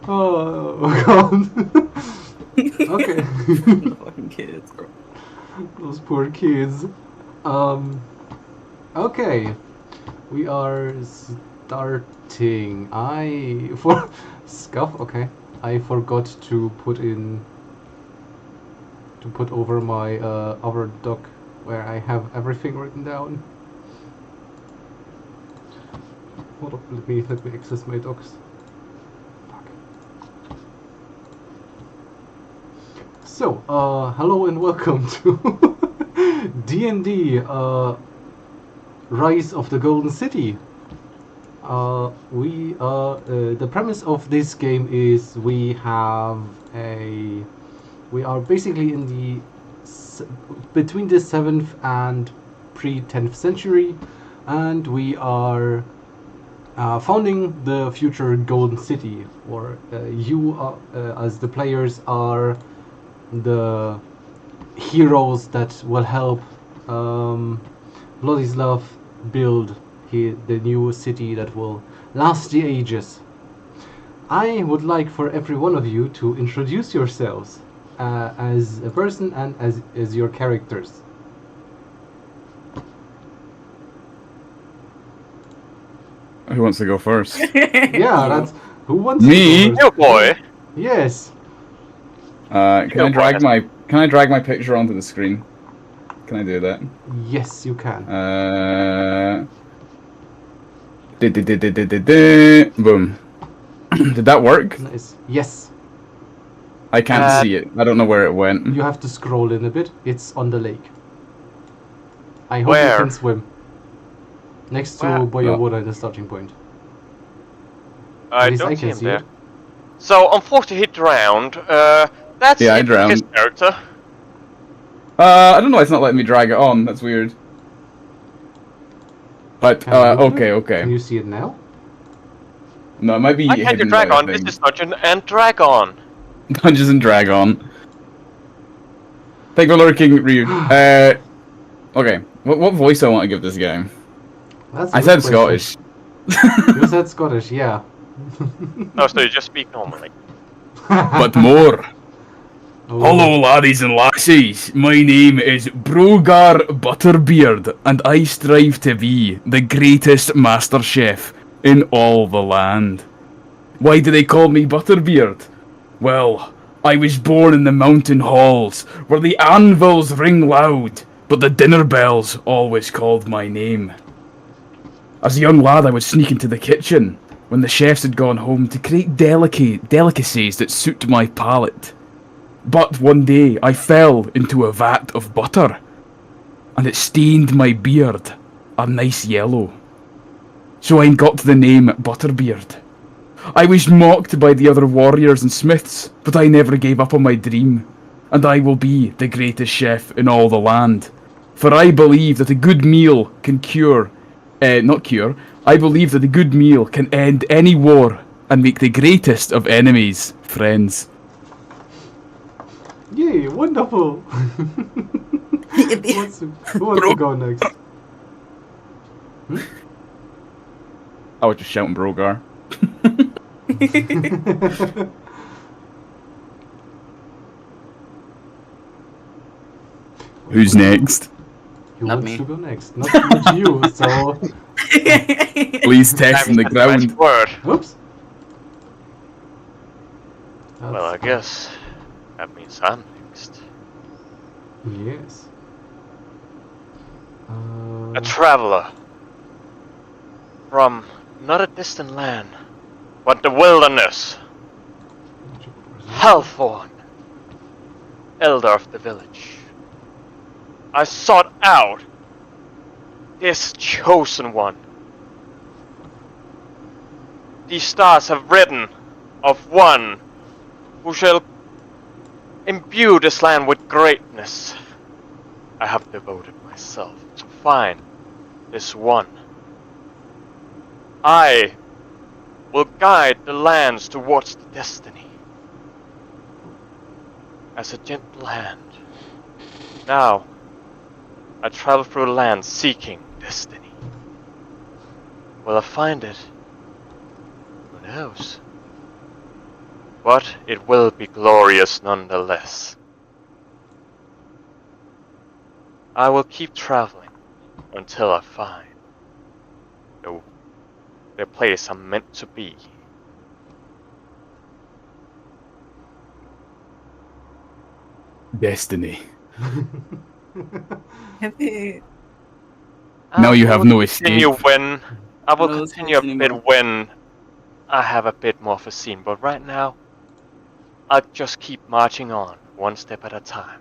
Oh god. Okay. The fucking kids, bro. Those poor kids. Okay. We are starting. For Scuff, okay. I forgot to put over my other doc where I have everything written down. Hold up, let me access my docs. Fuck. So, hello and welcome to DND Rise of the Golden City. The premise of this game is we are basically in between the 7th and pre-10th century, and we are founding the future Golden City, or you as the players are the heroes that will help Vladislav build the new city that will last the ages. I would like for every one of you to introduce yourselves as a person and as your characters. Who wants to go first? Yeah, that's who wants Me? to go first? You boy. Yes. Can I drag my picture onto the screen? Can I do that? Yes, you can. Boom. Did that work? Nice. Yes. I can't see it. I don't know where it went. You have to scroll in a bit. It's on the lake. I hope Where? you can swim. Next to Where? Boyawoda in the starting point. I At least don't I see can him see there. it. So, unfortunately, he drowned. That's Yeah, I it for his drowned. character. I don't know. It's not letting me drag it on. That's weird. But Can you move okay, it? okay. Can you see it now? No, it might be Why can't you hidden drag by on? the This thing. is Dungeon and Dragon. Dungeons and Dragon. Thank you for lurking, Ryu. Okay. What voice do I want to give this game? That's a I good said question. Scottish. You said Scottish, yeah. Oh, so you just speak normally. But more. Oh. Hello, laddies and lassies. My name is Brogar Butterbeard, and I strive to be the greatest master chef in all the land. Why do they call me Butterbeard? Well, I was born in the mountain halls, where the anvils ring loud, but the dinner bells always called my name. As a young lad, I would sneak into the kitchen, when the chefs had gone home, to create delicacies that suit my palate. But one day I fell into a vat of butter, and it stained my beard a nice yellow. So I got the name Butterbeard. I was mocked by the other warriors and smiths, but I never gave up on my dream, and I will be the greatest chef in all the land. For I believe that a good meal can I believe that a good meal can end any war and make the greatest of enemies friends. Yay, wonderful! Who wants to go next? I was just shouting Brogar. Who's next? Who Not wants me. to go next? Not you, so... Please text from the That's the magic ground. word. Oops. Well, I guess that means I'm next. Yes. A traveler from not a distant land, but the wilderness. Halfborn, elder of the village. I sought out this chosen one. These stars have written of one who shall imbue this land with greatness. I have devoted myself to find this one. I will guide the lands towards the destiny. As a gentle hand. Now, I travel through the land seeking destiny. Will I find it? Who knows? but it will be glorious nonetheless. I will keep traveling until I find the place I'm meant to be. Destiny. Happy. Now you have no Continue escape. when I will No continue a escape bit anymore. when I have a bit more of a scene, but right now I'll just keep marching on, one step at a time.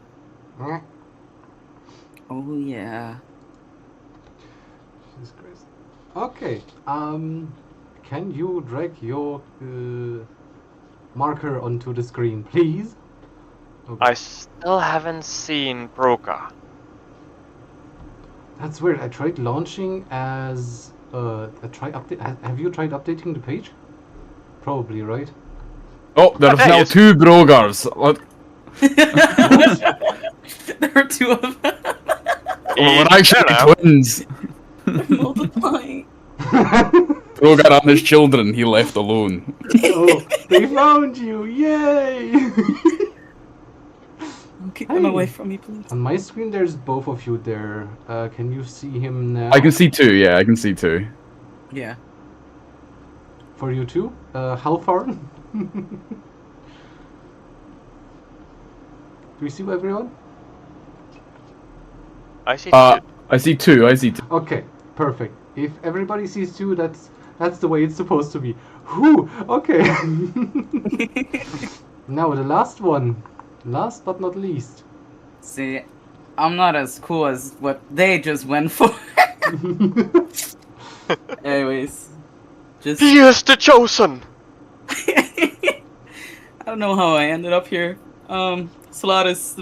Oh yeah. Jesus Christ. Okay. Can you drag your marker onto the screen, please? Okay. I still haven't seen Broca. That's weird. I tried launching as have you tried updating the page? Probably, right? Oh, there's Hey, now it's- 2 Brogars. What? There were 2 of them. We're actually Hello. twins. Multiplying. Brogar and his children he left alone. Oh, they found you! Yay! Keep them Hey. away from me, please. On my screen, there's both of you there. Can you see him now? I can see 2, yeah, I can see 2. Yeah. For you too? How far? Do you see everyone? I see I see 2, I see 2. Okay, perfect. If everybody sees two, that's the way it's supposed to be. Whew, okay. Now the last one. Last but not least. See, I'm not as cool as what they just went for. Anyways, just He is the chosen! I don't know how I ended up here. Salatus,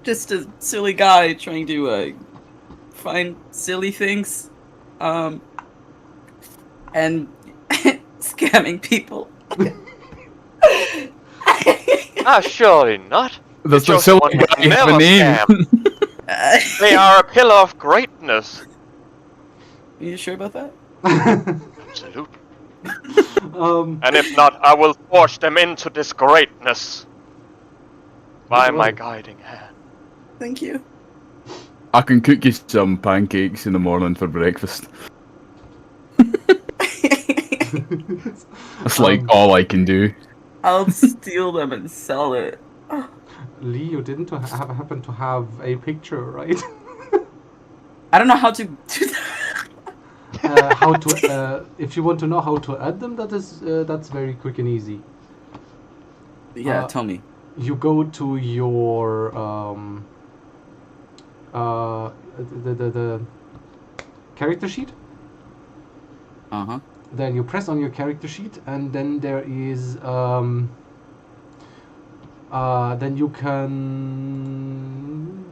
just a silly guy trying to find silly things, and scamming people. Surely not. There's The a chosen silly one would guy with never a name. scam. They are a pillar of greatness. You sure about that? Absolutely. um, And if not, I will force them into this greatness by Good my one. guiding hand. Thank you. I can cook you some pancakes in the morning for breakfast. That's like all I can do. I'll steal them and sell it. Lee, you didn't happen to have a picture, right? I don't know how to do that. How to? If you want to know how to add them, that's very quick and easy. Yeah, tell me. You go to your the character sheet. Uh-huh. Then you press on your character sheet, and then there is then you can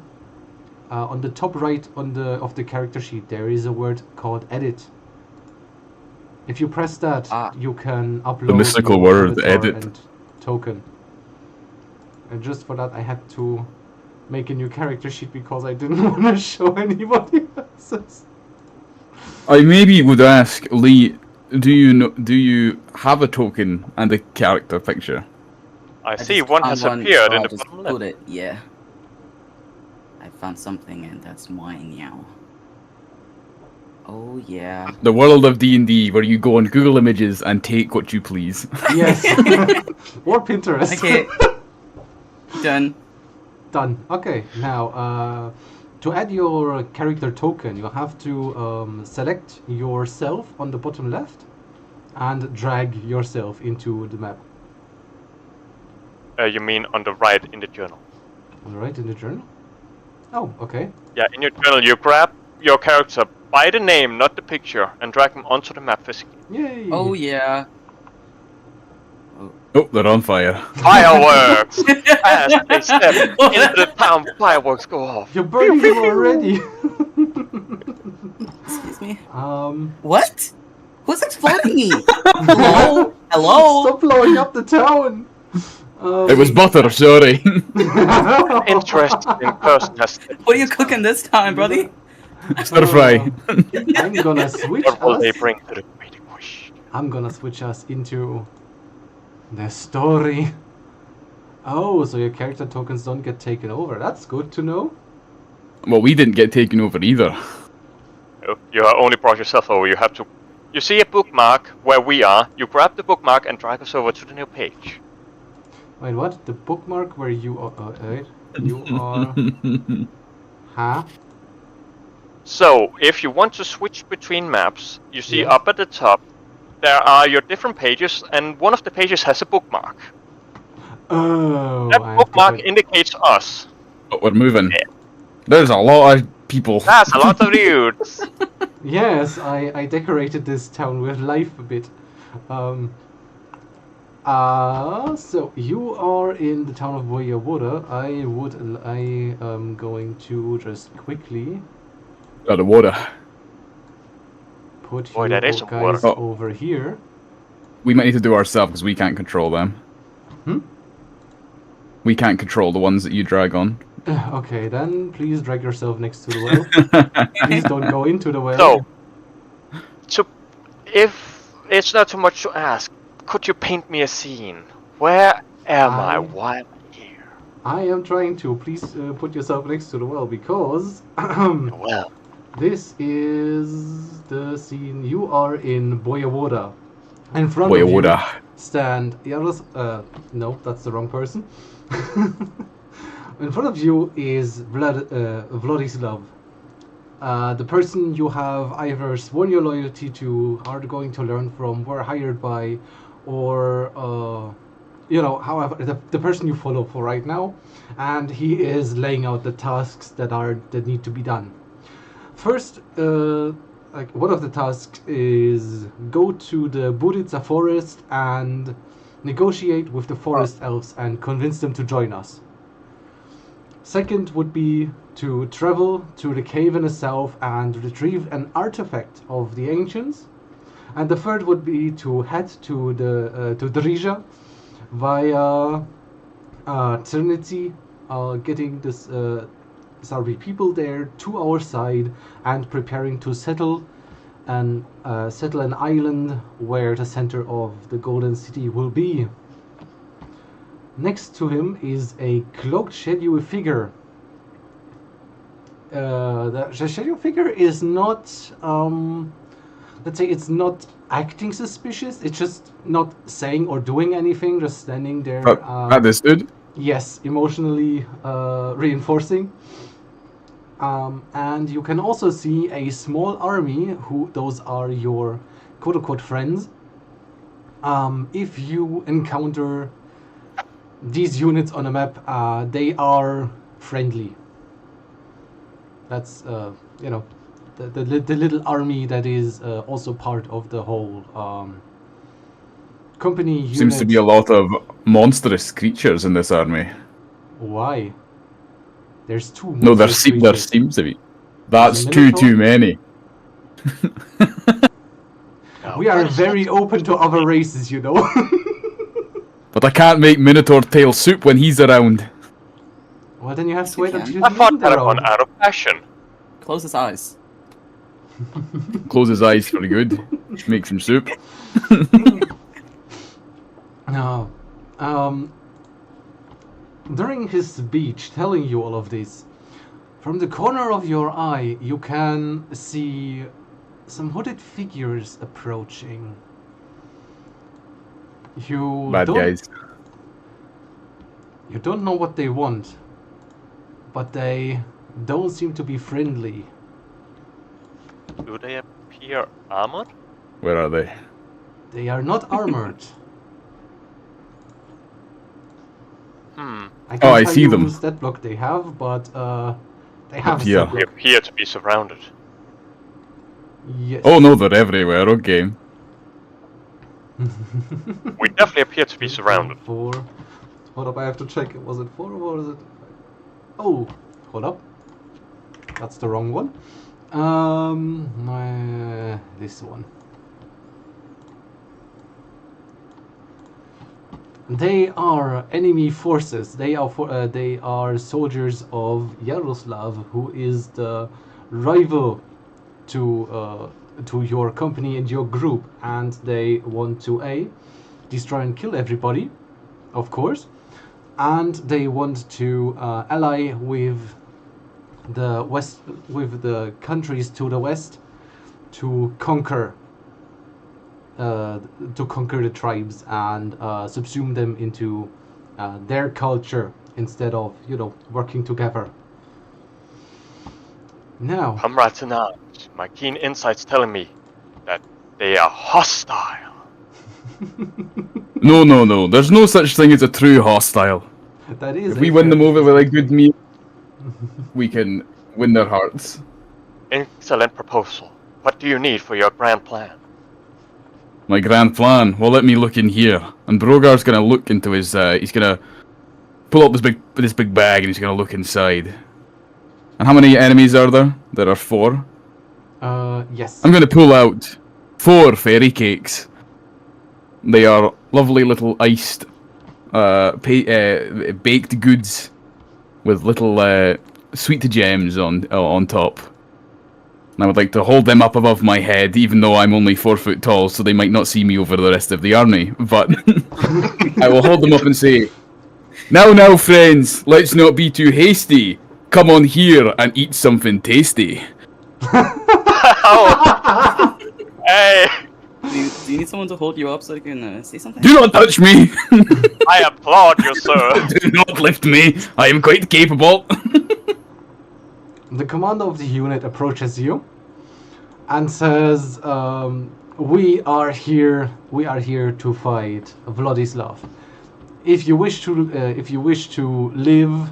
on the top right of the character sheet there is a word called edit. If you press that, you can upload mystical your word, avatar edit. and token. And just for that, I had to make a new character sheet because I didn't want to show anybody else's. I maybe would ask Lee, do you have a token and a character picture? I I see just one found has one, appeared so in I'll the just bottom put left. it. Yeah. I found something, and that's mine now. Oh yeah. The world of D&D, where you go on Google Images and take what you please. Yes. Or Pinterest. Okay. Done. Done. Okay, now to add your character token, you have to select yourself on the bottom left and drag yourself into the map. You mean on the right in the journal? All right, in the journal. Oh, okay. Yeah, in your journal you grab your character by the name, not the picture, and drag them onto the map physically. Yay! Oh yeah. Oh, they're on fire. Fireworks! As they step into the town, fireworks go off. You're burning them already. Excuse me. um. What? Who's exploding me? Hello? Hello? Stop blowing up the town. It was butter, sorry. Interesting person has stepped What are you cooking this time, brother? Stir fry. I'm gonna switch What will they us. bring to the great question? I'm gonna switch us into the story. Oh, so your character tokens don't get taken over. That's good to know. Well, we didn't get taken over either. You only brought yourself over. You have to. You see a bookmark where we are. You grab the bookmark and drag us over to the new page. Wait, what? The bookmark where you are... wait. You are... Huh? So, if you want to switch between maps, you see Yeah. up at the top, there are your different pages, and one of the pages has a bookmark. Oh, That I have to bookmark put- indicates us. But we're moving. There's a lot of people. That's a lot of dudes. Yes, I decorated this town with life a bit. So you are in the town of Voyevoda. I am going to just quickly Out of water. put Boy, you that is a guys water. over here. We might need to do ourselves because we can't control them. Hmm? We can't control the ones that you drag on. Okay, then please drag yourself next to the well. Please don't go into the well. So, if it's not too much to ask, could you paint me a scene? Where am I while I'm here? I am trying to. Please put yourself next to the well because Well, this is the scene. You are in Voyevoda. In front Voyevoda. of you stand Yaros. No, that's the wrong person. In front of you is Vladislav. The person you have either sworn your loyalty to, are going to learn from, were hired by, or however, the person you follow for right now, and he is laying out the tasks that need to be done. First, one of the tasks is go to the Burica forest and negotiate with the forest elves and convince them to join us. Second would be to travel to the cave in the south and retrieve an artifact of the ancients. And the third would be to head to to Drija via Trinity, getting this people there to our side and preparing to settle an island where the center of the Golden City will be. Next to him is a cloaked shadowy figure. The shadow figure is not, let's say, it's not acting suspicious. It's just not saying or doing anything, just standing there. Understood. Yes, emotionally reinforcing. And you can also see a small army. Those are your quote-unquote friends. If you encounter these units on a map, they are friendly. That's the little army that is also part of the whole company unit. Seems to be a lot of monstrous creatures in this army. Why? There's two. No, there creatures. seems to be. That's There's a too many. We are very open to other races, you know. But I can't make Minotaur tail soup when he's around. Well, then you have to wait you until I he's thought that around. upon out of passion. Close his eyes. Close his eyes for good. Make some soup. No. During his speech telling you all of this, from the corner of your eye, you can see some hooded figures approaching. Bad guys. You don't know what they want, but they don't seem to be friendly. Do they appear armored? Where are they? They are not armored. Hmm. I can't I tell see you them. whose stat block they have, but they have a here. stat They block. appear to be surrounded. Yes. Oh no, they're everywhere. Okay. We definitely appear to be surrounded. 4. Hold up, I have to check. Was it 4 or was it 5? Oh, hold up. That's the wrong one. This one. They are enemy forces. They are soldiers of Yaroslav, who is the rival to to your company and your group, and they want to destroy and kill everybody, of course, and they want to ally with the west, with the countries to the west, to conquer the tribes and subsume them into their culture instead of, working together. Now, Comrades in arms, my keen insights telling me that they are hostile. No. There's no such thing as a true hostile. that is. If we win them over with a good meal, we can win their hearts. Excellent proposal. What do you need for your grand plan? My grand plan. Well, let me look in here. And Brogar's gonna look into his. He's gonna pull up this big bag and he's gonna look inside. And how many enemies are there? There are 4. Yes. I'm gonna pull out 4 fairy cakes. They are lovely little iced, baked goods with little sweet gems on top. And I would like to hold them up above my head, even though I'm only 4 foot tall, so they might not see me over the rest of the army. But I will hold them up and say, Now, friends, let's not be too hasty. Come on here and eat something tasty." Oh! Hey! Do you need someone to hold you up so I can say something? Do not touch me! I applaud you, sir. Do not lift me! I am quite capable. The commander of the unit approaches you and says, "We are here to fight Vladislav. If you wish to live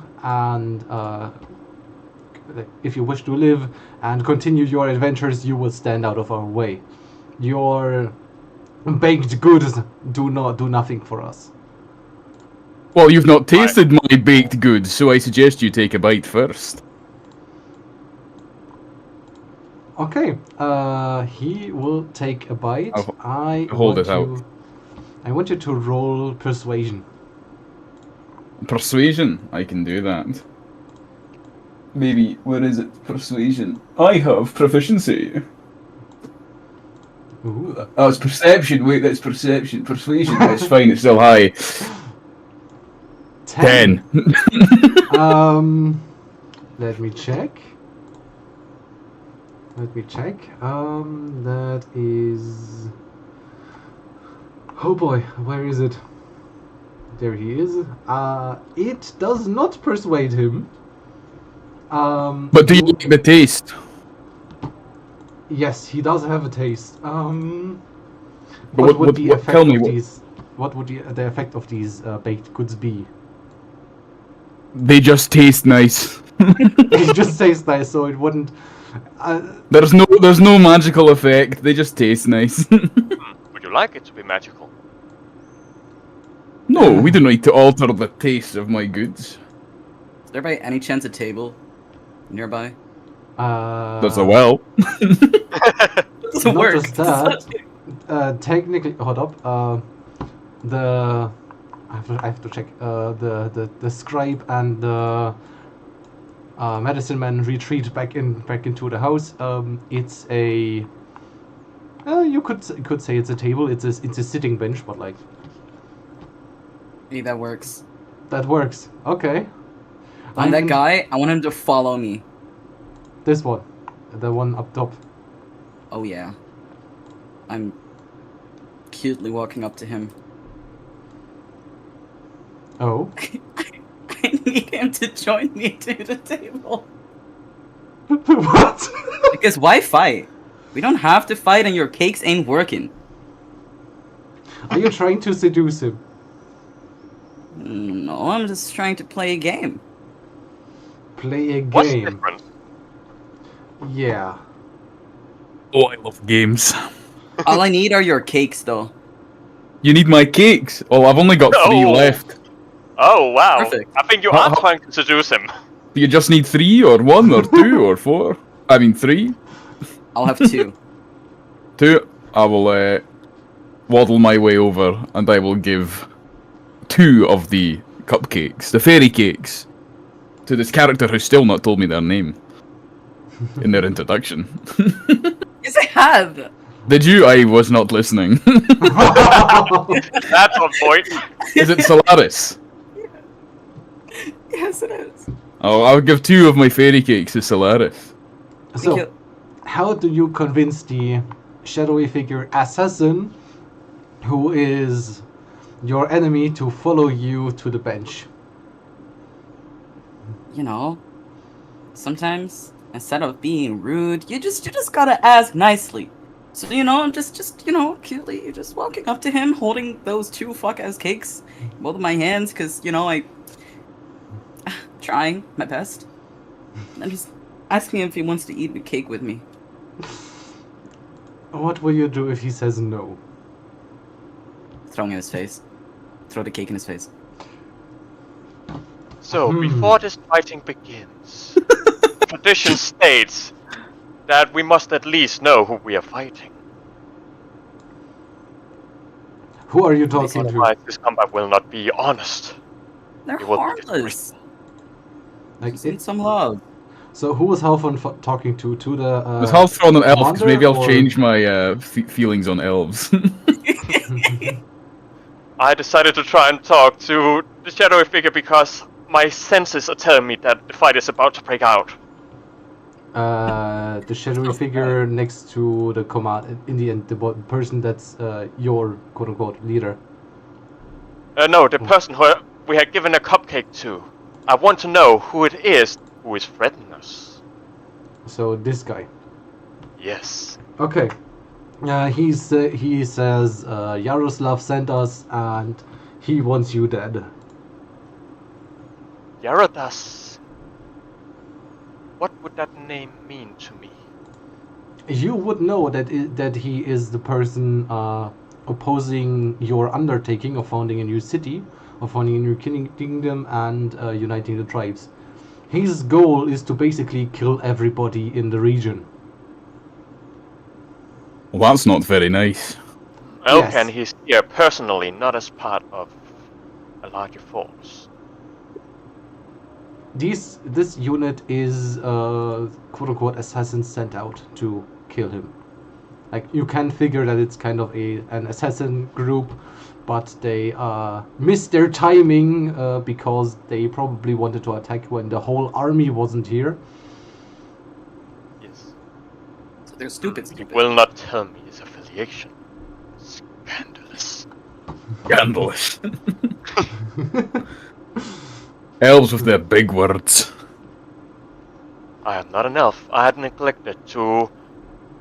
and continue your adventures, you will stand out of our way. Your baked goods do nothing for us." Well, you've not tasted my baked goods, so I suggest you take a bite first. Okay, he will take a bite. Hold it out. I want you to roll persuasion. Persuasion? I can do that. Maybe, where is it? Persuasion. I have proficiency. Ooh. Oh, it's perception. Wait, that's perception. Persuasion. It's fine, it's still high. 10. Let me check. That is... Oh boy, where is it? There he is. It does not persuade him. But do you like the taste? Yes, he does have a taste. But What would the tell effect me of what- these? What would the effect of these baked goods be? They just taste nice. It just tastes nice, so it wouldn't. There's no magical effect. They just taste nice. Would you like it to be magical? No, we don't need to alter the taste of my goods. Is there by any chance a table nearby? That's a well. Doesn't Not work. just that. Technically, hold up. I have to check. The scribe and the medicine man retreat back into the house. It's a. You could say it's a table. It's a sitting bench, but like. Hey, that works. That works. Okay. On that guy, I want him to follow me. This one, the one up top. Oh yeah. I'm cutely walking up to him. Oh. I need him to join me to the table. What? Because why fight? We don't have to fight and your cakes ain't working. Are you trying to seduce him? No, I'm just trying to play a game. Play a What's game. different? Yeah. Oh, I love games. All I need are your cakes, though. You need my cakes? Oh, I've only got 3 No. left. Oh, wow. Perfect. I think you How- are trying to seduce him. Do you just need 3 or 1 or 2 or 4? I mean 3? I'll have 2. 2. I will waddle my way over and I will give 2 of the cupcakes, the fairy cakes, to this character who's still not told me their name in their introduction. Yes, I have. Did you? I was not listening. That's on point. Is it Solaris? Yes, it is. Oh, I'll give 2 of my fairy cakes to Solaris. So, you. how do you convince the shadowy figure assassin, who is your enemy, to follow you to the bench? You know, sometimes instead of being rude, you just gotta ask nicely. So I'm just cutely, you're just walking up to him, holding those 2 fuck-ass cakes, in both of my hands, cause I trying my best, and just asking him if he wants to eat the cake with me. What will you do if he says no? Throwing in his face, throw the cake in his face. So, before this fighting begins, tradition states that we must at least know who we are fighting. Who are you talking to? Otherwise, this combat will not be honest. They're You will be harmless. Like, Just need some love. so who was Halfon talking to? To the Was half on an elf, because commander, maybe I'll or- change my feelings on elves. I decided to try and talk to the shadowy figure because my senses are telling me that the fight is about to break out. the shadowy figure next to the command, in the end, the person that's your quote-unquote leader. No, the person who we had given a cupcake to. I want to know who it is who is threatening us. So this guy. Yes. Okay. He says Yaroslav sent us and he wants you dead. Yaradas. What would that name mean to me? You would know that he is the person opposing your undertaking of founding a new city, of founding a new kingdom, and uniting the tribes. His goal is to basically kill everybody in the region. Well, that's not very nice. Okay, Yes. and he's here personally, not as part of a larger force. This unit is quote unquote assassins sent out to kill him. Like, you can figure that it's kind of an assassin group, but they missed their timing because they probably wanted to attack when the whole army wasn't here. Yes. So they're stupid. You will not tell me his affiliation. Scandalous. Scandalous. Elves with their big words. I am not an elf. I had neglected to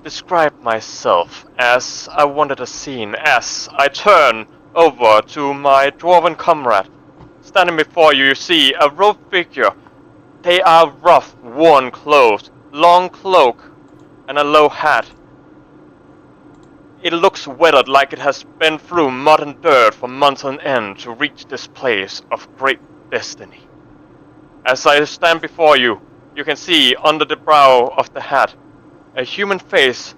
describe myself as I wanted a scene. As I turn over to my dwarven comrade. Standing before you, you see a robed figure. They are rough, worn clothes, long cloak, and a low hat. It looks weathered, like it has been through mud and dirt for months on end to reach this place of great destiny. As I stand before you, you can see under the brow of the hat a human face,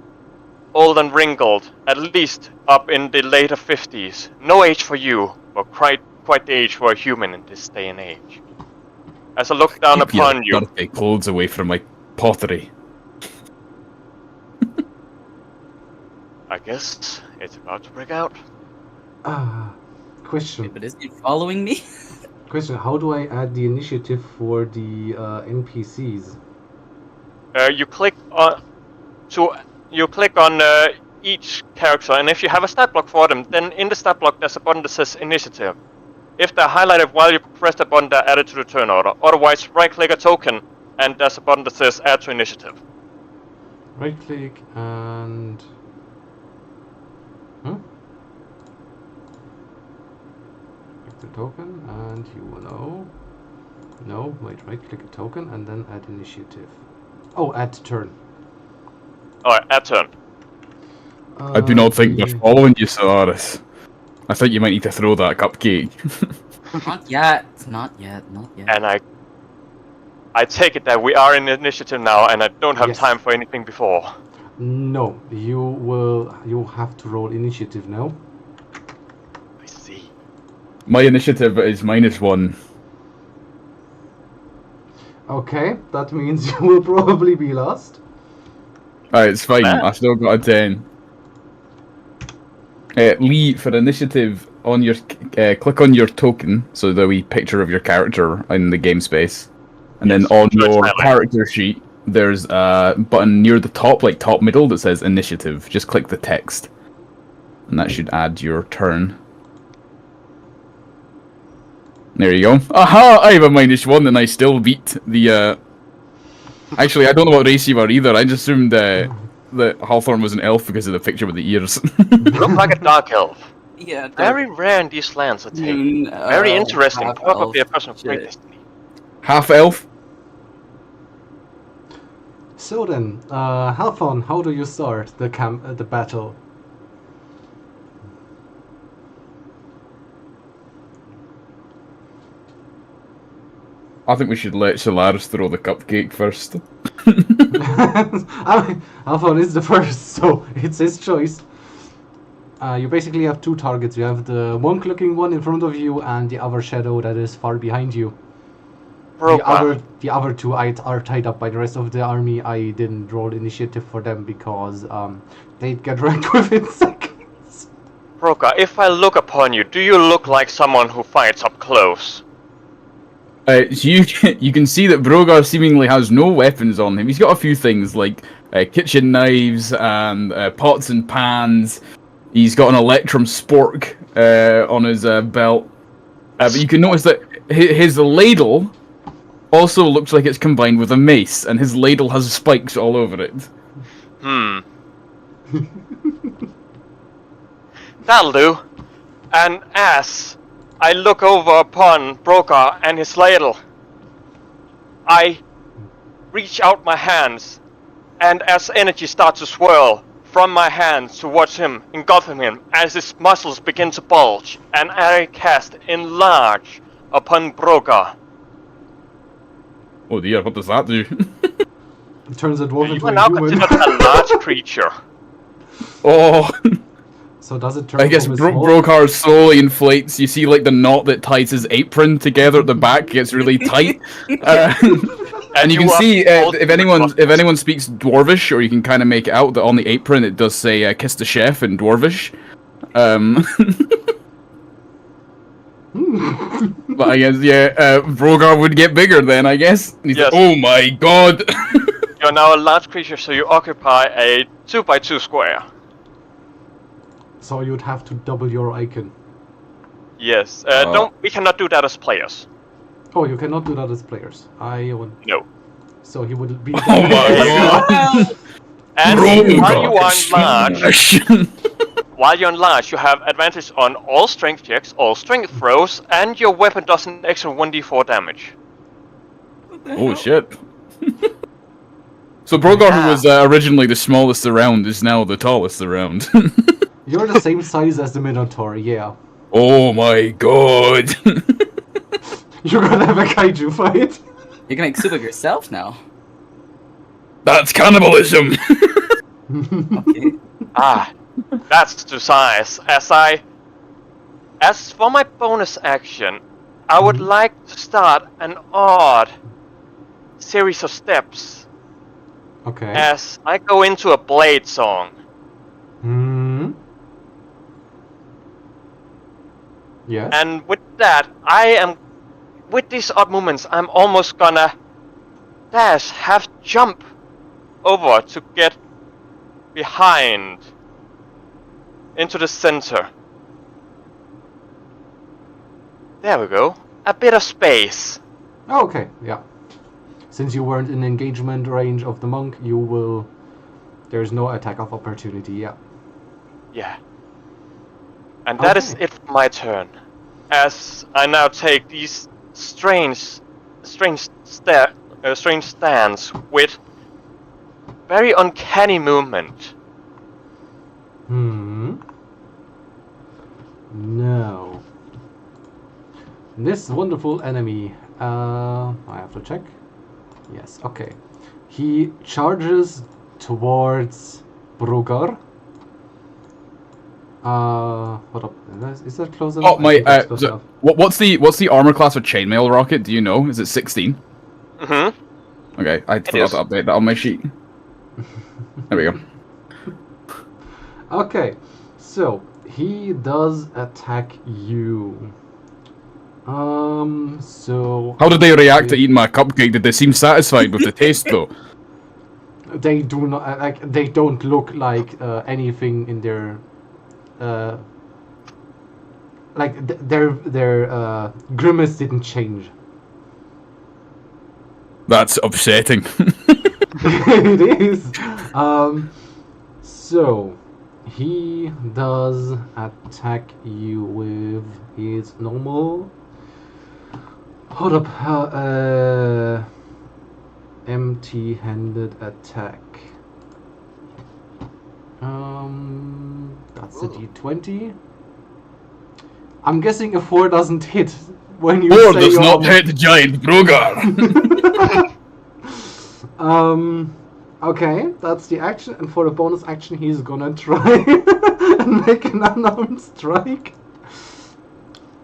old and wrinkled, at least up in the later 50s. No age for you, but quite the age for a human in this day and age. As I look down Keep your upon you, dirty clothes away from my pottery. I guess it's about to break out. Question. But is he following me? Question. How do I add the initiative for the NPCs? You click on each character, and if you have a stat block for them, then in the stat block there's a button that says initiative. If they're highlighted while you press the button, they're added to the turn order. Otherwise, right-click a token, and there's a button that says add to initiative. Right click and... Click the token and you will know. No, wait, right click a token and then add initiative. Oh, add turn. Alright, add turn. I do not think they're following you, Solaris. I think you might need to throw that cupcake. Not yet. Not yet. Not yet. And I take it that we are in initiative now, and I don't have Yes. time for anything before. No, you have to roll initiative now. I see. My initiative is -1. Okay, that means you will probably be last. Alright, it's fine. Man. I still got a 10. Lee, for initiative, on your click on your token, so the wee picture of your character in the game space, and then on so it's your highlighted. character sheet, there's a button near the top, like top middle, that says initiative. Just click the text, and that should add your turn. There you go. Aha! I have a -1, and I still beat the. Actually, I don't know what race you are either. I just assumed that Hawthorne was an elf because of the picture with the ears. You look like a dark elf. Yeah. Very rare in these lands, I think. Very interesting. Probably a person of great destiny. Half elf. So then, Halfon, how do you start the battle? I think we should let Solaris throw the cupcake first. I mean, Halfon is the first, so it's his choice. You basically have two targets. You have the monk-looking one in front of you, and the other shadow that is far behind you. The other two are tied up by the rest of the army. I didn't roll initiative for them because they'd get wrecked within seconds. Broca, if I look upon you, do you look like someone who fights up close? So you can see that Brogar seemingly has no weapons on him. He's got a few things like kitchen knives and pots and pans. He's got an Electrum spork on his belt. But you can notice that his ladle also looks like it's combined with a mace, and his ladle has spikes all over it. That'll do. And as I look over upon Broca and his ladle, I reach out my hands, and as energy starts to swirl from my hands towards him, engulfing him, as his muscles begin to bulge, and I cast Enlarge upon Broca. Oh dear, what does that do? It turns a dwarf You into are a now human. considered a large creature. Oh, So does it turn I guess from a small... Brogar slowly inflates. You see like the knot that ties his apron together at the back gets really tight. And you can see if anyone speaks Dwarvish, or you can kind of make it out that on the apron it does say "Kiss the Chef" in Dwarvish. But I guess Brogar would get bigger then. I guess. And he's Yes. like, oh my god! You're now a large creature, so you occupy a 2x2 square. So you'd have to double your icon. Yes. We cannot do that as players. Oh, you cannot do that as players. I would. No. So he would be. Oh my god! And while you are Smash. while you're enlarged, you have advantage on all strength checks, all strength throws, and your weapon does an extra 1d4 damage. Oh shit. So Brogar, who was originally the smallest around, is now the tallest around. You're the same size as the Minotaur, yeah. Oh my god. You're gonna have a kaiju fight. You're gonna make soup of yourself now. That's cannibalism. Okay. That's to size. As for my bonus action, I would like to start an odd series of steps Okay. as I go into a blade song. Hmm. Yes. And with that, with these odd movements, I'm almost gonna dash, half jump over to get behind into the center. There we go. A bit of space. Oh, okay, yeah. Since you weren't in engagement range of the monk, you will... There's no attack of opportunity, yeah. Yeah. And that is Okay. it for my turn. As I now take these strange stance with very uncanny movement. No. This wonderful enemy, I have to check. Yes, okay. He charges towards Brogar. Hold up. Is that close enough? Oh my! What's the armor class of chainmail rocket? Do you know? Is it 16? Mm-hmm. Okay, I forgot to update that on my sheet. There we go. Okay, so he does attack you. So How did they react to eating my cupcake? Did they seem satisfied with the taste, though? they do not like. They don't look like anything in their. Their grimace didn't change. That's upsetting. It is. So he does attack you with his normal. Hold up. Empty-handed attack. That's a D20. I'm guessing a 4 doesn't hit when you 4 say does your not hit giant Brogar. Okay, that's the action, and for the bonus action, he's gonna try and make an unarmed strike.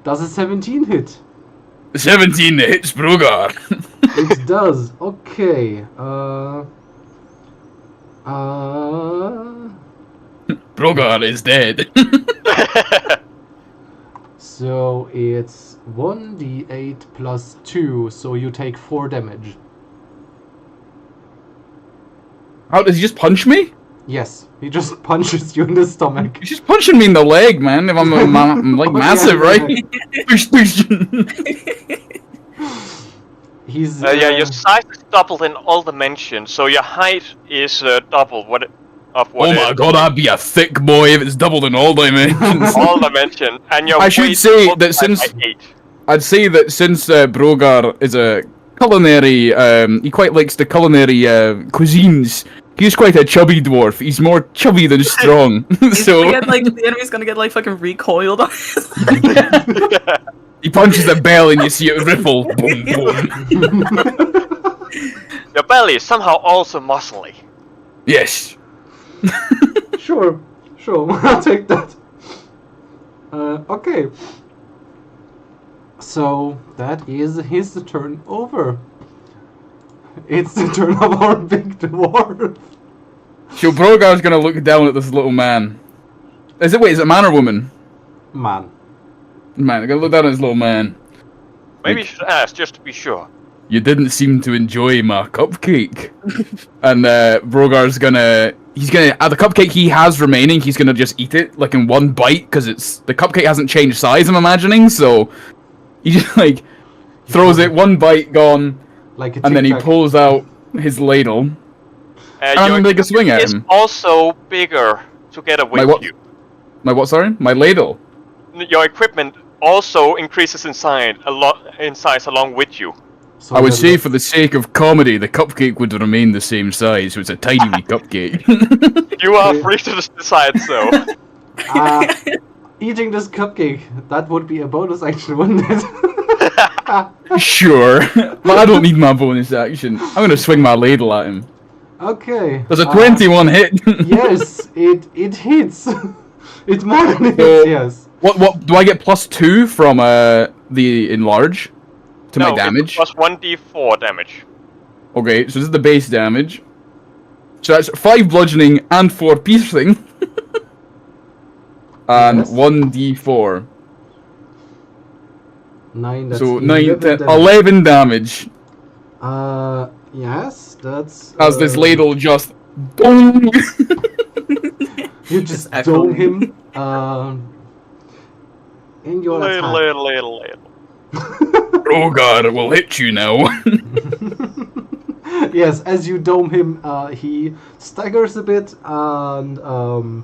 Does a 17 hit? 17 hits Brogar. It does. Okay. Brogar is dead. So it's 1d8 plus 2, so you take 4 damage. How does he just punch me? Yes, he just punches you in the stomach. He's just punching me in the leg, man. If I'm like massive, yeah. right? Push, push. He's your size is doubled in all dimensions, so your height is double of what Oh my god, I'd be a thick boy if it's doubled in all dimensions. all dimension, and your I should weight say multiplied that since- by 8. I'd say that since Brogar is a culinary, he quite likes the culinary cuisines. He's quite a chubby dwarf. He's more chubby than strong. So the enemy's gonna get like fucking recoiled on his he punches the bell and you see it ripple. Boom, boom. Your belly is somehow also muscly. Yes. Sure, I'll take that. Okay. So that is his turn over. It's the turn of our big dwarf. So Brogar's gonna look down at this little man. Is it a man or woman? Man. Man, I'm gonna look down at this little man. Maybe you should ask just to be sure. You didn't seem to enjoy my cupcake. And Brogar's gonna the cupcake he has remaining, he's gonna just eat it like in one bite because the cupcake hasn't changed size, I'm imagining, so he just like throws it, one bite gone, Like a and then he tic-tac. pulls out his ladle. Your I'm like a swing at is him. also bigger together with what? you. My what, sorry? My ladle. Your equipment also increases in size along with you. So I would that say looks- for the sake of comedy, the cupcake would remain the same size, so it's a tiny wee cupcake. You are free to decide so. Eating this cupcake, that would be a bonus action, wouldn't it? Sure, but I don't need my bonus action. I'm gonna swing my ladle at him. Okay. There's a 21 hit. Yes, it hits. It more than hits, So- yes. What do I get +2 from the enlarge to my damage? Plus 1d4 damage. Okay, so this is the base damage. So that's 5 bludgeoning and 4 piercing. And Yes. 1d4. 9, that's So 9, 10, damage. 11 damage. Yes, that's... As this ladle just... Dong! You just echoing. dome him, in your attack. Little. Rogar will hit you now. Yes, as you dome him, he staggers a bit, and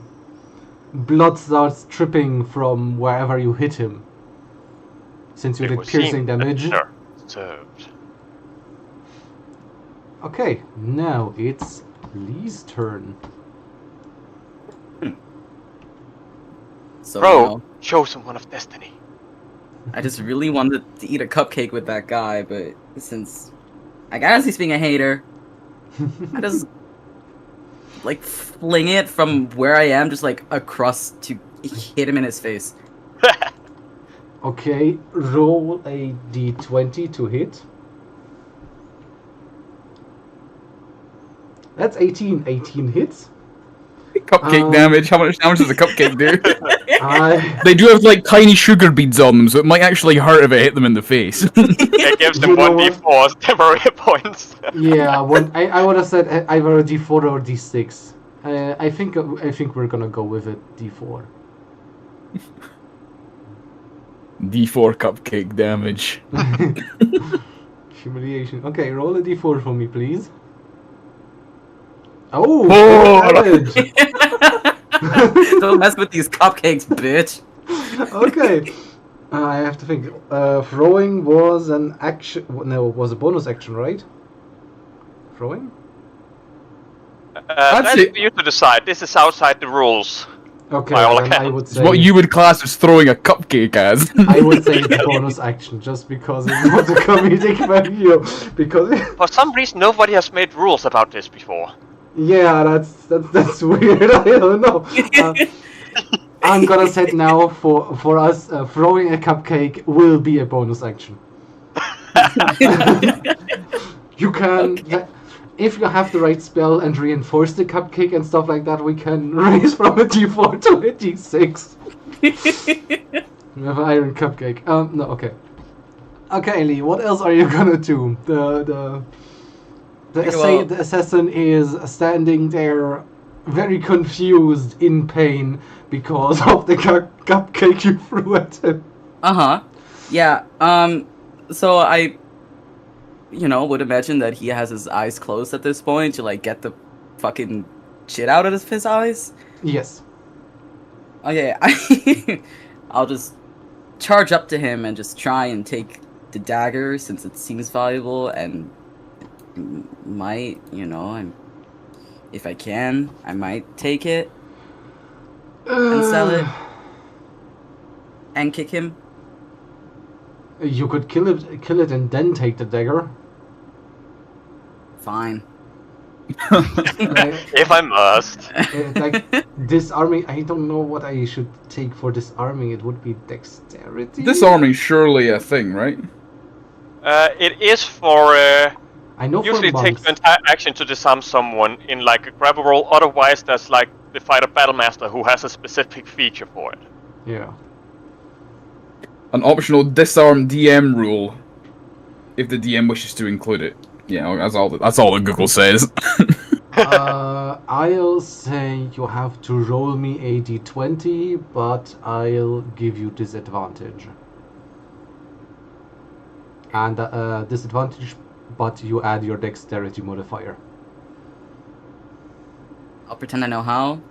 blood starts dripping from wherever you hit him. Since you It did was piercing seen damage. and served. Okay, now it's Lee's turn. So, Bro, chosen one of destiny. I just really wanted to eat a cupcake with that guy, but since I guess he's being a hater, I just like fling it from where I am, just like across to hit him in his face. Okay, roll a d20 to hit. That's 18. 18 hits. Cupcake damage. How much damage does a cupcake do? I They do have like tiny sugar beads on them, so it might actually hurt if it hit them in the face. It gives them You know 1d4 temporary points. yeah. I would have said either a D4 or D6. I think we're gonna go with a D4. D4 cupcake damage. Humiliation. Okay, roll a D4 for me, please. Oh, Oh! damage. Don't mess with these cupcakes, bitch. Okay. I have to think. Throwing was an action. No, it was a bonus action, right? Throwing? That's it. for you to decide. This is outside the rules. Okay, By all then I accounts. would It's say what you would class as throwing a cupcake as. I would say it's a bonus action just because it's not a comedic value. Because For some reason, nobody has made rules about this before. yeah, that's weird. I don't know. I'm gonna set now for us throwing a cupcake will be a bonus action. You can. If you have the right spell and reinforce the cupcake and stuff like that, we can raise from a D4 to a D6. We have an iron cupcake. No, okay. Okay, Lee, what else are you gonna do? The assassin is standing there, very confused, in pain, because of the cupcake you threw at him. Yeah. So I, would imagine that he has his eyes closed at this point to like get the fucking shit out of his eyes. Yes. Okay, I'll just charge up to him and just try and take the dagger since it seems valuable and might, if I can, I might take it and sell it and kick him. You could kill it and then take the dagger. Fine. If I must. Like disarming, I don't know what I should take for disarming. It would be dexterity. Disarming surely a thing, right? It is for. I know Usually for it takes monks. an entire action to disarm someone in like a grab roll. Otherwise, there's like the fighter battlemaster who has a specific feature for it. Yeah. An optional disarm DM rule, if the DM wishes to include it. Yeah, that's all that Google says. I'll say you have to roll me a d20, but I'll give you disadvantage. And disadvantage, but you add your dexterity modifier. I'll pretend I know how.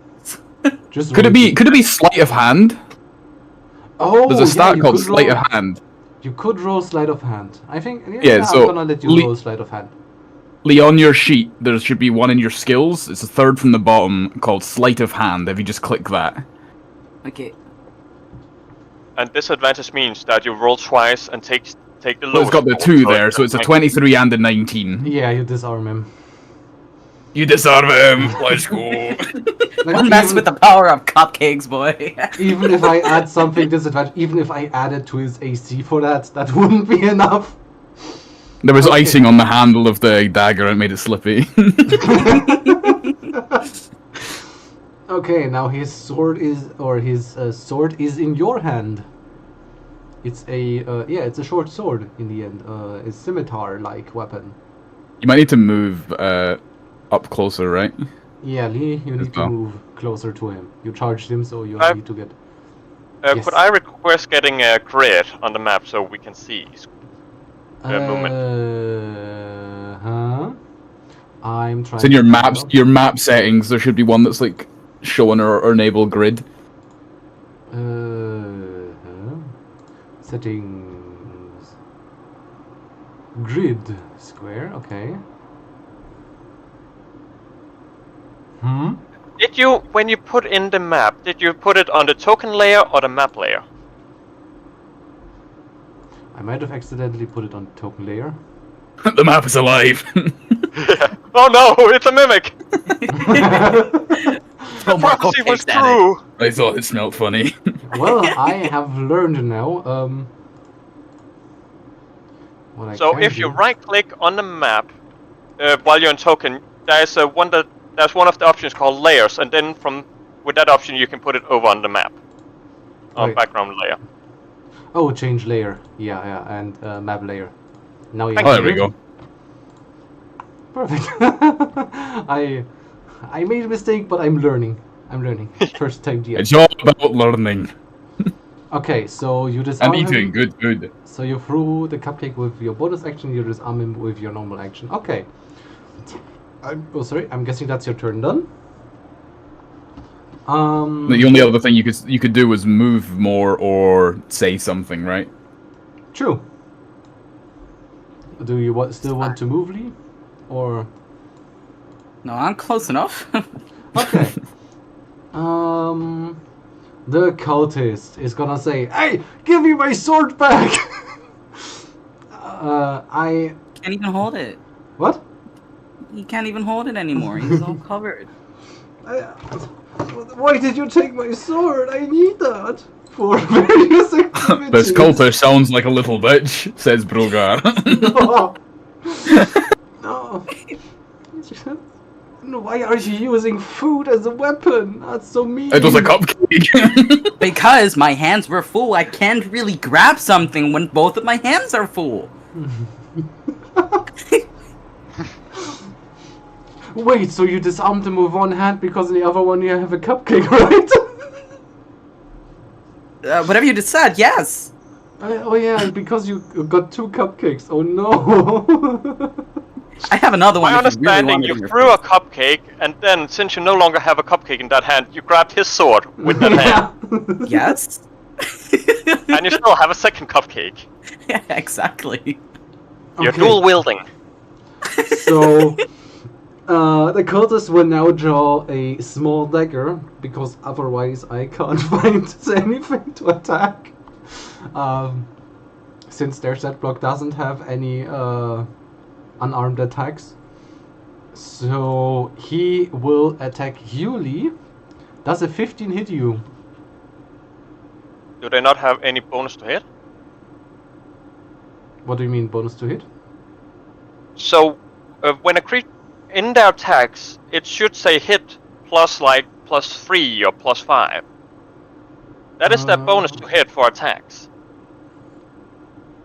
Just Could roll it be sleight of hand? Oh, There's a stat you called could sleight roll- of hand. You could roll sleight of hand. I think. Yeah, so I'm gonna let you roll sleight of hand. Lee, on your sheet, there should be one in your skills. It's the third from the bottom called sleight of hand. If you just click that. Okay. And disadvantage means that you roll twice and take the Well, lowest. it's got the roll, 2 there, so it's a 20. 23 and a 19. Yeah, you disarm him. You disarm him. Let's go. Like, Don't mess with the power of cupcakes, boy. Even if I add something disadvantage, even if I added to his AC for that wouldn't be enough. There was Okay. icing on the handle of the dagger and it made it slippy. Okay, now his sword is in your hand. It's a short sword in the end. A scimitar-like weapon. You might need to move up closer, right? Yeah, Lee, you need to well. move closer to him. You charged him, so you I- need to get. Yes. Could I request getting a grid on the map so we can see movement? Huh? I'm trying. It's in your to maps, your map settings. There should be one that's like showing or enable grid. Settings. Grid square. Okay. Did you, when you put in the map, did you put it on the token layer or the map layer? I might have accidentally put it on token layer. The map is alive. Oh no, it's a mimic! Throw The more prophecy was cupcakes at it. true! I thought it smelled funny. Well, I have learned now. What I So can if you do. right click on the map while you're in token, there's one of the options called layers, and then with that option you can put it over on the map, on Right. background layer. Oh, change layer. Yeah, and map layer. Now you Thank Oh, have there we it. go. Perfect. I made a mistake, but I'm learning. First time DM. It's all about learning Okay, so you disarm and eating him. good food. So you threw the cupcake with your bonus action. You disarm him with your normal action. Okay. I'm guessing that's your turn done. The only other thing you could do was move more or say something, right? True. Do you still want to move, Lee? Or No, I'm close enough. okay. The cultist is gonna say, "Hey, give me my sword back!" I Can't even hold it. what? He can't even hold it anymore. He's all covered. Why did you take my sword? I need that for various activities. This cultist sounds like a little bitch, says Brogar. No. No. Why are you using food as a weapon? That's so mean. It was a cupcake. Because my hands were full, I can't really grab something when both of my hands are full. Wait, so you disarmed him with one hand because in the other one you have a cupcake, right? Whatever you just said, yes. Oh yeah, because you got two cupcakes. Oh no. I have another one. My if you really understanding, want it you in your threw a face. cupcake, and then since you no longer have a cupcake in that hand, you grabbed his sword with that hand, Yes. and you still have a second cupcake. Yeah, exactly. You're Okay. dual wielding. So, the cultist will now draw a small dagger because otherwise I can't find anything to attack. Since their set block doesn't have any unarmed attacks, so he will attack you, Lee. Does a 15 hit you? Do they not have any bonus to hit? What do you mean bonus to hit? So, when a creature in their attacks, it should say hit plus +3 or +5. That is their bonus to hit for attacks.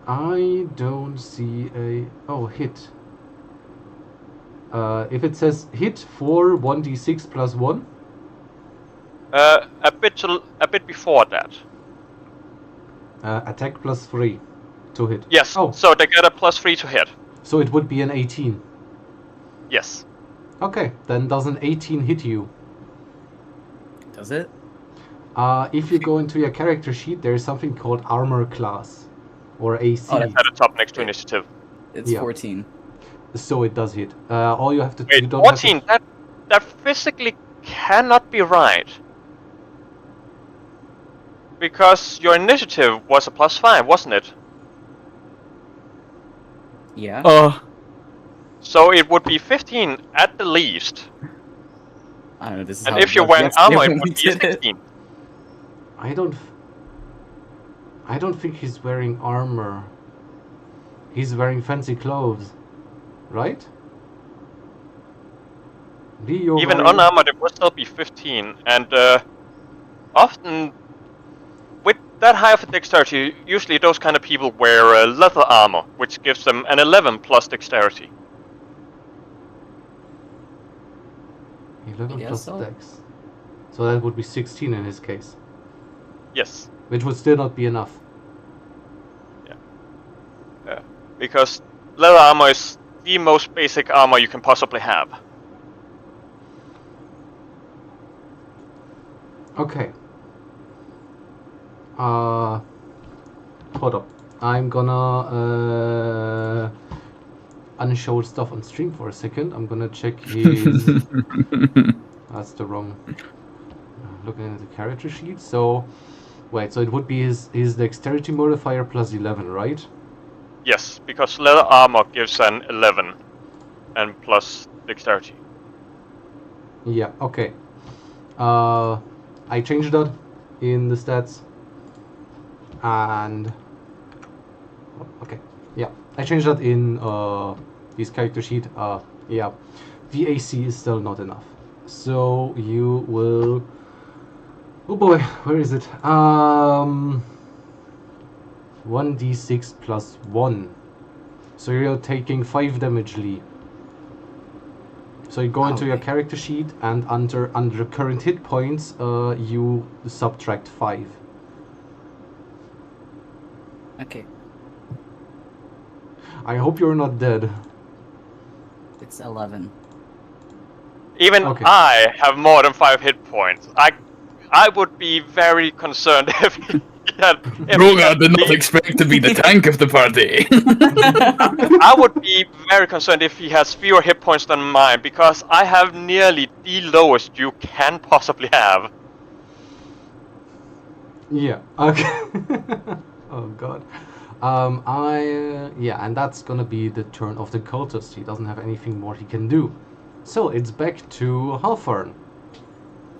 I don't see a hit. If it says hit for 1d6 plus 1. A bit before that. Attack plus 3 to hit. Yes. Oh, So they get a +3 to hit. so it would be an 18. Yes. Okay, then does an 18 hit you? Does it? If you go into your character sheet, there is something called armor class or AC. Oh, that's At the top next to initiative. It's Yeah. 14. So it does hit. All you have to Wait, you don't have 14. That physically cannot be right. Because your initiative was a +5, wasn't it? Yeah. So it would be 15 at the least. I don't know. This is And how if you're it wearing gets armor, it when we would be a did it. 16. I don't think he's wearing armor. He's wearing fancy clothes, right? Lee, you're Even wearing- unarmored, it would still be 15. And often, with that high of a dexterity, usually those kind of people wear leather armor, which gives them an 11 plus dexterity. 11 I guess plus so. dex. So that would be 16 in his case, Yes. which would still not be enough. Because leather armor is the most basic armor you can possibly have. Okay. Hold up. I'm gonna unshow stuff on stream for a second. I'm gonna check his. That's the wrong. Looking at the character sheet. So, wait. So it would be his dexterity modifier plus 11, right? Yes, because leather armor gives an 11 and plus dexterity. Yeah. Okay. I changed that in the stats. And okay, yeah, I changed that in his character sheet. Yeah, the AC is still not enough. So you will. Oh boy, where is it? 1d6 plus 1. So you're taking 5 damage, Lee. So you go into your character sheet, and under current hit points, you subtract 5. Okay, I hope you're not dead. it's 11. Even Okay. I have more than 5 hit points. I would be very concerned if he had. If he Brogar had did not the- expect to be the tank of the party. I would be very concerned if he has fewer hit points than mine, because I have nearly the lowest you can possibly have. Yeah. Okay. Oh god. Yeah, and that's gonna be the turn of the cultist. He doesn't have anything more he can do. So it's back to Halfern.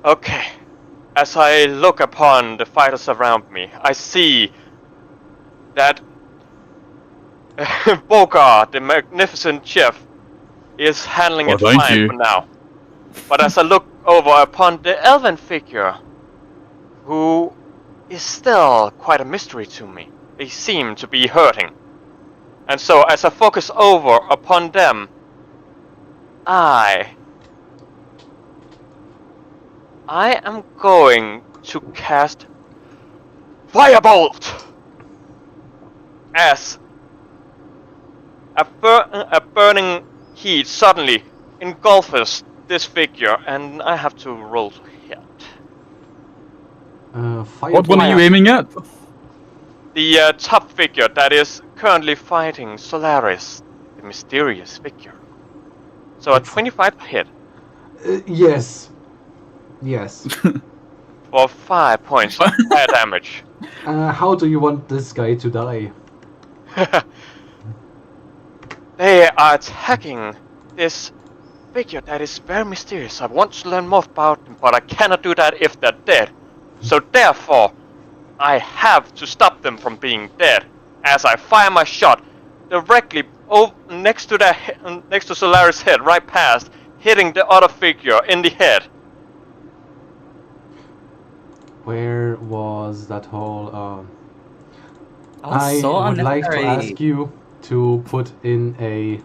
Okay. As I look upon the fighters around me, I see that Bogar, the magnificent chef, is handling Well, it thank fine you. for now. But as I look over upon the elven figure, who is still quite a mystery to me, they seem to be hurting. And so as I focus over upon them, I am going to cast Firebolt! As a burning heat suddenly engulfs this figure, and I have to roll to hit. What one are you aiming at? The top figure that is currently fighting Solaris, the mysterious figure. So a 25 hit Yes. Yes. for 5 points of fire damage. How do you want this guy to die? They are attacking this figure that is very mysterious. I want to learn more about them, but I cannot do that if they're dead. So therefore, I have to stop them from being dead as I fire my shot directly next to Solaris' head, right past, hitting the other figure in the head. Where was that whole? Oh, so would like to unnecessary. ask you to put in a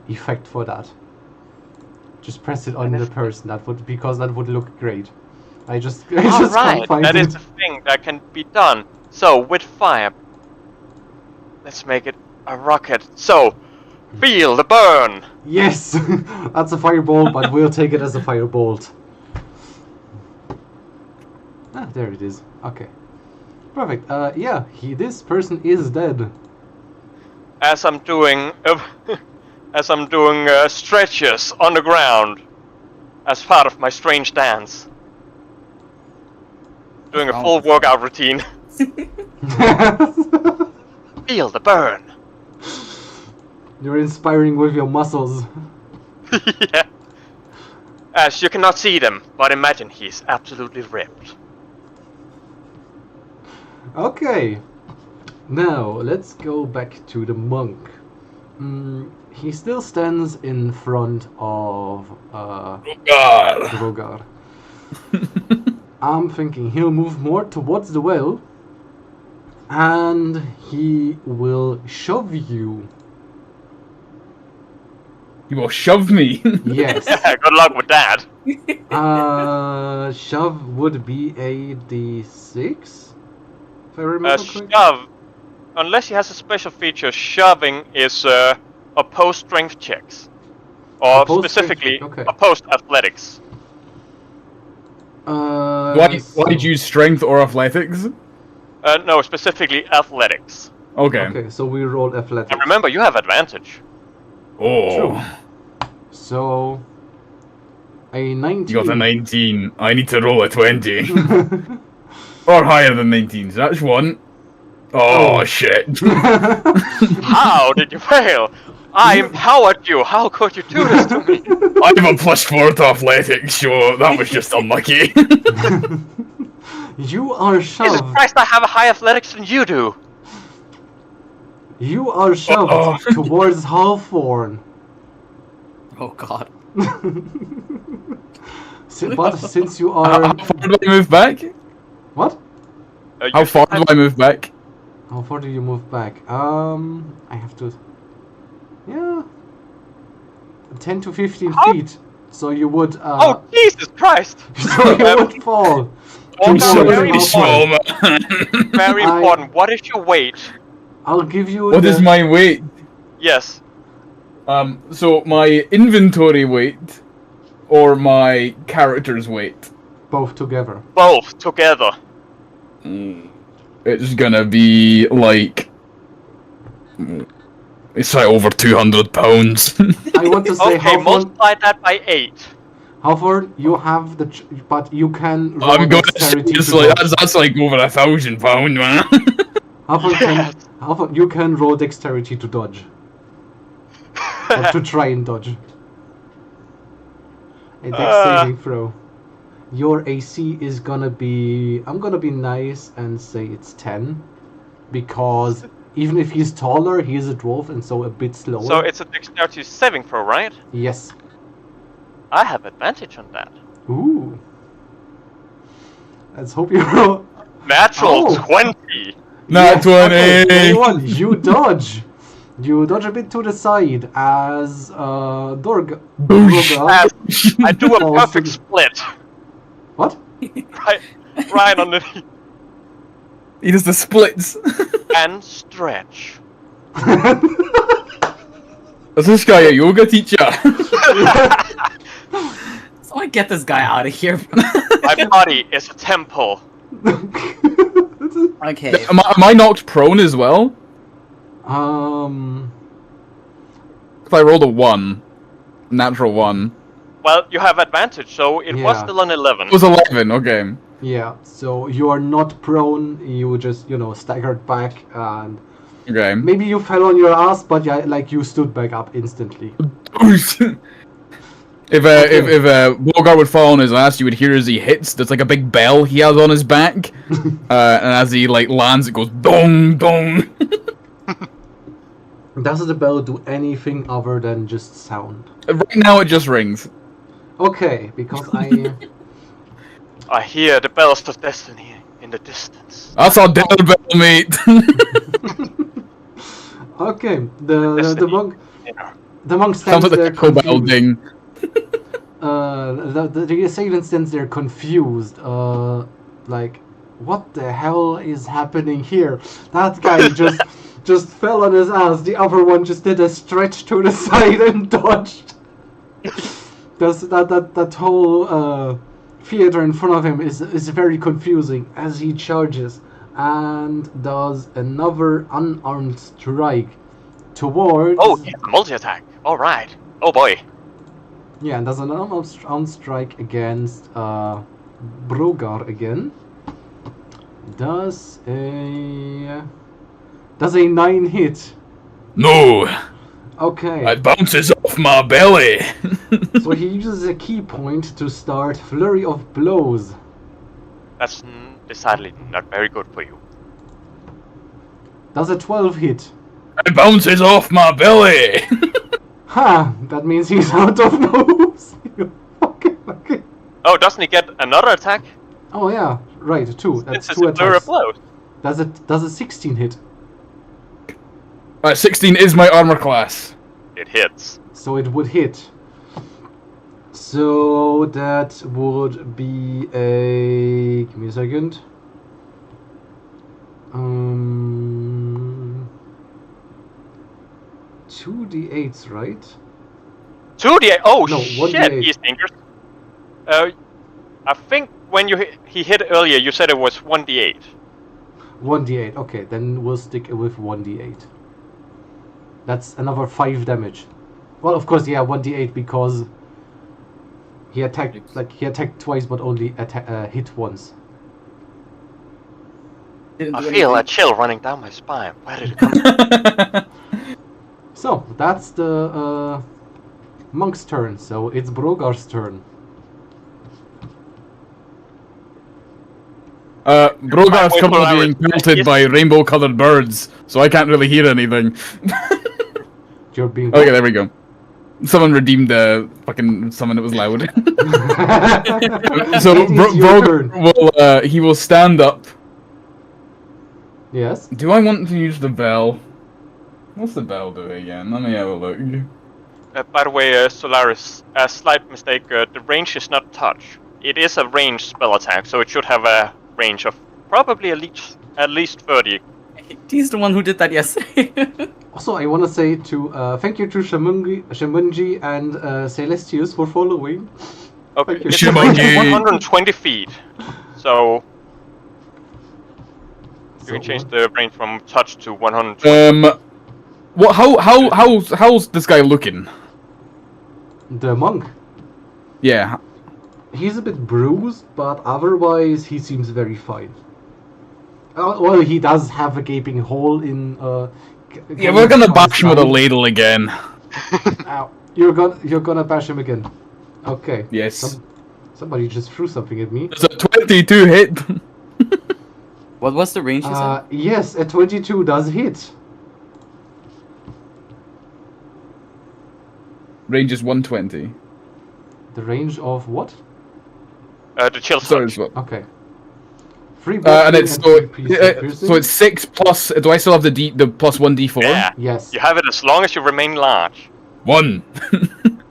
effect for that. Just press it on the person. Because that would look great. I just can't Alright, find that it. is the thing that can be done. So, with fire, let's make it a rocket. So, feel the burn! Yes, that's a fireball, but we'll take it as a firebolt. Ah, there it is. Okay, perfect. Yeah, this person is dead. As I'm doing stretches on the ground as part of my strange dance. Doing a full workout routine. Feel the burn. You're inspiring with your muscles. Yeah. As you cannot see them, but imagine he's absolutely ripped. Okay. Now, let's go back to the monk. He still stands in front of Brogar. Drogar. I'm thinking he'll move more towards the well, and he will shove you. You will shove me. Yes. Good luck with that. Shove would be a d6, if I remember correctly. Shove. Unless he has a special feature, shoving is opposed strength checks. Or Opposed specifically, strength, okay. opposed athletics. Why did you use strength or athletics? No, specifically athletics. Okay. Okay, so we roll athletics. And remember, you have advantage. Oh. True. So, a 19. You got a 19. I need to roll a 20. Or higher than 19. So that's one. Oh, shit. How did you fail? I empowered you. How could you do this to me? I have a +4 to athletics, so that was just unlucky. You are Jesus shoved. Christ, I have a high athletics than you do. You are shoved Uh-oh. towards Hawthorne. Oh god. But since you How are... far do I move back? What? How far do I move back? How far do you move back? I have to... Yeah... 10 to 15 feet. So you would... Oh, Jesus Christ! so you would fall. Oh, I'm so very very small, man. Very important. What is your weight? I'll give you What is my weight? Yes. So my inventory weight or my character's weight? both together. Both together. It's gonna be like... It's like over 200 pounds. I want to say Okay, multiply that by 8. how far you have the... but you can... roll I'm gonna say dexterity it's to like, dodge. that's like over 1,000 pound, man. How far Yes. how far you can roll dexterity to dodge. Or to try and dodge. A dex saving throw. Your AC is gonna be... I'm gonna be nice and say it's 10. Because even if he's taller, he is a dwarf and so a bit slower. So it's a dexterity saving throw, right? Yes. I have advantage on that. Ooh. Let's hope you roll... Natural Oh. 20. Not 20! Okay, 21. You dodge. You dodge a bit to the side as Dorga. As I do a falls to perfect the- split. What? Right underneath. He does the splits. And stretch. Is this guy a yoga teacher? Someone get this guy out of here. My body is a temple. Okay. am I knocked prone as well? If I rolled a 1. Natural 1. Well, you have advantage, so it was Yeah. still an 11. It was 11, okay. Yeah, so you are not prone, you just, staggered back and Okay. maybe you fell on your ass, but yeah, like you stood back up instantly. If Bogar would fall on his ass, you would hear as he hits. There's like a big bell he has on his back, and as he like lands, it goes dong dong. Does the bell do anything other than just sound? Right now, it just rings. Okay, because I hear the bells of destiny in the distance. That's our dinner bell, mate. Okay, the Destiny. monk Yeah. the monk Sounds stands like the there Taco Bell confused. ding. The assailant stands there confused. Like, what the hell is happening here? That guy just fell on his ass. The other one just did a stretch to the side and dodged. That whole theater in front of him is very confusing as he charges and does another unarmed strike towards... Oh, yeah, multi-attack. Alright. Oh boy. Yeah, and does an unarmed strike against Brogar again. Does a 9 hit. No, Okay. it bounces off my belly. So he uses a key point to start flurry of blows. That's decidedly not very good for you. Does a 12 hit. It bounces off my belly. Ha! That means he's out of moves. Okay. Oh, doesn't he get another attack? Oh yeah, right. 2. That's Since it's 2 a flurry of attacks. blows. Does a 16 hit? 16 is my armor class. It hits. So it would hit. So that would be a... Give me a second. 2d8s, right? 2d8. Oh No, shit, 1d8. he stinkers. I think when he hit earlier, you said it was 1d8. 1d8. Okay, then we'll stick with 1d8. That's another 5 damage. Well, of course, yeah, 1d8 because he attacked twice, but only hit once. Didn't I do feel a anything. chill running down my spine. Where did it come from? So that's the monk's turn. So it's Brogar's turn. Brogar's My currently weapon being is- pelted by rainbow-colored birds, so I can't really hear anything. You're being... Okay, there we go. Someone redeemed the fucking summon that was loud. So It is your turn. he will stand up. Yes. Do I want to use the bell? What's the bell do again? Let me have a look. By the way, Solaris, a slight mistake. The range is not touch. It is a ranged spell attack, so it should have a range of probably at least 30. He's the one who did that yesterday. Also, I want to say thank you to Shamunji and Celestius for following. Okay, Thank you. it's a range of 120 feet. So you can change the range from touch to 120. What? How's this guy looking? The monk. Yeah. He's a bit bruised, but otherwise he seems very fine. Well, he does have a gaping hole in. Yeah, we're gonna bash him with a ladle again. Ow. You're gonna bash him again. Okay. Yes. Somebody just threw something at me. It's a 22 hit. What was the range you said? Yes, a 22 does hit. Range is 120. The range of what? The chill Sorry, touch. as well. Okay. 3 And it's so, piercing. so it's 6 plus. Do I still have the plus 1d4? Yeah. Yes. You have it as long as you remain large. 1.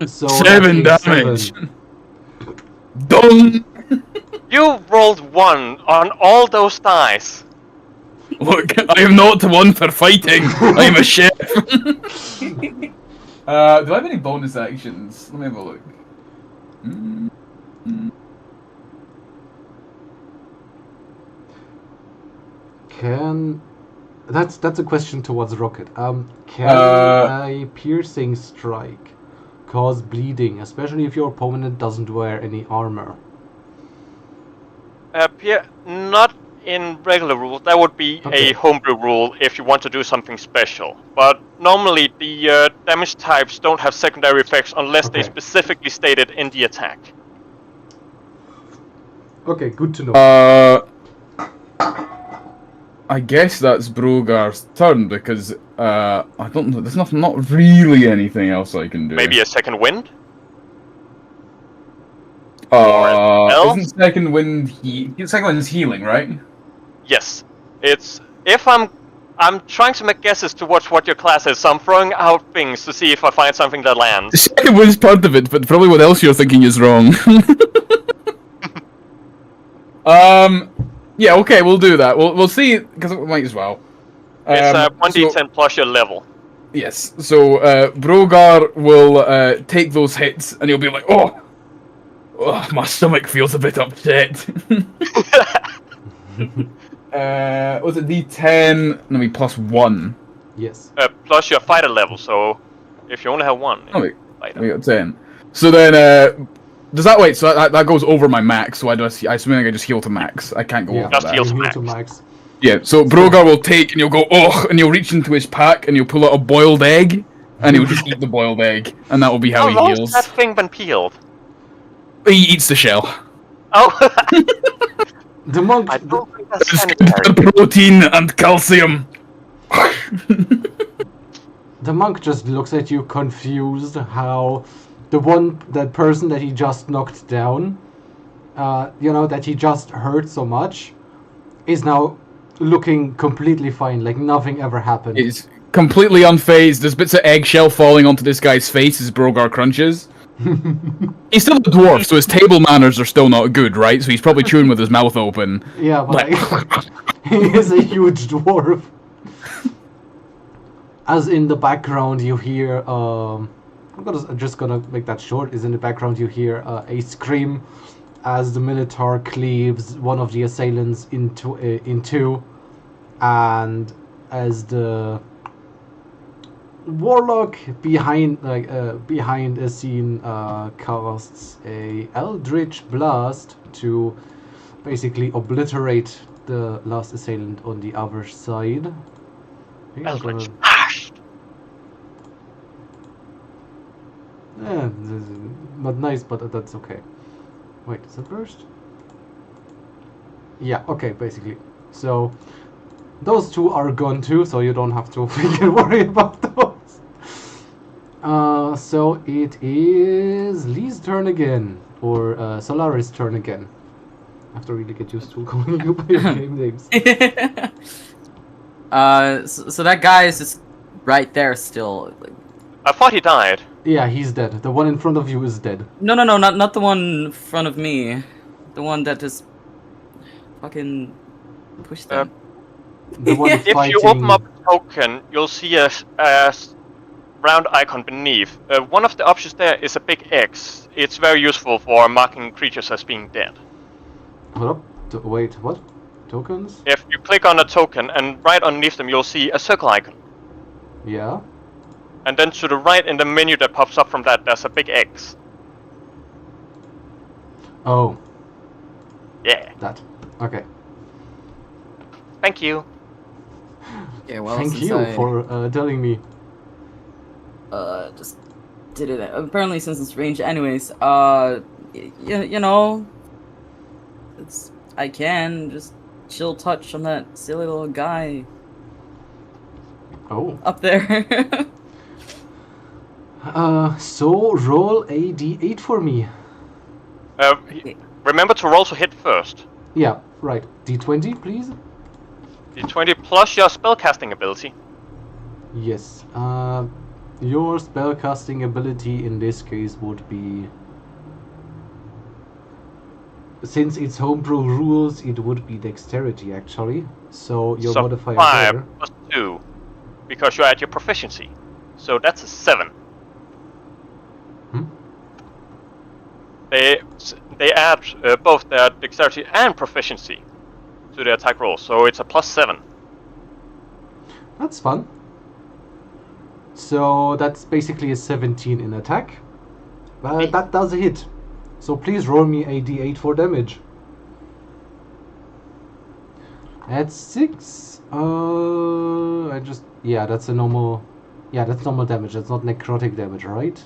So 7 that's a damage. 7. Done. You rolled 1 on all those dice. Look, I am not one for fighting. I am a chef. Do I have any bonus actions? Let me have a look. That's a question towards Rocket. Can a piercing strike cause bleeding, especially if your opponent doesn't wear any armor? Not in regular rules. That would be Okay. a homebrew rule if you want to do something special. But normally the damage types don't have secondary effects unless they Okay. specifically stated in the attack. Okay, good to know. I guess that's Brogar's turn because I don't know. There's not really anything else I can do. Maybe a second wind? spell? Isn't second wind second wind is healing, right? Yes. It's if I'm trying to make guesses towards what your class is, so I'm throwing out things to see if I find something that lands. Second wind's part of it, but probably what else you're thinking is wrong. Yeah, okay, we'll do that. We'll see, because we might as well. It's 1d10 plus your level. Yes, so Brogar will take those hits, and he'll be like, oh, my stomach feels a bit upset. Was it D10? No, we plus 1. Yes. Plus your fighter level, so if you only have one. Oh, wait, fighter. we got 10. So then, does that wait? So that goes over my max. So I assume I just heal to max. I can't go over Just that. heal You to heal max. Yeah. So Brogar will take and you'll go and you'll reach into his pack and you'll pull out a boiled egg and he'll just eat the boiled egg and that will be how How he long heals. has that thing been peeled? He eats the shell. Oh, The monk. I don't think that's It's sanitary. good for protein and calcium. The monk just looks at you confused how that person that he just knocked down, that he just hurt so much, is now looking completely fine, like nothing ever happened. He's completely unfazed. There's bits of eggshell falling onto this guy's face as Brogar crunches. He's still a dwarf, so his table manners are still not good, right? So he's probably chewing with his mouth open. Yeah, but he is a huge dwarf. As in the background you hear, I'm just gonna make that short. Is in the background you hear a scream as the Minotaur cleaves one of the assailants in two, and as the warlock behind a scene casts a eldritch blast to basically obliterate the last assailant on the other side. I think I'm gonna- Eldritch Blast. Yeah, not nice, but that's okay. Wait, is it burst? Yeah, okay, basically. So, those two are gone too, so you don't have to freaking worry about those. So it is Lee's turn again, or Solaris' turn again. I have to really get used to calling you by your game names. So that guy is just right there still. Like, I thought he died. Yeah, he's dead. The one in front of you is dead. no, not the one in front of me. The one that just fucking pushed them. The one If If fighting. you open up a token, you'll see a round icon beneath. One of the options there is a big X. It's very useful for marking creatures as being dead. Hold up. Wait, what? Tokens? If you click on a token and right underneath them, you'll see a circle icon. Yeah. And then to the right in the menu that pops up from that, there's a big X. Oh, Yeah. that. Okay. Thank you. Yeah, well, Thank since you I, for telling me. just did it. Apparently, since it's range, anyways. You know, I can just chill touch on that silly little guy Oh. up there. So roll a d8 for me. Remember to roll to hit first. Yeah, right. D20, please. D20 plus your spellcasting ability. Yes. Your spellcasting ability in this case would be, since it's homebrew rules, it would be dexterity actually. So your So modifier 5 there. plus 2. Because you're at your proficiency. So that's a 7. Hmm? They add both their dexterity and proficiency to the attack roll, so it's a plus 7. That's fun. So that's basically a 17 in attack. But that does hit. So please roll me a d8 for damage. At 6, that's a normal, that's normal damage. That's not necrotic damage, right?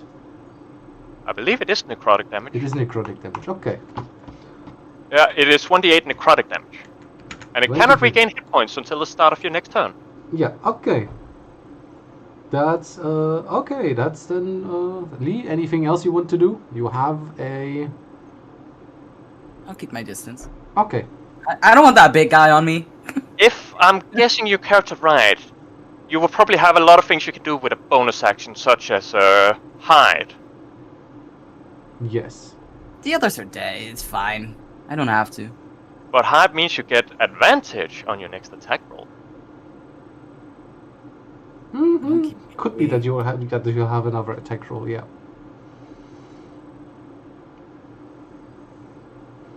I believe it is necrotic damage. It is necrotic damage. Okay. Yeah, it is 1d8 necrotic damage. And it Well, cannot okay. regain hit points until the start of your next turn. Yeah. Okay. That's okay. That's then Lee. Anything else you want to do? You have a. I'll keep my distance. Okay. I don't want that big guy on me. If I'm guessing your character right, you will probably have a lot of things you can do with a bonus action, such as hide. Yes. The others are dead. It's fine. I don't have to. But hide means you get advantage on your next attack roll. Mm-hmm. Okay. Could be that you'll have another attack roll. Yeah.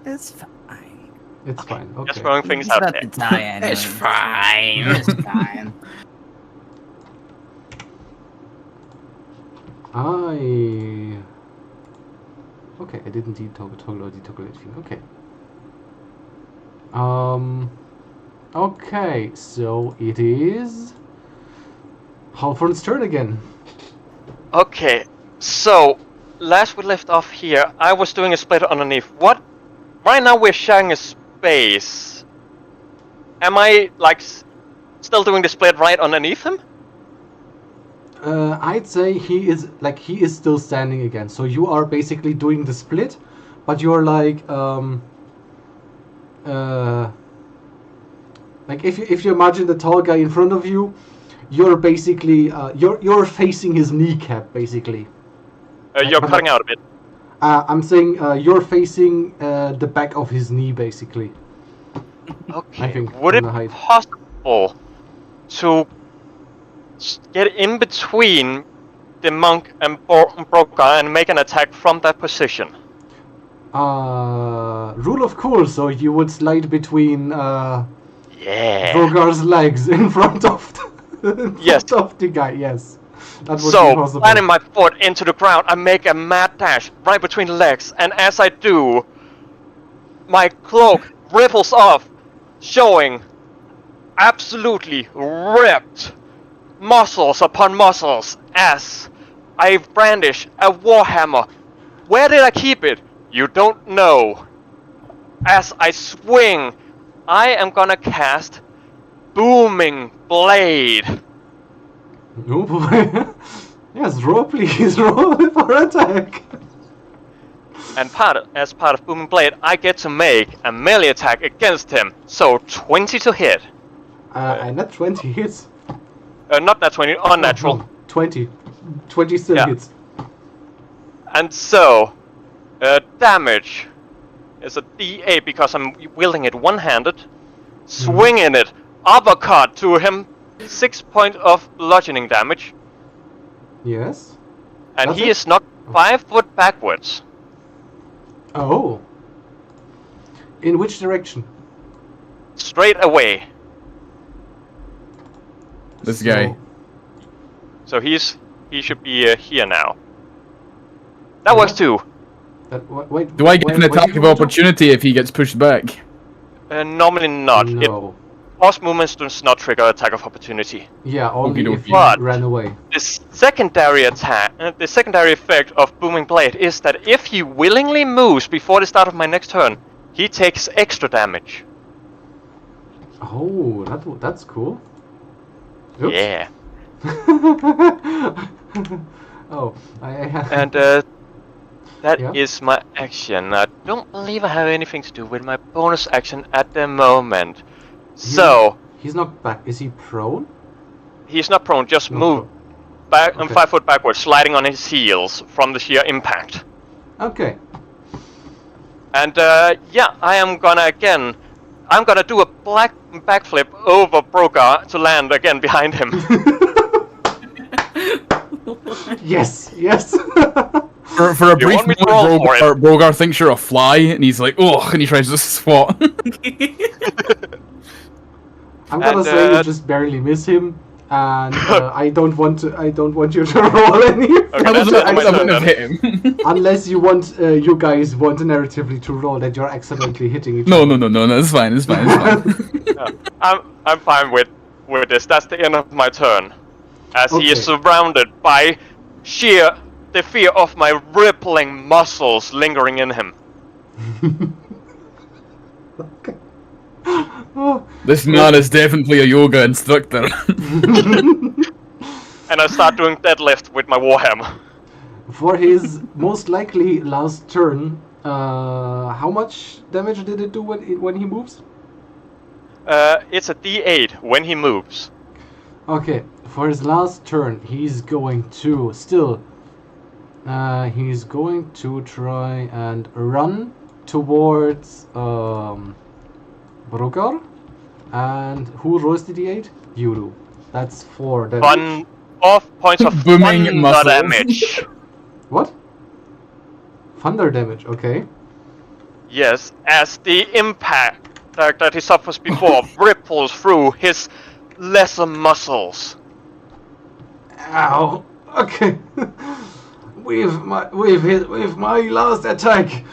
It's fine. It's fine. Okay. Just throwing things He's out about there. to die anyway. It's fine. It's fine. Okay, I didn't toggle anything. Okay. Okay, so it is Halford's turn again. Okay, so last we left off here, I was doing a split underneath. What? Right now we're sharing a space. Am I still doing the split right underneath him? I'd say he is still standing again. So you are basically doing the split, but you're like if you imagine the tall guy in front of you, you're basically you're facing his kneecap basically. You're cutting out a bit. I'm saying you're facing the back of his knee basically. Okay. I think Would from it the be height. possible to get in between the monk and Broker and make an attack from that position? Rule of cool. So you would slide between Yeah. Drogar's legs in front of the guy. Yes, that would be So, possible. planting my foot into the ground, I make a mad dash right between the legs, and as I do, my cloak ripples off, showing absolutely ripped muscles upon muscles as I brandish a warhammer. Where did I keep it? You don't know. As I swing, I am gonna cast Booming Blade. Oh boy. Yes, roll please, roll for attack. And as part of Booming Blade, I get to make a melee attack against him. So 20 to hit. And not 20 hits. Not that 20, unnatural. Oh, 20. 20 still Yeah. hits. And so, damage is a D8 because I'm wielding it one-handed. Swinging it, uppercut to him, 6 points of bludgeoning damage. Yes. And That's he it? is knocked 5 foot backwards. Oh. In which direction? Straight away. This guy. So he should be here now. That works too. Wait. Do I get an wait, attack you of want to- opportunity if he gets pushed back? Normally not. No. Pause movements does not trigger attack of opportunity. Yeah, only Okey if dokey. you But- ran away. The secondary effect of Booming Blade is that if he willingly moves before the start of my next turn, he takes extra damage. Oh, that's cool. Oops. Yeah. Oh, I have. And that is Yeah. my action. I don't believe I have anything to do with my bonus action at the moment. So, He's not back. Is he prone? he's not prone, just Not move prone. back Okay. 5 foot backwards, sliding on his heels from the sheer impact. Okay. And yeah, I'm gonna do a backflip over Brogar to land again behind him. Yes, yes. For a You brief want me to moment, roll for it? Brogar thinks you're a fly, and he's like, "Ugh," and he tries to swat. I'm gonna And, say you just barely miss him, and I don't want you to roll any. Okay, I that's wouldn't it on my turn have then. hit him. Unless you want, you guys want narratively to roll that you're accidentally hitting each No, other. no, it's fine, it's fine, it's fine. Yeah, I'm fine with this. That's the end of my turn, as he is Okay. surrounded by the fear of my rippling muscles lingering in him. Okay. Oh, This man is definitely a yoga instructor. And I start doing deadlift with my warhammer. for his most likely last turn, how much damage did it do when he moves? It's a D8 when he moves. Okay, for his last turn, he's going to he's going to try and run towards Brogar. And who rolls the D8? You do. That's 4 damage. 4 points of Booming thunder muscles. damage. What? Thunder damage, okay. Yes, as the impact that he suffers before ripples through his lesser muscles. Ow. Okay. with my last attack,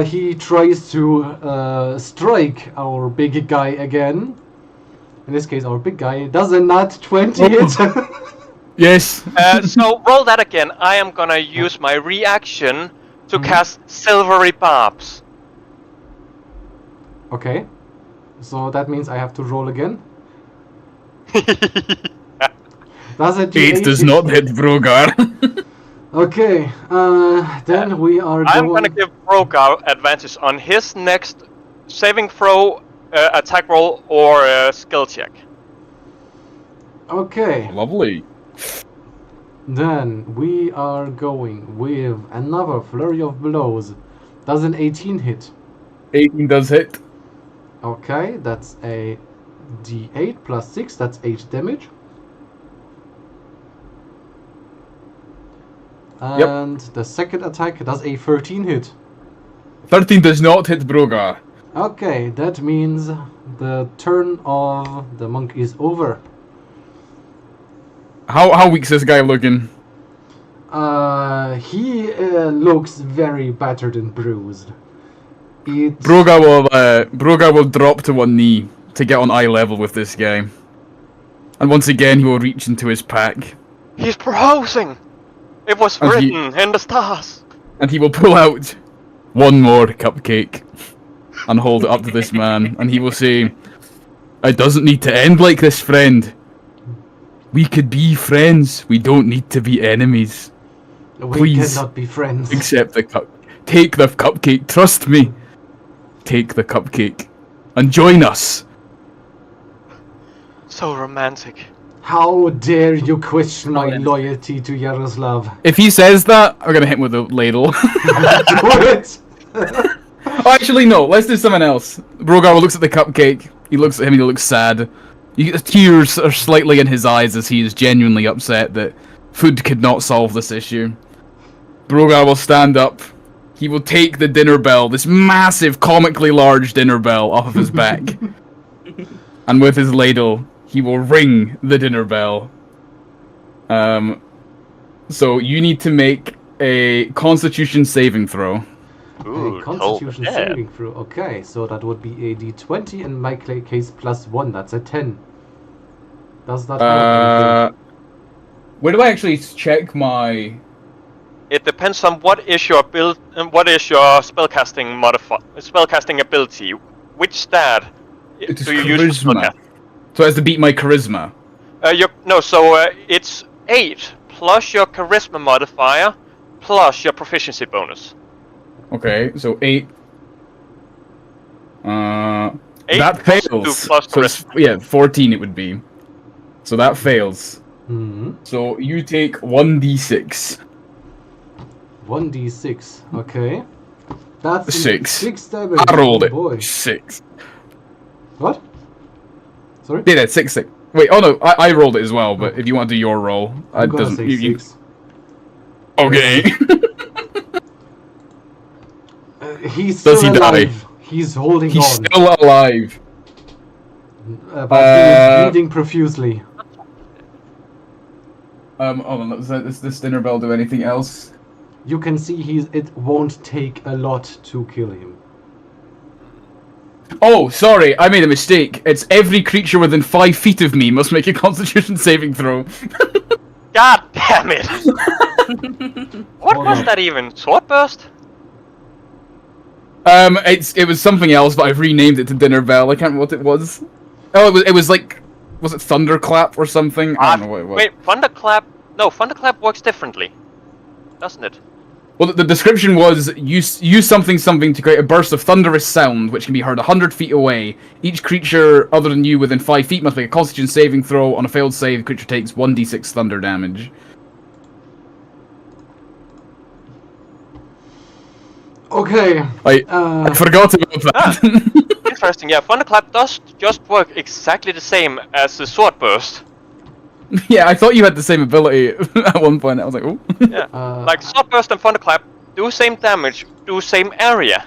he tries to strike our big guy again. In this case, our big guy does a nat 20 hit. Yes. So roll that again. I am gonna use my reaction to cast Silvery Barbs. Okay. So that means I have to roll again. Does a D8 8 does hit? not hit Brogar. Okay. Then we are going. I'm gonna give Brogar advantage on his next saving throw, attack roll, or skill check. Okay. Lovely. Then we are going with another flurry of blows. Does an 18 hit? 18 does hit. Okay, that's a D8 plus 6, that's 8 damage. And the second attack does a 13 hit. 13 does not hit Brogar. Okay, that means the turn of the monk is over. How weak's this guy looking? He looks very battered and bruised. Brogar will drop to one knee to get on eye level with this guy. And once again he will reach into his pack. He's proposing! It was And he- written in the stars! And he will pull out one more cupcake and hold it up to this man, and he will say, "It doesn't need to end like this, friend. We could be friends. We don't need to be enemies. We Please. cannot be friends. Accept the cup. Take the cupcake. Trust me. Take the cupcake. And join us. So romantic. How dare you question my loyalty to Yaroslav? If he says that, I'm gonna hit him with a ladle. Do it! Oh, actually, no. Let's do something else. Brogar looks at the cupcake. He looks at him and he looks sad. The tears are slightly in his eyes as he is genuinely upset that food could not solve this issue. Brogar will stand up. He will take the dinner bell, this massive, comically large dinner bell, off of his back. And with his ladle, he will ring the dinner bell. So you need to make a Constitution saving throw. Ooh, A Constitution saving throw. Okay, so that would be a D20, in my case +1. That's a 10. Does that work? Where do I actually check my... It depends on what is your build and what is your spellcasting ability. Which stat It is do you use for charisma. spellcast? So it has to beat my charisma. It's 8 plus your charisma modifier plus your proficiency bonus. Okay, so 8. 8 That plus fails. 2 plus So it's, yeah, 14 it would be. So that fails. Hmm. So you take 1d6. 1d6. Okay. That's 6. 6 damage. I rolled Oh it. boy. 6. What? Sorry? Yeah, that's 6. Wait, oh no, I rolled it as well, but if you want to do your roll, I'm it gonna doesn't. say You, 6. okay. He's Does still he die? alive. He's holding He's on. still alive. But he is bleeding profusely. Hold on, does this dinner bell do anything else? You can see it won't take a lot to kill him. Oh, sorry, I made a mistake. It's every creature within 5 feet of me must make a Constitution saving throw. God damn it! What Hold was on. that even? Sword burst? It was something else, but I've renamed it to Dinner Bell. I can't remember what it was. Oh, it was like, was it Thunderclap or something? I don't know what it was. Wait, Thunderclap? No, Thunderclap works differently, doesn't it? Well, the description was use something to create a burst of thunderous sound, which can be heard 100 feet away. Each creature other than you within 5 feet must make a Constitution saving throw. On a failed save, the creature takes 1d6 thunder damage. Okay. I forgot about that. Interesting, yeah, Thunderclap does just work exactly the same as the Sword burst. Yeah, I thought you had the same ability at one point. I was like, oh. Yeah, like Sword burst and Thunderclap do same damage, do same area.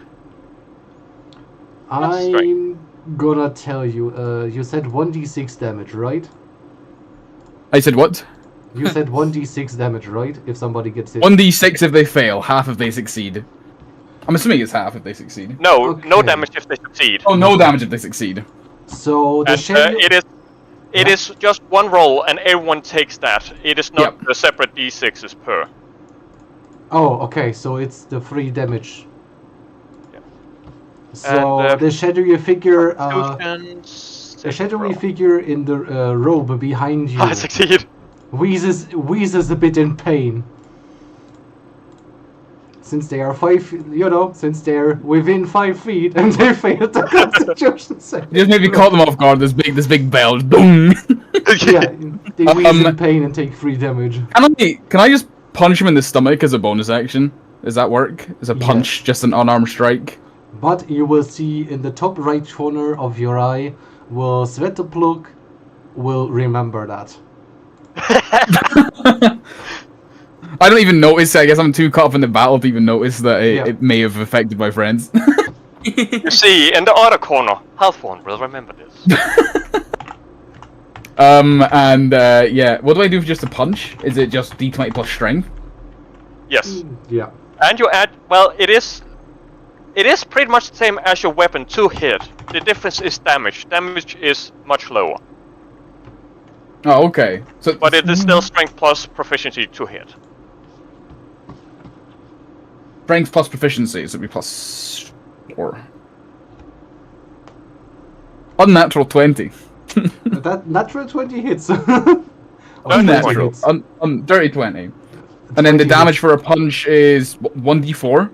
I'm gonna tell you. You said 1d6 damage, right? I said what? You said 1d6 damage, right? If somebody gets hit. 1d6 if they fail, half if they succeed. I'm assuming it's half if they succeed. No, no Okay. damage if they succeed. Oh, no damage if they succeed. So the And schedule. it is just one roll, and everyone takes that. It is not Yep. the separate d6s per. Oh, okay. So it's the 3 damage. Yeah. So And, the shadowy figure. Constitution The shadowy roll. figure in the robe behind you I succeed. wheezes a bit in pain. Since they are since they're within 5 feet and they failed the Constitution save. Just maybe caught them off guard. This big bell. Boom. Yeah, they wheeze in pain and take 3 damage. Can I just punch him in the stomach as a bonus action? Does that work? Is a punch just an unarmed strike? But you will see in the top right corner of your eye, will Svetopluk will remember that. I don't even notice. I guess I'm too caught up in the battle to even notice that it may have affected my friends. You see, in the other corner, Halfborn will remember this. Yeah. What do I do for just a punch? Is it just D20 plus strength? Yes. Yeah. And you add, well, it is pretty much the same as your weapon to hit. The difference is damage. Damage is much lower. Oh, okay. So, But it is still strength plus proficiency to hit. strength plus proficiency, so it'd be plus 4. Unnatural 20. That natural 20 hits. Unnatural. Dirty 20. And then the 20 damage for a punch is 1d4.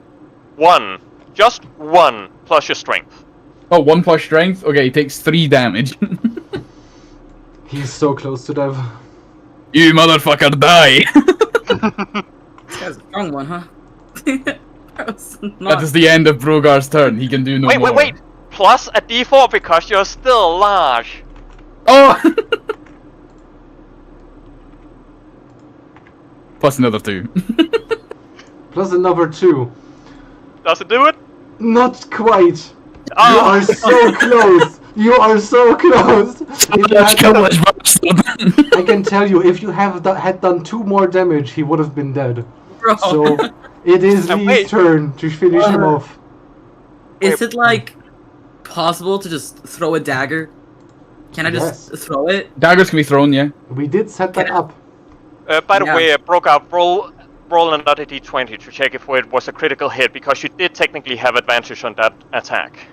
1. Just 1 plus your strength. Oh, 1 plus strength? Okay, he takes 3 damage. He's so close to death. You motherfucker, die! This guy's a strong one, huh? That is the end of Brogar's turn. He can do no more. Wait! Plus a d4 because you're still large. Oh! Plus another 2. Plus another 2. Does it do it? Not quite. Oh. You are so close. You are so close. If you had done- I can tell you, if you had done 2 more damage, he would have been dead. Bro. So it is Wait. Lee's turn to finish him off. Is it like possible to just throw a dagger? Can I just throw it? Daggers can be thrown, yeah. We did set that up. By the Yeah. way, Brogar, roll another d20 to check if it was a critical hit, because you did technically have advantage on that attack.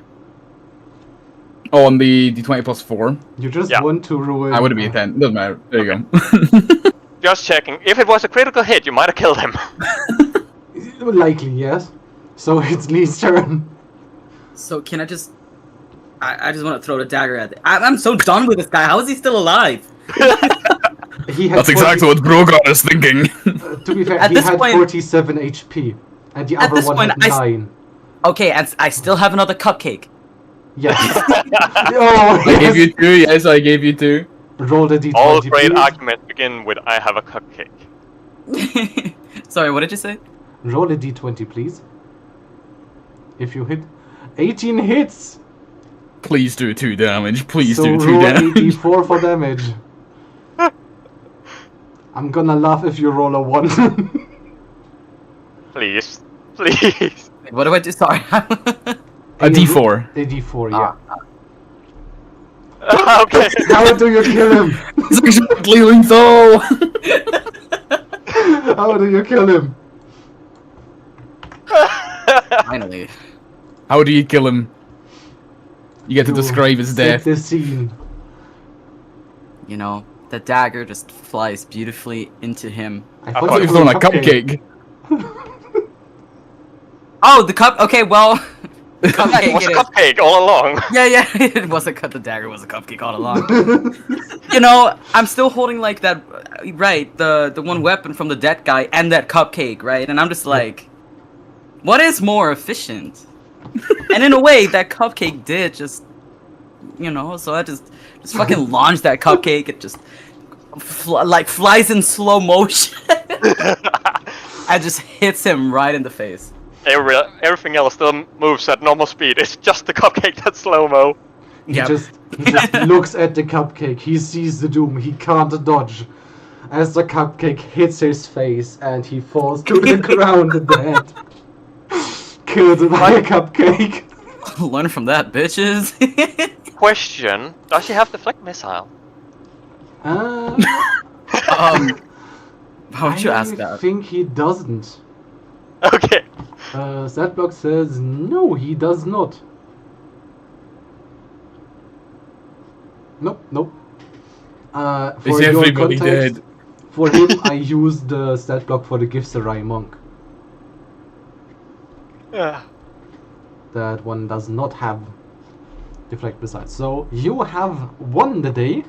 Oh, on the d20 plus 4. You just Yeah. want to ruin. I would have been a 10. Doesn't matter. There you go. Just checking. If it was a critical hit, you might have killed him. Likely, yes. So it's Lee's turn. So can I just... I just want to throw the dagger at it. I'm so done with this guy. How is he still alive? He had That's exactly what Brogar is thinking. To be fair, At he this had point- 47 HP, and the At other this one point, had 9. Okay, and I still have another cupcake. Yes. Oh, I gave yes. you 2, yes, I gave you 2. Roll the d20. All great please. arguments begin with "I have a cupcake." Sorry, what did you say? Roll a d20, please. If you hit 18 hits, Please do 2 damage. Please so do 2 roll a damage. d4 for damage. I'm gonna laugh if you roll a 1. Please, please. Wait, what do I do? Sorry. A d4. A d4, yeah. Okay. How do you kill him? It's exactly lethal! How do you kill him? Finally. How do you kill him? You get to You describe his set death. the scene. You know, the dagger just flies beautifully into him. I thought You've it was thrown a cupcake. Oh, the cup. Okay, well, the It cupcake. was a it is. cupcake all along. Yeah. It was a cut. The dagger was a cupcake all along. You know, I'm still holding like that. Right, the one weapon from the dead guy and that cupcake, right? And I'm just like, what is more efficient? And in a way, that cupcake did just, you know. So I just fucking launched that cupcake. It just flies in slow motion. I just hits him right in the face. Everything else still moves at normal speed. It's just the cupcake that's slow-mo. He Yep. just looks at the cupcake. He sees the doom. He can't dodge. As the cupcake hits his face and he falls to the ground dead. Killed by a cupcake. Learn from that, bitches. Question: does she have deflect missile? Uh, How would you ask I that? think he doesn't. Okay. Statblock says no, he does not. Nope. Is For your everybody context, dead? for him, I used the stat block for the Gifsarai monk. Yeah. That one does not have deflect besides. So you have won the day.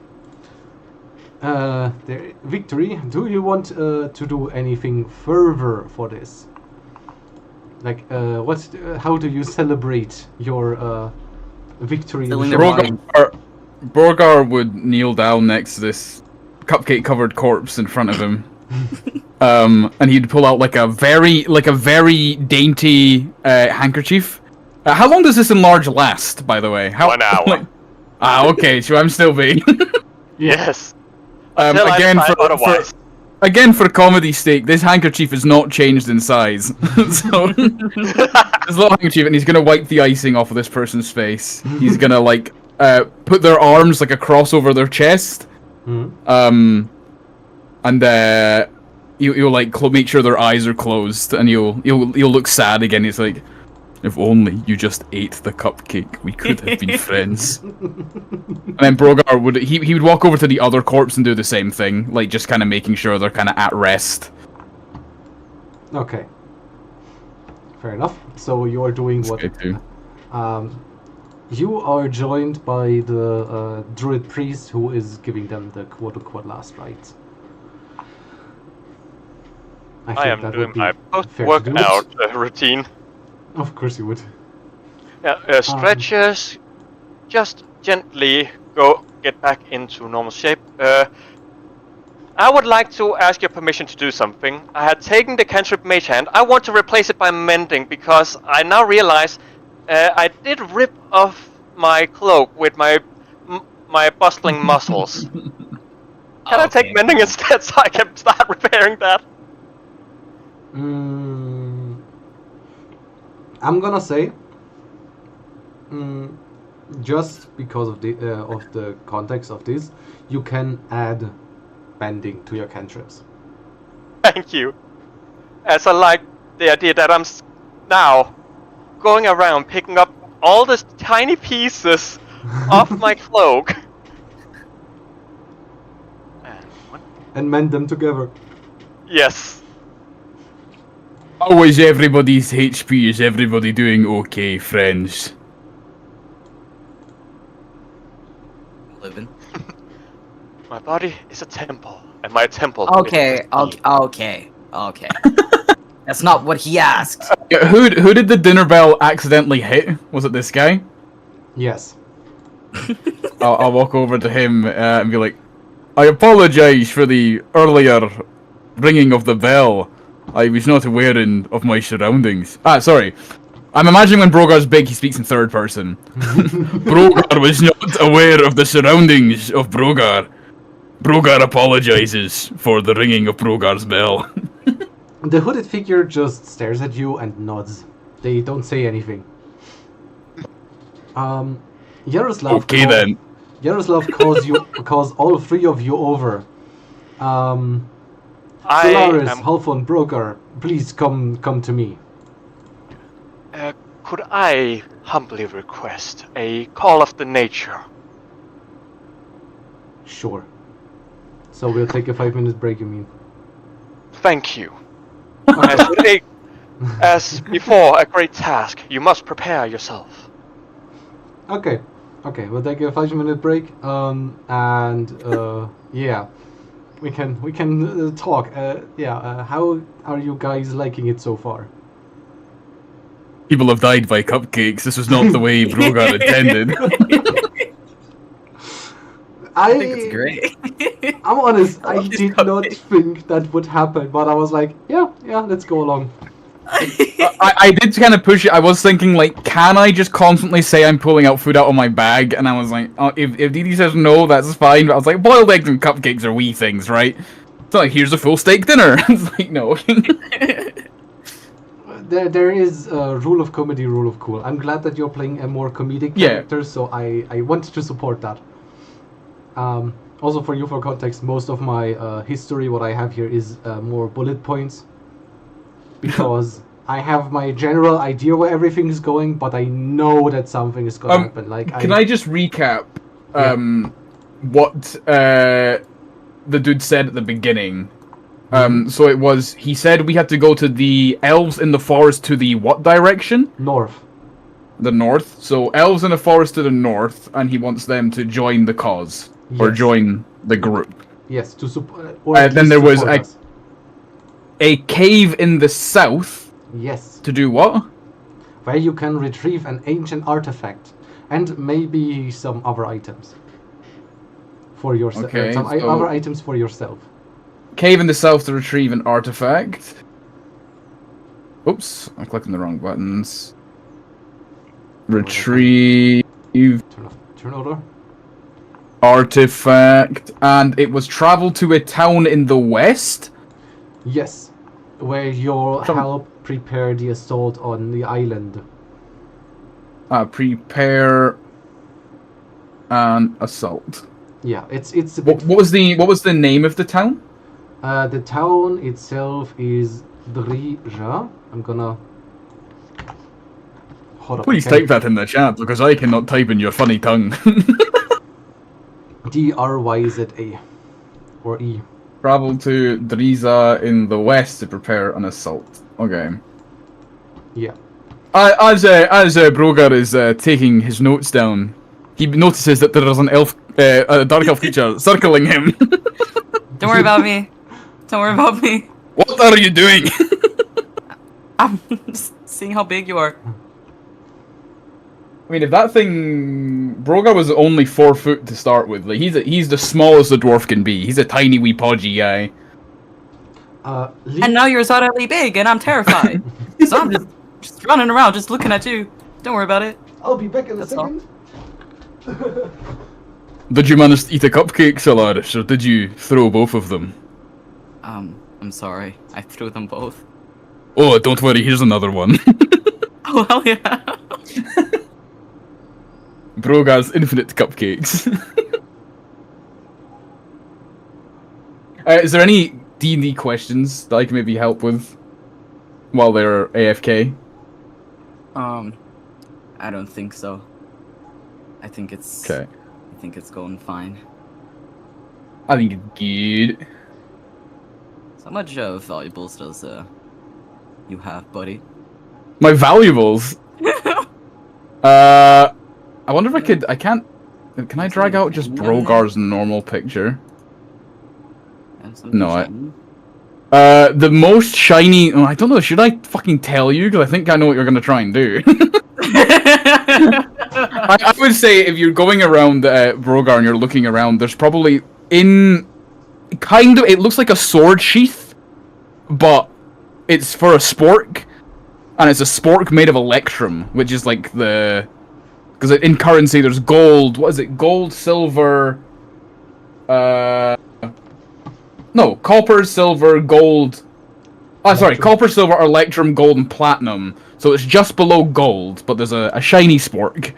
The victory. Do you want to do anything further for this? Like, how do you celebrate your victory? in the Filling their showdown? Borgar would kneel down next to this cupcake-covered corpse in front of him, and he'd pull out like a very dainty handkerchief. How long does this enlarge last, by the way? 1 hour. Okay, so I'm still being. Yes. Until I again decide otherwise. Again, for comedy's sake, this handkerchief is not changed in size. So, this little handkerchief, and he's gonna wipe the icing off of this person's face. He's gonna like put their arms like across over their chest, and you'll like make sure their eyes are closed, and you'll look sad again. He's like, If only you just ate the cupcake, we could have been friends. And then Brogar would he would walk over to the other corpse and do the same thing, like just kind of making sure they're kind of at rest. Okay. Fair enough. So you are doing That's what? good too. You are joined by the druid priest who is giving them the quote-unquote last rites. I think am that doing would be my fair to do. post-workout routine. Of course you would. Yeah, stretches, just gently get back into normal shape. I would like to ask your permission to do something. I had taken the cantrip Mage Hand. I want to replace it by Mending because I now realize I did rip off my cloak with my bustling muscles. Can I take Mending instead so I can start repairing that? I'm gonna say, just because of the context of this, you can add bending to your cantrips. Thank you. As I like the idea that I'm now going around picking up all these tiny pieces off my cloak. And mend them together. Yes. How is everybody's HP? Is everybody doing okay, friends? Living. My body is a temple, and my temple Okay, is a okay. That's not what he asked. Yeah, who did the dinner bell accidentally hit? Was it this guy? Yes. I'll walk over to him and be like, I apologize for the earlier ringing of the bell. I was not aware of my surroundings. Sorry. I'm imagining when Brogar's big, he speaks in third person. Brogar was not aware of the surroundings of Brogar. Brogar apologizes for the ringing of Brogar's bell. The hooded figure just stares at you and nods. They don't say anything. Yaroslav. Okay then. Yaroslav calls all three of you over. I Solaris, am... Halfon, Brogar, please come to me. Could I humbly request a call of the nature? Sure. So we'll take a 5-minute break, you mean? Thank you. As before a great task, you must prepare yourself. Okay, we'll take a 5-minute break. Yeah, we can talk. How are you guys liking it so far? People have died by cupcakes. This was not the way Brogar intended. I think it's great. I'm honest, I did not think that would happen, but I was like, yeah, let's go along. I did kind of push it. I was thinking, like, can I just constantly say I'm pulling out food out of my bag? And I was like, oh, if Didi says no, that's fine. But I was like, boiled eggs and cupcakes are wee things, right? It's not like, here's a full steak dinner. It's like, no. There is a rule of comedy, rule of cool. I'm glad that you're playing a more comedic character, so I wanted to support that. Also for you, for context, most of my history, what I have here is more bullet points. Because I have my general idea where everything is going, but I know that something is going to happen. Like, can I just recap what the dude said at the beginning? So it was, he said we had to go to the elves in the forest to the what direction? North. The north. So elves in the forest to the north, and he wants them to join the cause. Yes. Or join the group. Yes, to support. Then there was a cave in the south. Yes. To do what? Where you can retrieve an ancient artifact and maybe some other items for yourself. Okay, other items for yourself. Cave in the south to retrieve an artifact. Oops, I'm clicking the wrong buttons. Retrieve. Turn over. Artifact, and it was travel to a town in the west. Yes, where you'll help prepare the assault on the island. Prepare an assault. Yeah, it's a bit... What was the name of the town? The town itself is Drija. I'm gonna Hold up, Please okay. type that in the chat, because I cannot type in your funny tongue. DRYZA. Or E. Travel to Driza in the west to prepare an assault. Okay. Yeah. As Brogar is taking his notes down, he notices that there is an a dark elf creature circling him. Don't worry about me. Don't worry about me. What are you doing? I'm just seeing how big you are. I mean, if that thing, Brogar was only 4 foot to start with. Like he's the smallest a dwarf can be. He's a tiny wee podgy guy. And now you're suddenly big, and I'm terrified. So I'm just running around, just looking at you. Don't worry about it. I'll be back in a That's all. second. Did you manage to eat a cupcake, Solaris, or did you throw both of them? I'm sorry. I threw them both. Oh, don't worry. Here's another one. Oh, hell yeah. Brogar's infinite cupcakes. Is there any D&D questions that I can maybe help with while they're AFK? I don't think so. I think it's... Okay. I think it's going fine. I think it's good. So how much valuables does you have, buddy? My valuables? I wonder if I could... I can't... Can I drag out just Brogar's normal picture? No, the most shiny... Oh, I don't know, should I fucking tell you? Because I think I know what you're going to try and do. I would say if you're going around Brogar and you're looking around, there's probably in... Kind of... It looks like a sword sheath, but it's for a spork. And it's a spork made of electrum, which is like the... Because in currency there's gold... What is it? Gold, silver... No, copper, silver, gold... Oh, sorry, copper, silver, electrum, gold, and platinum. So it's just below gold, but there's a shiny spork.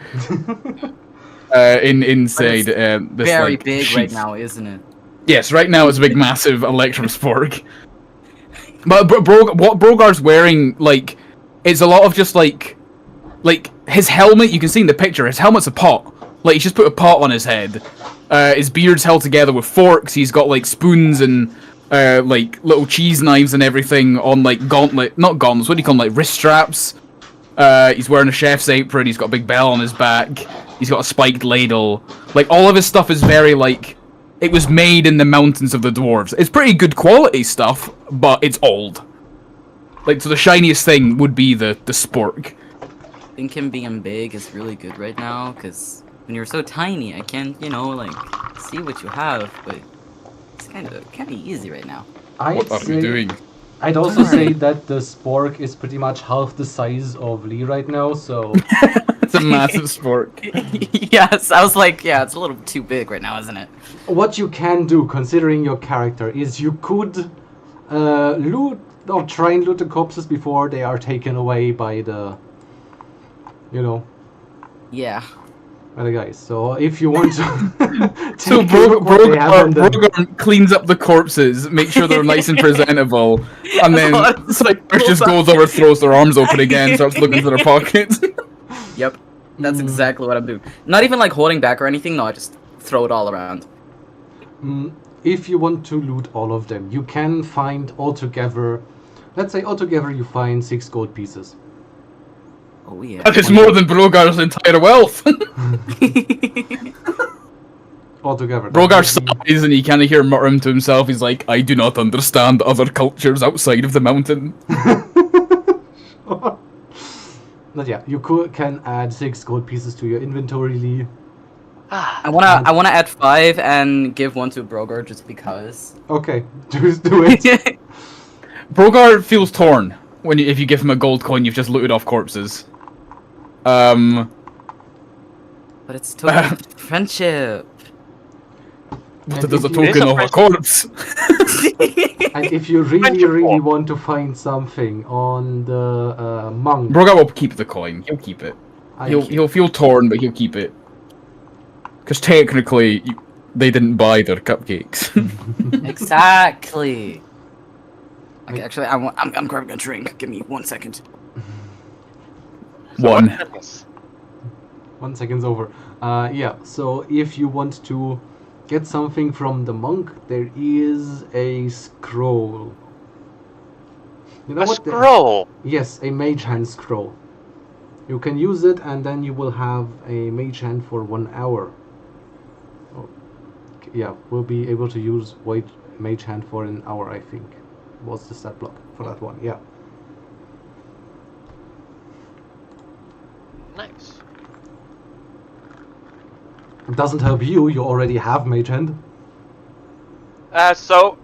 Inside this, very like, big sheath. right now, isn't it? Yes, right now it's a big, massive electrum spork. But what Brogar's wearing, like, it's a lot of just, like, his helmet, you can see in the picture, his helmet's a pot. Like, he's just put a pot on his head. His beard's held together with forks, he's got, like, spoons and, like, little cheese knives and everything on, like, not gauntlets, what do you call them, like, wrist straps. He's wearing a chef's apron, he's got a big bell on his back, he's got a spiked ladle. Like, all of his stuff is very, like, it was made in the mountains of the dwarves. It's pretty good quality stuff, but it's old. Like, so the shiniest thing would be the spork. I think him being big is really good right now, because when you're so tiny, I can't, you know, like, see what you have, but it's kind of easy right now. What are you doing? I'd also say that the spork is pretty much half the size of Lee right now, so... It's a massive spork. Yes, I was like, yeah, it's a little too big right now, isn't it? What you can do, considering your character, is you could loot or try and loot the corpses before they are taken away by the, you know, Yeah. by the guys. So if you want to, So Brogar cleans up the corpses, makes sure they're nice and presentable, and then just goes over, throws their arms open again, starts looking through their pockets. Yep, that's exactly what I'm doing. Not even like holding back or anything. No, I just throw it all around. If you want to loot all of them, you can find altogether, let's say altogether you find 6 gold pieces. Oh yeah. That is more than Brogar's entire wealth. Altogether. Brogar sighs and he kind of hear muttering to himself. He's like, I do not understand other cultures outside of the mountain. But yeah, you can add 6 gold pieces to your inventory, Lee. I wanna add 5 and give 1 to Brogar just because. Okay, just do it. Brogar feels torn if you give him a gold coin you've just looted off corpses. But it's token of friendship. But it is a token of a corpse. And if you really want to find something on the monk... Brogar will keep the coin. He'll keep it. He'll feel torn, but he'll keep it. Because technically, they didn't buy their cupcakes. Exactly. Okay, actually, I'm grabbing a drink. Give me 1 second. So One. what happens? 1 second's over. Yeah, so if you want to get something from the monk, there is a scroll. You know A what? scroll. Yes, a mage hand scroll. You can use it, and then you will have a mage hand for 1 hour. Oh, yeah, we'll be able to use white mage hand for an hour, I think. What's the stat block for that one? Yeah. Nice. It doesn't help you. You already have mage hand. So,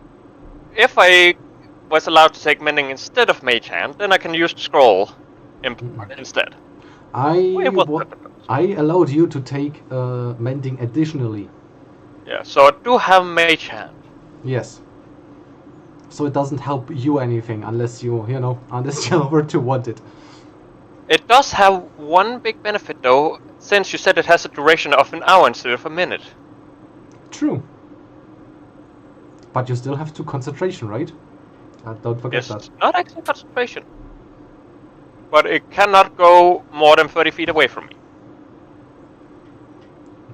if I was allowed to take mending instead of mage hand, then I can use scroll instead. Wait, what? I allowed you to take mending additionally. Yeah, so I do have mage hand. Yes. So it doesn't help you anything unless you were to want it. It does have one big benefit though, since you said it has a duration of an hour instead of a minute. True. But you still have 2 concentration, right? Don't forget Yes, that. not actually concentration. But it cannot go more than 30 feet away from me.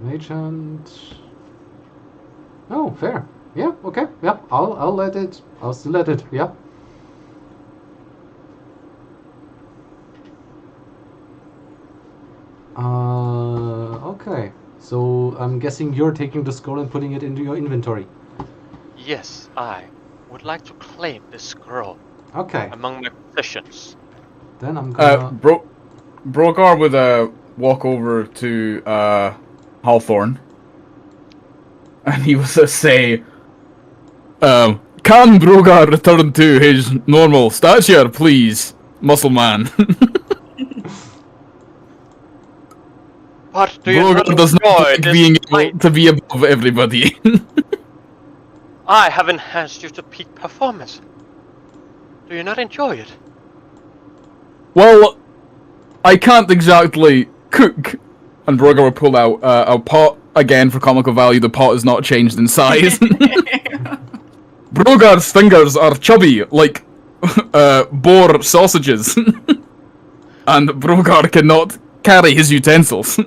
Mage hand. Oh, fair. Yeah, okay. Yeah, I'll let it. I'll still let it. Yeah. Okay. So I'm guessing you're taking the scroll and putting it into your inventory. Yes, I would like to claim this scroll Okay. among my possessions. Then I'm gonna. Brogar would walk over to Hawthorne, and he would say, "Can Brogar return to his normal stature, please, muscle man?" But do you not Brogar does not enjoy like this being able fight? to be above everybody. I have enhanced you to peak performance. Do you not enjoy it? Well, I can't exactly cook. And Brogar will pull out a pot again for comical value. The pot is not changed in size. Brogar's fingers are chubby, like boar sausages. And Brogar cannot carry his utensils.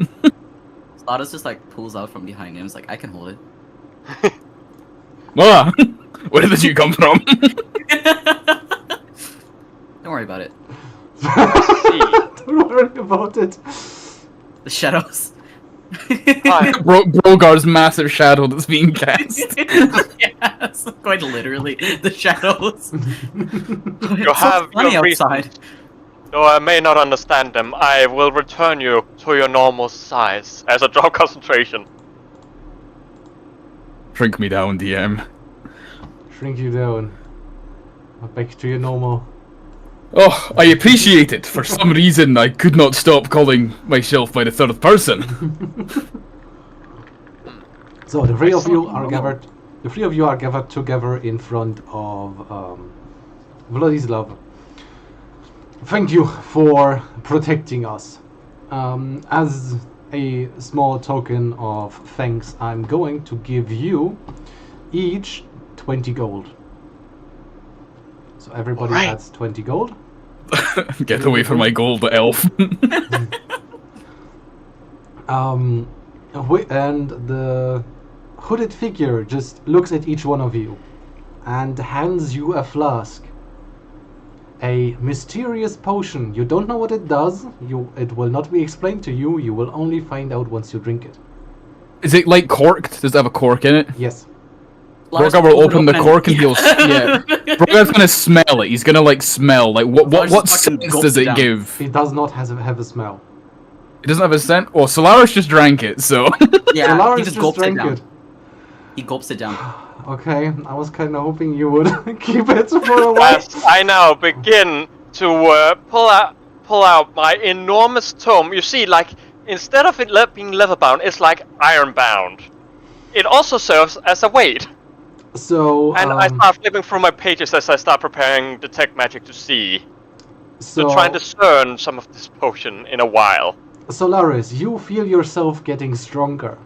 Slaughter's just like pulls out from behind him. It's like, I can hold it. Ah, where did you come from? Don't worry about it. Don't worry about it. The shadows. Hi. Brogar's massive shadow that's being cast. Yes, quite literally, the shadows. You have funny your outside. reasons. Though I may not understand them, I will return you to your normal size as a drop concentration. Shrink me down, DM. Shrink you down. Back to your normal. Oh, I appreciate it. For some reason, I could not stop calling myself by the third person. So the three of you are gathered. The three of you are gathered together in front of Vladislav. Thank you for protecting us. As a small token of thanks, I'm going to give you each 20 gold. So everybody Alright. adds 20 gold. Get away from my gold, elf. And the hooded figure just looks at each one of you and hands you a flask. A mysterious potion. You don't know what it does. It will not be explained to you. You will only find out once you drink it. Is it like corked? Does it have a cork in it? Yes. Brogar will open the cork and he'll yeah. Brogar's gonna smell it. He's gonna like smell like what Brogar's what just fucking sense gulps does it it down. give? It does not have a smell. It doesn't have a scent. Well, Solaris just drank it, so Yeah, Solaris he just gulps it drank down. it. He gulps it down. Okay, I was kind of hoping you would keep it for a while. As I now begin to pull out my enormous tome, you see, like, instead of it being leather bound, it's like iron bound. It also serves as a weight. So, And I start flipping through my pages as I start preparing detect magic to see. To try and discern some of this potion in a while. Solaris, you feel yourself getting stronger.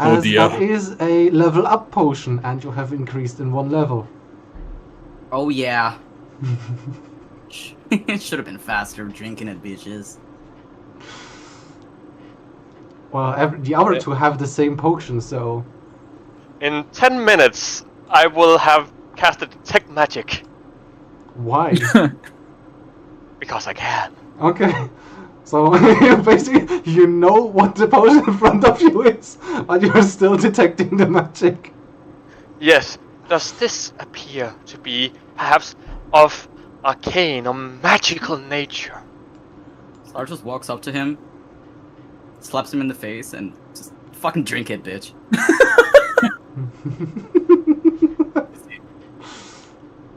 Oh As dear. that is a level up potion, and you have increased in 1 level. Oh yeah. It should have been faster drinking it, bitches. Well, the other two have the same potion, so... In 10 minutes, I will have casted Detect Magic. Why? Because I can. Okay. So, basically, you know what the potion in front of you is, but you're still detecting the magic. Yes. Does this appear to be, perhaps, of arcane or magical nature? Star just walks up to him, slaps him in the face, and just fucking drink it, bitch.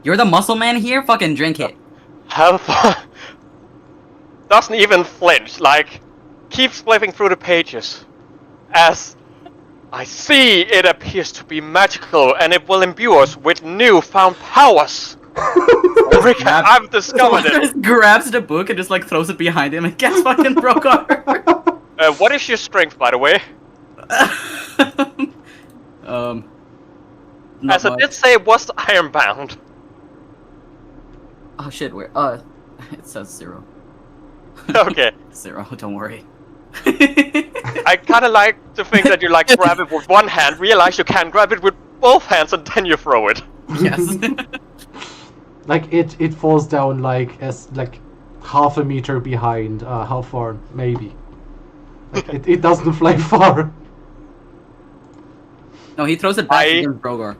You're the muscle man here? Fucking drink it. Half doesn't even flinch, like, keeps flipping through the pages. As I see, it appears to be magical, and it will imbue us with newfound powers. Rick, I've discovered it. Just grabs the book and just like throws it behind him and gets fucking Brogar. What is your strength, by the way? Not As I much. did say, it was ironbound. Oh shit, where? It says 0. Okay. 0, don't worry. I kinda like to think that you like grab it with one hand, realize you can't grab it with both hands, and then you throw it. Yes. Like, it falls down, like, as, like, half a meter behind. How far? Maybe. Like, it doesn't fly far. No, he throws it back I- against Brogar.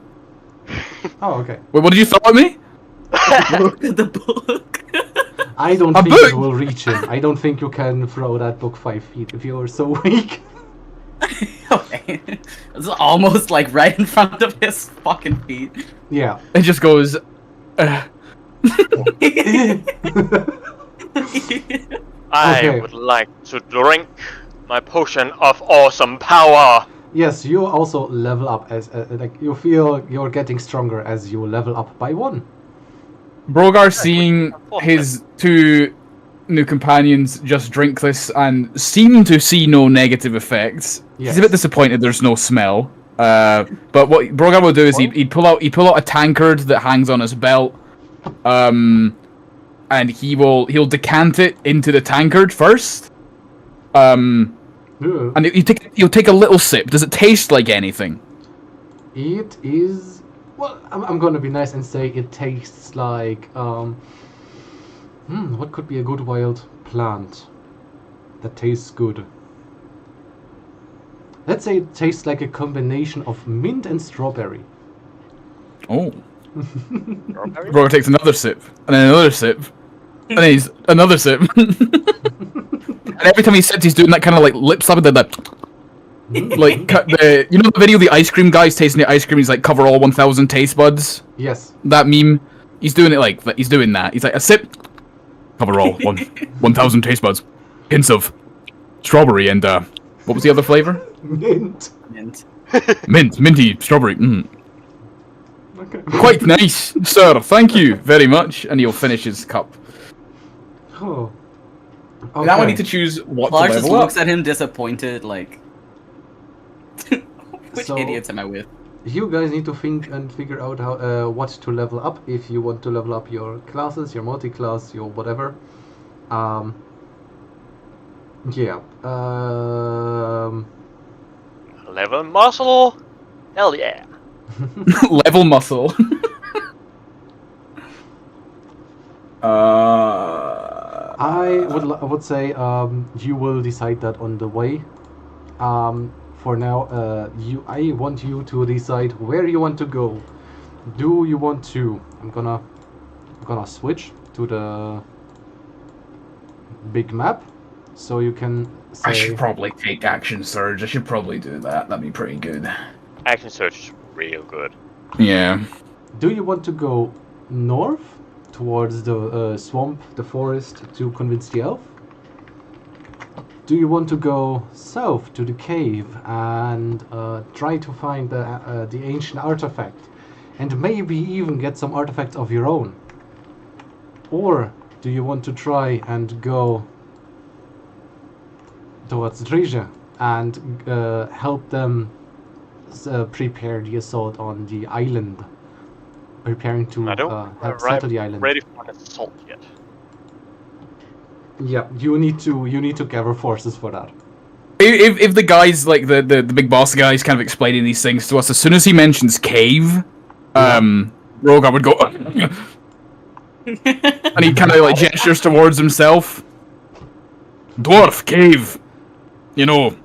Oh, okay. Wait, what did you throw at me? Look at the book. I don't A think book? it will reach him. I don't think you can throw that book 5 feet if you're so weak. Okay. It's almost like right in front of his fucking feet. Yeah. It just goes. I Okay. would like to drink my potion of awesome power. Yes, you also level up as like you feel you're getting stronger as you level up by 1. Brogar, seeing his two new companions just drink this and seem to see no negative effects, Yes. he's a bit disappointed there's no smell. But what Brogar will do is he'd pull out a tankard that hangs on his belt, and he'll decant it into the tankard first. Ugh. And he'll take a little sip. Does it taste like anything? It is. Well, I'm gonna be nice and say it tastes like what could be a good wild plant that tastes good? Let's say it tastes like a combination of mint and strawberry. Oh. Brogar takes another sip, and then another sip, and then he's another sip. And every time he sips, he's doing that kind of like lip slap, and then like you know the video of the ice cream guys tasting the ice cream. He's like, cover all 1,000 taste buds. Yes. That meme. He's doing it like he's doing that. He's like a sip, cover all 1,000 taste buds, hints of strawberry and what was the other flavor? Mint. Minty strawberry. Okay. Quite nice, sir. Thank you very much. And he'll finish his cup. Oh. Now I need to choose what Clark to just level up. looks at him disappointed, like... Which So- idiots am I with? You guys need to think and figure out how what to level up if you want to level up your classes, your multi-class, your whatever. Yeah. Level muscle? Hell yeah. Level muscle. I would say you will decide that on the way. For now, I want you to decide where you want to go. Do you want to? I'm gonna switch to the big map, so you can say. I should probably take action surge. I should probably do that. That'd be pretty good. Action search is real good. Yeah. Do you want to go north towards the swamp, the forest, to convince the elf? Do you want to go south to the cave and try to find the ancient artifact, and maybe even get some artifacts of your own? Or do you want to try and go towards Drija and help them prepare the assault on the island, preparing to I don't help settle the island? ready for an assault yet. Yeah, you need to gather forces for that. If the guys, like the big boss guys, kind of explaining these things to us, as soon as he mentions cave, Rogar would go, and he kind of like gestures towards himself. Dwarf cave, you know.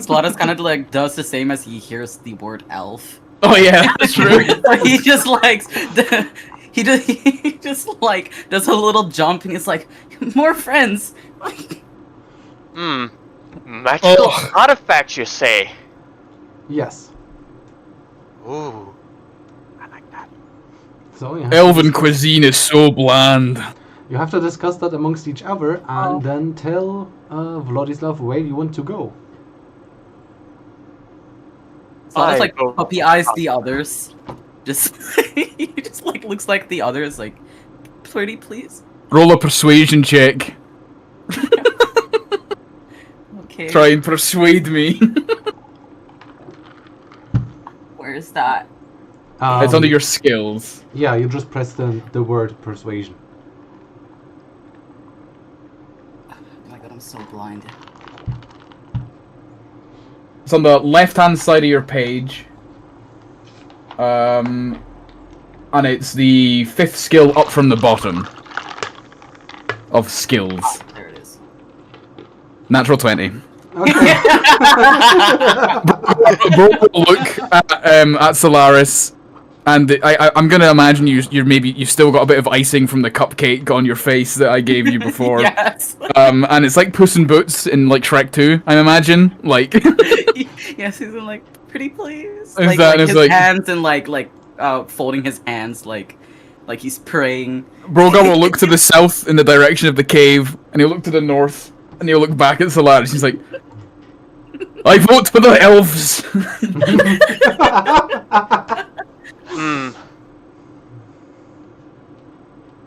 Slaughter's kind of like does the same as he hears the word elf. Oh yeah, that's true. He just likes he just like does a little jump and he's like, more friends. Magical artifacts, you say? Yes. Ooh, I like that. So you have to Elven discuss- cuisine is so bland. You have to discuss that amongst each other and then tell Vladislav where you want to go. Slaughter's like go- puppy eyes the others. Just he just like looks like the others like, pretty please. Roll a persuasion check. Okay. Try and persuade me. Where's that? It's under your skills. Yeah, you just press the word persuasion. Oh my god, I'm so blind. It's on the left-hand side of your page. And it's the 5th skill up from the bottom of skills. There it is. Natural 20. Okay. Bro will look at Solaris, and I'm gonna imagine you've still got a bit of icing from the cupcake on your face that I gave you before. Yes. And it's like Puss in Boots in like Shrek 2, I imagine. Like Yes, he's in like, pretty please. Is Like, that- his it's like- hands and like folding his hands like he's praying. Brogar will look to the south in the direction of the cave, and he'll look to the north, and he'll look back at Solaris. He's like, I vote for the elves.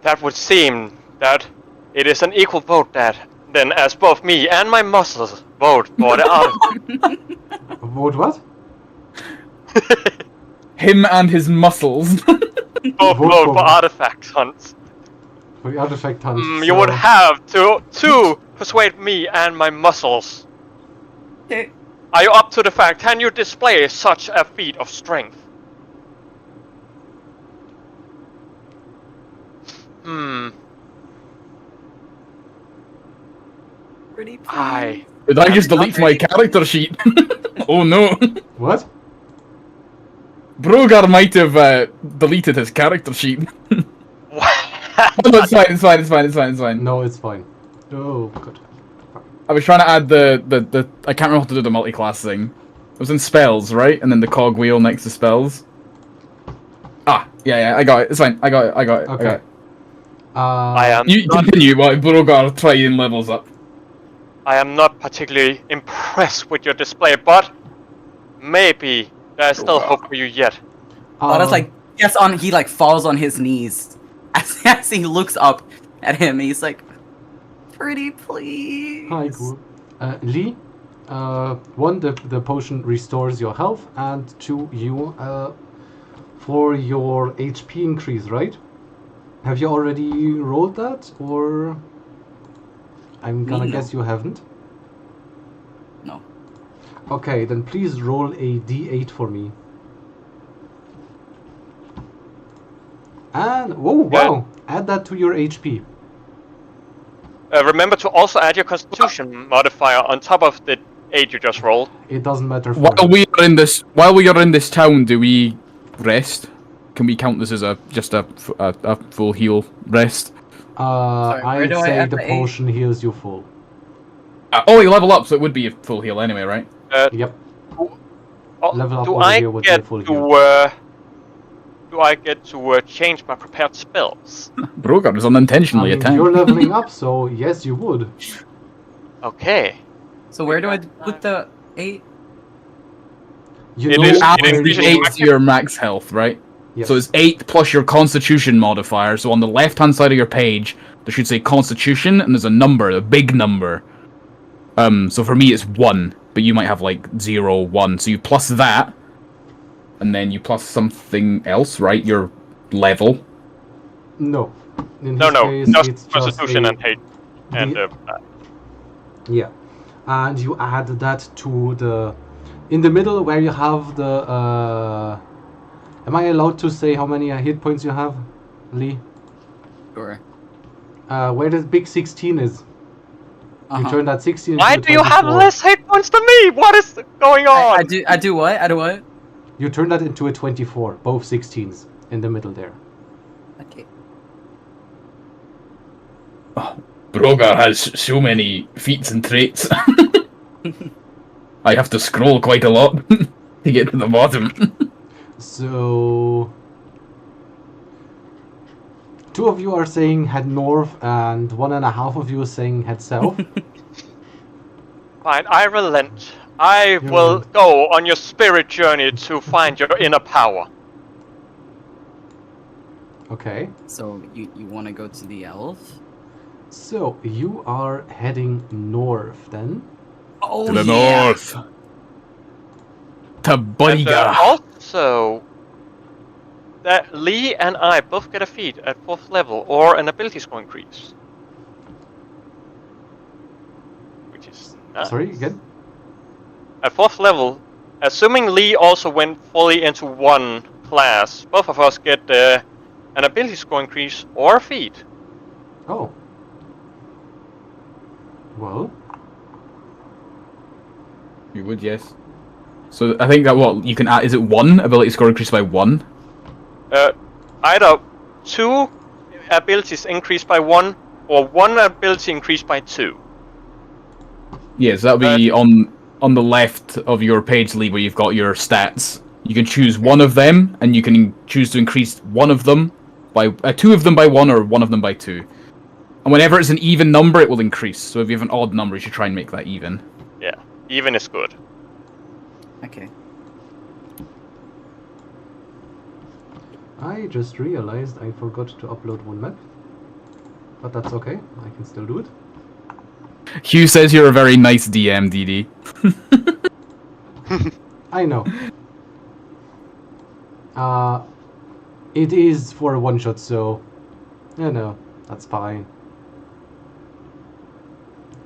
That would seem that it is an equal vote then as both me and my muscles vote for the other. Vote what? Him and his muscles. Both Vote vote for- for artifact hunts. For the artifact hunt. You would have to persuade me and my muscles. Okay. Are you up to the fact? Can you display such a feat of strength? Pretty please. I. Did I just delete my character sheet? Oh no. What? Brogar might have deleted his character sheet. Oh, no, it's fine. No, it's fine. Oh, good. I was trying to add the I can't remember how to do the multi-class thing. It was in spells, right? And then the cog wheel next to spells. Ah, yeah, I got it. It's fine. I got it. Okay. I am. You Not, continue while Brogar trying levels up. I am not particularly impressed with your display, but maybe there's still hope for you yet. That's like he like falls on his knees as he looks up at him. He's like, pretty please. Hi, cool. Lee, one, the potion restores your health, and two, you, for your HP increase, right? Have you already rolled that, or? I'm gonna No. guess you haven't. No. Okay, then please roll a d8 for me. And, whoa, wow, add that to your HP. Remember to also add your Constitution modifier on top of the 8 you just rolled. It doesn't matter for While you. we are in this town, do we rest? Can we count this as just a full heal rest? where I'd do I say add the the eight? potion heals you full. Oh, you level up, so it would be a full heal anyway, right? Yep. Oh, Level up do over I here would be a get full to do I get to change my prepared spells? Brogar was unintentionally attacked. You're leveling up, so yes, you would. Okay. So where do I put the 8? You It know is- Add it where increases you- 8 to your max health, right? Yes. So it's 8 plus your constitution modifier. So on the left-hand side of your page, there should say constitution, and there's a number, a big number. So for me it's 1, but you might have like 0, 1. So you plus that, and then you plus something else, right? Your level. No. In No, his no, case, just it's Constitution a, and hate. And yeah, and you add that to the in the middle where you have the. Am I allowed to say how many hit points you have, Lee? Sure. Where the big 16 is. You turn that 16 into why a do you have 24. less hit points than me? What is going on? I do what? I do what? You turn that into a 24, both 16s in the middle there. Okay. Brogar has so many feats and traits. I have to scroll quite a lot to get to the bottom. So 2 of you are saying head north, and 1.5 of you are saying head south. Fine, I relent. I will go on your spirit journey to find your inner power. Okay. So you want to go to the elf? So you are heading north then. Oh To the north. To And Burigar. also, that Lee and I both get a feat at 4th level or an ability score increase. Which is nice. Sorry, again? At 4th level, assuming Lee also went fully into one class, both of us get an ability score increase or a feat. Oh. Well, You would, yes. So I think that what you can add is it 1 ability score increased by 1? Either 2 abilities increased by 1 or 1 ability increased by 2. Yes, that'll be on the left of your page, Lee, where you've got your stats. You can choose one of them, and you can choose to increase one of them by 2 of them by 1 or 1 of them by 2. And whenever it's an even number, it will increase. So if you have an odd number, you should try and make that even. Yeah, even is good. Okay. I just realized I forgot to upload one map. But that's okay, I can still do it. Hugh says you're a very nice DM, DD. I know. It is for a one shot, so you know, that's fine.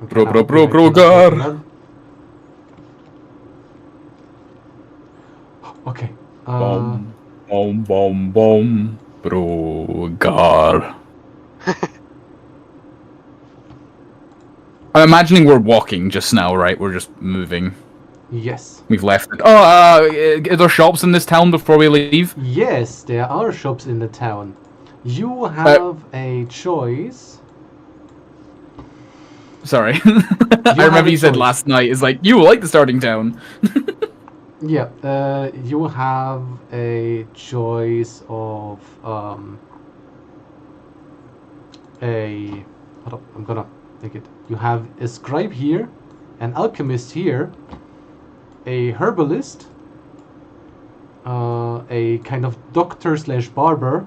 Okay, now hopefully I can upload Brogar. another. Okay. Bom, bom, bom, Brogar. I'm imagining we're walking just now, right? We're just moving. Yes. We've left it. Oh, are there shops in this town before we leave? Yes, there are shops in the town. You have a choice. Sorry. have I remember a you said choice. last night, it's like, you like the starting town. Yeah, you have a choice of a. Hold up, I'm gonna take it. You have a scribe here, an alchemist here, a herbalist, a kind of doctor slash barber.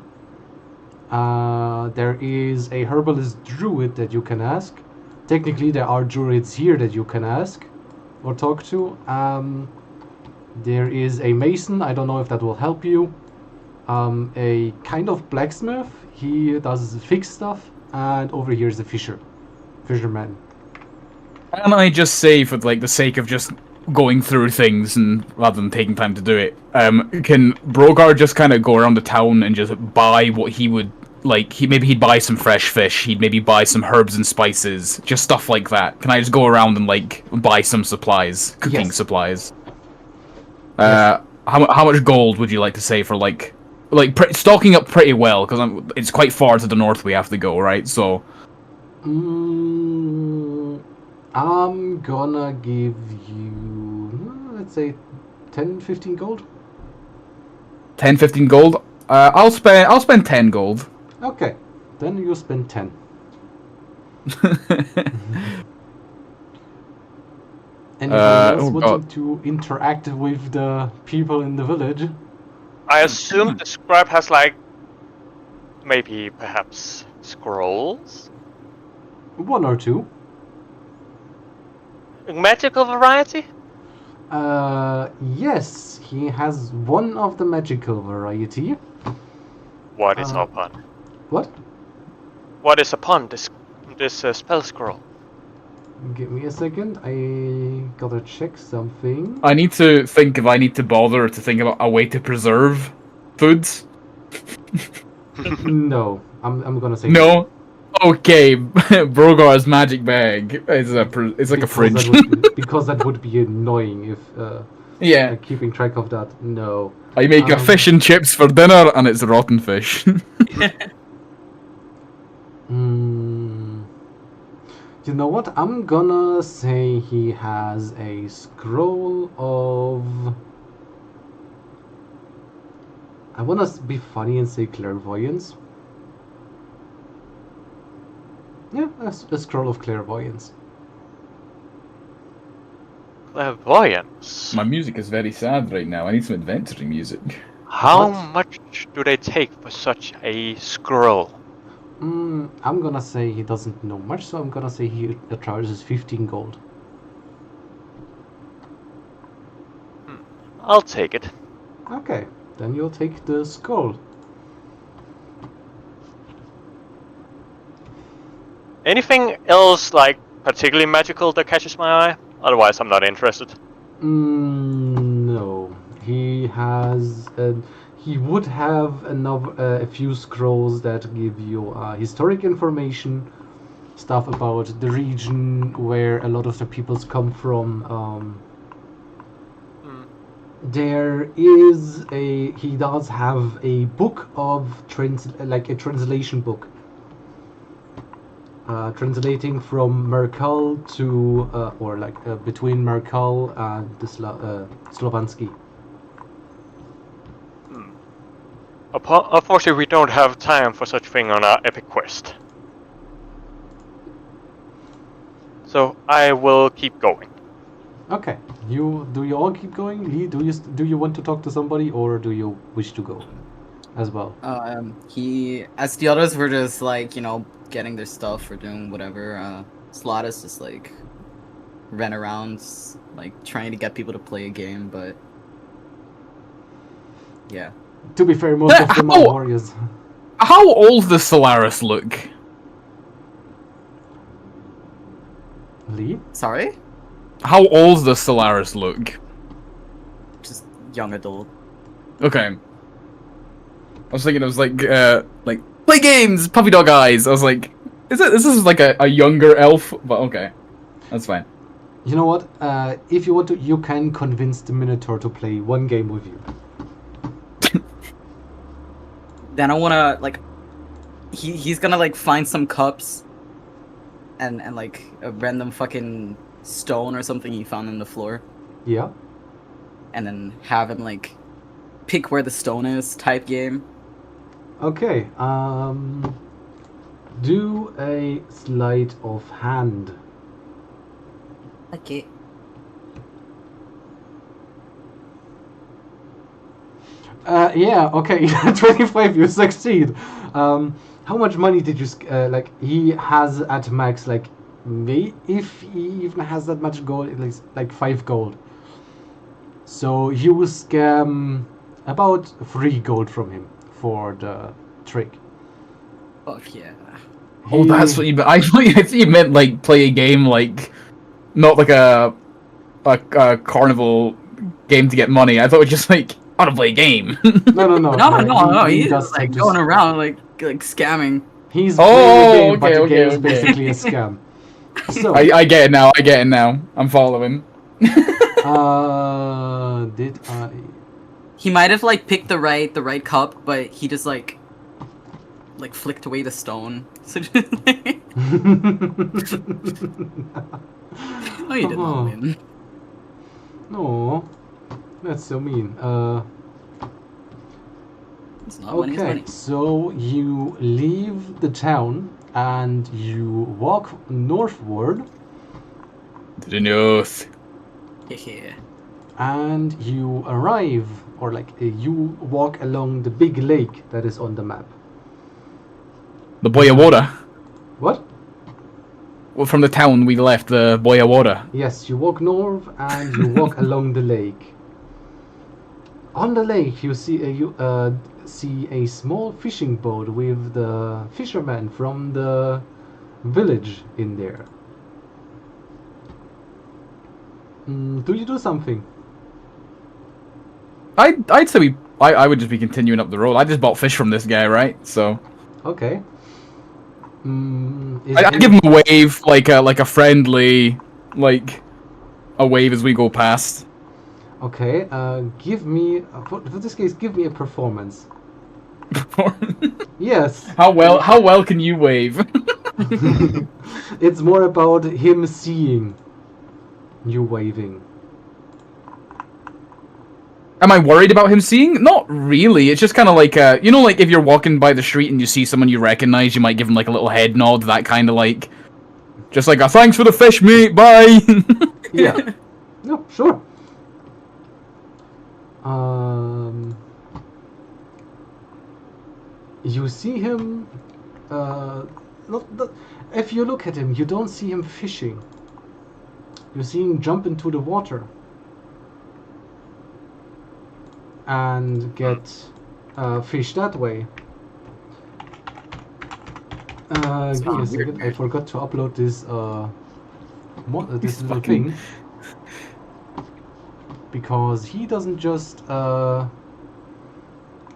There is a herbalist druid that you can ask. Technically, there are druids here that you can ask or talk to. There is a mason. I don't know if that will help you. A kind of blacksmith. He does fix stuff. And over here is a fisherman. Can I just say, for like the sake of just going through things and rather than taking time to do it, can Brogar just kind of go around the town and just buy what he would like? Maybe he'd buy some fresh fish. He'd maybe buy some herbs and spices, just stuff like that. Can I just go around and like buy some supplies, cooking Yes. supplies? Yes. How much gold would you like to say for like stocking up pretty well, because it's quite far to the north we have to go, right? So I'm gonna give you, let's say, 10, 15 gold. 10, 15 gold. I'll spend 10 gold. Okay, then you spend 10. Anybody else oh wanting God. to interact with the people in the village? I assume the scribe has like maybe perhaps scrolls? 1 or 2. Magical variety? Yes, he has one of the magical variety. What is upon? What? What is upon this spell scroll? Give me a second. I gotta check something. I need to think if I need to bother to think about a way to preserve foods. No, I'm gonna say No. Okay, Brogar's magic bag is it's like a fridge. Because that would be annoying if Yeah. like, keeping track of that. No. I make a fish and chips for dinner, and it's rotten fish. You know what? I'm gonna say he has a scroll of. I wanna be funny and say clairvoyance. Yeah, a scroll of clairvoyance. Clairvoyance. My music is very sad right now. I need some adventuring music. How What? much do they take for such a scroll? I'm gonna say he doesn't know much, so I'm gonna say he charges 15 gold. I'll take it. Okay, then you'll take the scroll. Anything else, like, particularly magical that catches my eye? Otherwise, I'm not interested. No. He has. He would have a few scrolls that give you historic information, stuff about the region where a lot of the peoples come from. There is a. He does have a book of like a translation book. Translating from Merkel to, or like between Merkel and the Slovansky. Unfortunately, we don't have time for such thing on our epic quest. So I will keep going. Okay, do you all keep going? Lee, do you want to talk to somebody, or do you wish to go as well? As the others were just like, you know, getting their stuff or doing whatever, Slotus just like ran around like trying to get people to play a game, but yeah. To be fair, most of them are warriors. How old does Solaris look? Lee? Sorry? How old does Solaris look? Just young adult. Okay. I was thinking it was like play games, puppy dog eyes. I was like, this is like a younger elf, but okay, that's fine. You know what? If you want to, you can convince the Minotaur to play one game with you. Then I wanna like, he's gonna like find some cups, and like a random fucking stone or something he found on the floor, Yeah. and then have him like pick where the stone is type game. Okay. Do a sleight of hand. Okay. Yeah, okay, 25, you succeed. How much money did you, like, he has at max, like, if he even has that much gold, at least, like, 5 gold. So you scam about 3 gold from him for the trick. Fuck yeah. Oh, that's what you meant. I thought you meant, like, play a game, like, not like a carnival game to get money. I thought it was just, like, I want to play a game. No. He's just like going around like scamming. He's playing a game, but the game is okay. basically a scam. So I get it now. I'm following. did I? He might have like picked the right cup, but he just like flicked away the stone. So just, like... Oh, you did not win. No, that's so mean. It's not winning, it's Okay, winning. so you leave the town and you walk northward, To the north. Yeah. and you arrive, or like you walk along the big lake that is on the map. The Boya Water. What? Well, from the town we left, the Boya Water. Yes, you walk north and you walk along the lake. On the lake, you see see a small fishing boat with the fisherman from the village in there. Do you do something? I'd say I would just be continuing up the road. I just bought fish from this guy, right? So Okay. I give him a wave, like a friendly, like a wave as we go past. Okay. Give me for this case. Give me a performance. Yes. How well can you wave? It's more about him seeing you waving. Am I worried about him seeing? Not really. It's just kind of like, you know, like if you're walking by the street and you see someone you recognize, you might give him like a little head nod, that kind of like, just like a thanks for the fish, mate, bye. Yeah. No, sure. You see him. If you look at him, you don't see him fishing. You see him jump into the water and get fish that way. Give me a second. I forgot to upload this this little thing because he doesn't just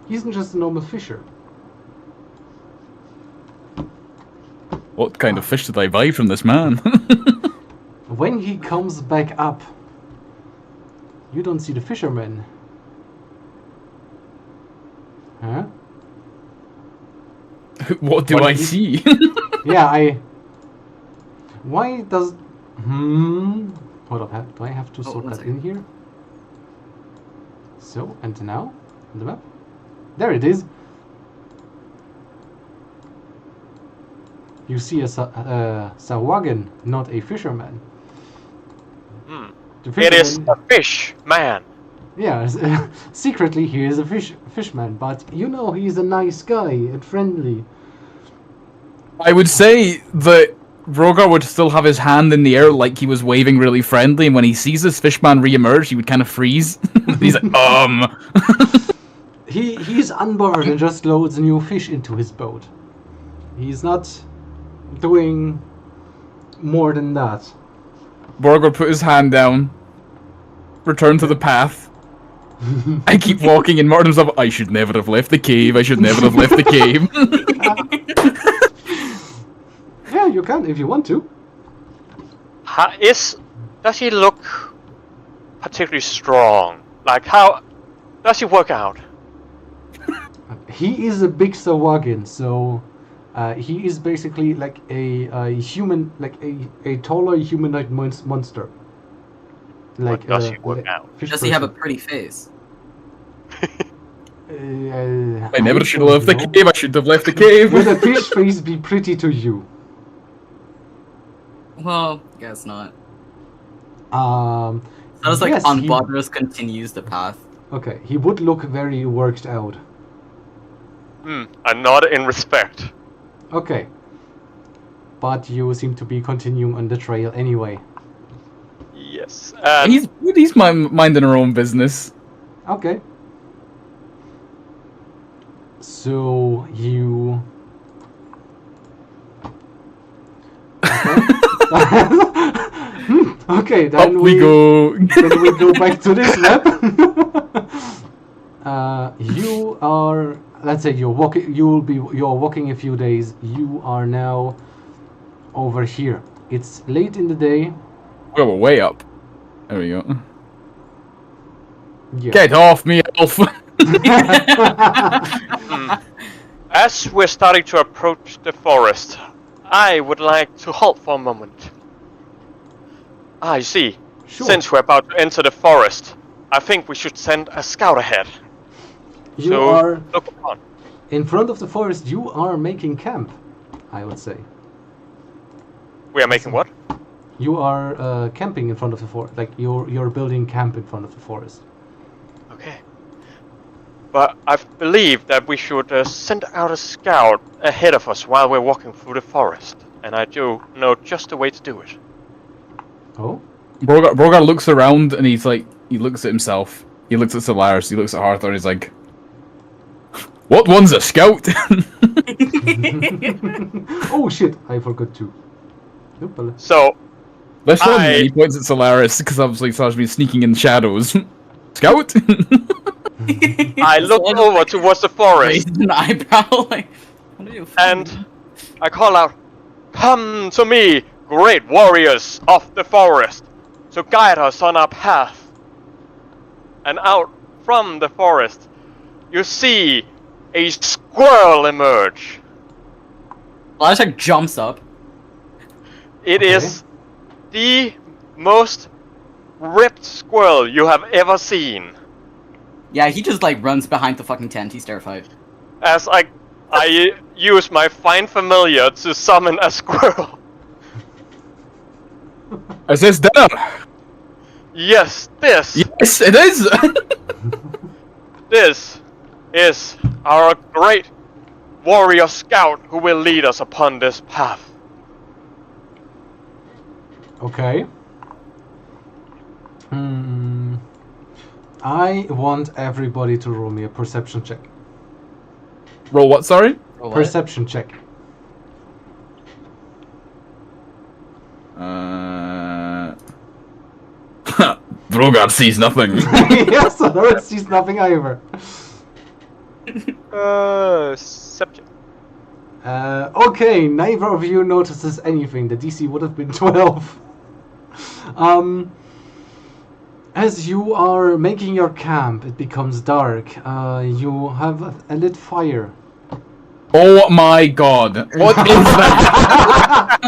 he isn't just a normal fisher. What kind of fish did I buy from this man? When he comes back up, you don't see the fisherman. Huh? What do I see? Yeah, Why does... Hold up, do I have to sort that in here? So, and now? On the map? There it is! You see a Sahuagin, not a fisherman. The It is fisherman- a fish man. Yeah, secretly he is a fishman, but you know he's a nice guy and friendly. I would say that Rogar would still have his hand in the air like he was waving really friendly, and when he sees this fishman re-emerge, he would kind of freeze. He's like, He's unbothered and just loads new fish into his boat. He's not doing more than that. Borg would put his hand down, return to the path. I keep walking and mutter to himself, I should never have left the cave, I should never have left the cave. Yeah, you can if you want to. Does he look particularly strong? Like, how does he work out? He is a big Sahuagin, so he is basically like a human, like a taller humanoid monster. Like, What does he work out? Does he have a pretty face? I never should have left the cave, I should have left the cave. Would a fish face be pretty to you? Well, guess not. That was like Unbothers continues the path. Okay, he would look very worked out. A nod in respect. Okay. But you seem to be continuing on the trail anyway. Yes. He's minding her own business. Okay. So you... Okay, then Up we go. Then we go back to this map. You are, let's say you're walking. You're walking a few days. You are now over here. It's late in the day. Well, we're way up. There we go. Yeah. Get off me, elf! As we're starting to approach the forest, I would like to halt for a moment. I see. Sure. Since we're about to enter the forest, I think we should send a scout ahead. You So, are look upon. in front of the forest. You are making camp, I would say. We are making what? You are camping in front of the forest. Like you're building camp in front of the forest. Okay. But I believe that we should send out a scout ahead of us while we're walking through the forest. And I do know just the way to do it. Oh? Brogar looks around and he's like, he looks at himself. He looks at Solaris, he looks at Arthur, he's like, What one's a scout? Oh shit! I forgot to. Nope. So, This one, I- and he points at Solaris, because obviously Sarge been sneaking in the shadows. Scout? I look over towards the forest, Raised an eyebrow, like, what are you? and I call out, "Come to me, great warriors of the forest, to guide us on our path." And out from the forest, you see a squirrel emerge. Elijah jumps up. It Okay. is the most ripped squirrel you have ever seen. Yeah, he just like runs behind the fucking tent. He's terrified. As I use my find familiar to summon a squirrel. Is this dinner? Yes, this Yes, it is! This is our great warrior scout who will lead us upon this path. Okay. I want everybody to roll me a perception check. Roll what, sorry? Or what? Perception check. Brogar sees nothing. Yes, Solaris sees nothing either. Subject. Okay, neither of you notices anything. The DC would have been 12. As you are making your camp, it becomes dark. You have a lit fire. Oh my god. What is that?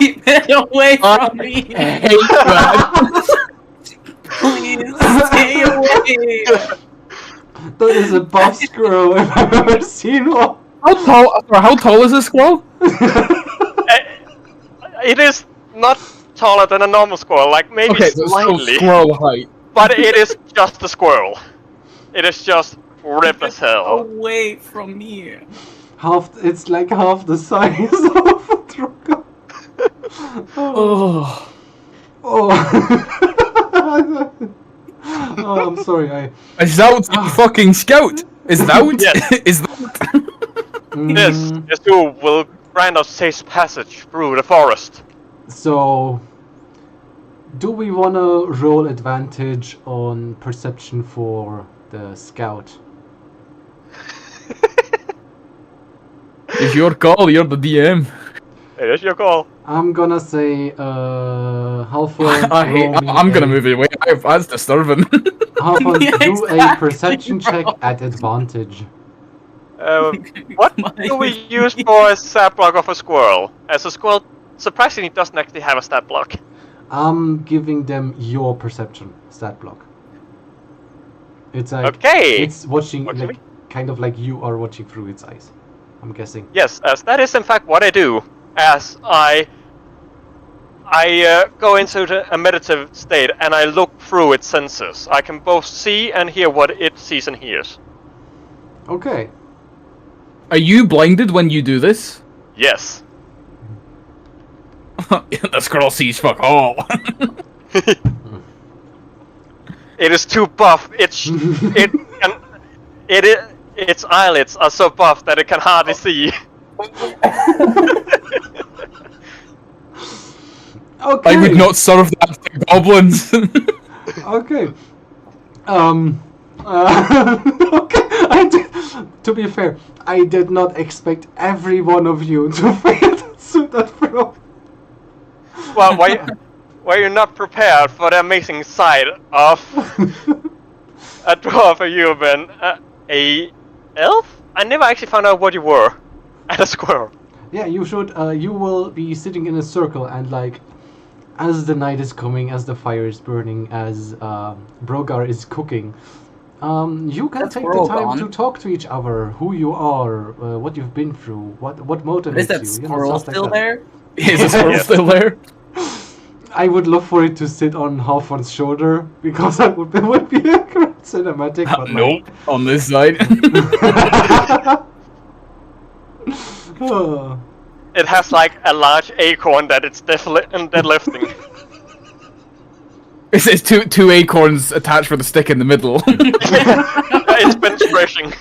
Keep it away from me! I hate that. Please stay away! That is a buff squirrel if I've ever seen one. How tall is this squirrel? It is not taller than a normal squirrel, like maybe Okay, so slightly, squirrel height. but it is just a squirrel. It is just ripped as hell. Away from me! It's like half the size of a trucker. Oh. Oh. Oh, I'm sorry. Is that fucking scout? Is that? Yes. Is that? This is who will grant us safe passage through the forest. So, do we want to roll advantage on perception for the scout? It's your call, you're the DM. It is your call. I'm gonna say, Halford, I'm gonna move it away. That's disturbing. Halford, Yeah, do a exactly. perception check at advantage. What do we use for a stat block of a squirrel? As a squirrel surprisingly doesn't actually have a stat block. I'm giving them your perception stat block. It's like Okay. it's watching What do you like kind of like you are watching through its eyes. I'm guessing. Yes, as that is in fact what I do. As I go into a meditative state and I look through its senses. I can both see and hear what it sees and hears. Okay. Are you blinded when you do this? Yes. The squirrel sees fuck all. It is too buff. Its eyelids are so buff that it can hardly see. Okay. I would not serve that to goblins. Okay. Okay. To be fair, I did not expect every one of you to fail that throw. Well, why you're not prepared for the amazing sight of a dwarf, a human, a elf? I never actually found out what you were. And a squirrel. Yeah, you should. You will be sitting in a circle and like, as the night is coming, as the fire is burning, as Brogar is cooking. You can That's take the squirrel time gone. to talk to each other, who you are, what you've been through, what motivates Is that you. squirrel stuff like still that. there? Is the squirrel Yes. still there? I would love for it to sit on Halford's shoulder because that would be a great cinematic. But Nope, on this side. Oh. It has like a large acorn that it's deadlifting. It's two acorns attached with a stick in the middle. It's been stretching.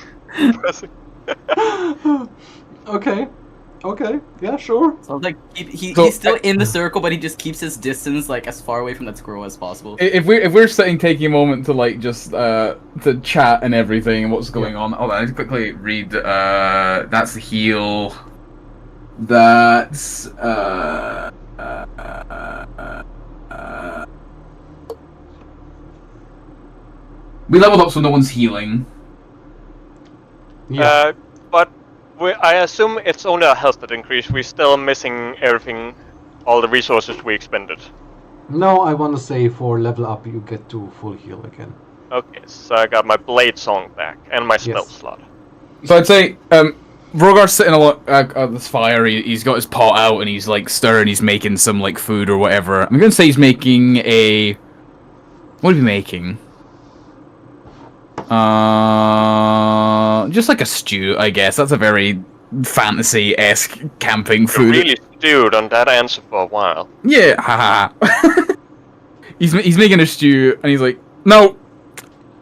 Okay, yeah, sure. So like he's So, still in the circle, but he just keeps his distance like as far away from that squirrel as possible. If we're sitting taking a moment to like just to chat and everything and what's going on, hold on, let's quickly read. That's the heal. That's we leveled up so no one's healing. Yeah. But I assume it's only our health that increased. We're still missing everything, all the resources we expended. No, I want to say for level up you get to full heal again. Okay, so I got my blade song back and my spell Yes. slot. So I'd say Vrogar's sitting at this fire. He's got his pot out and he's like stirring. He's making some like food or whatever. I'm gonna say he's making a. What are we making? Just like a stew, I guess. That's a very fantasy-esque camping You're food. really stewed on that answer for a while. Yeah, haha. he's making a stew, and he's like, no.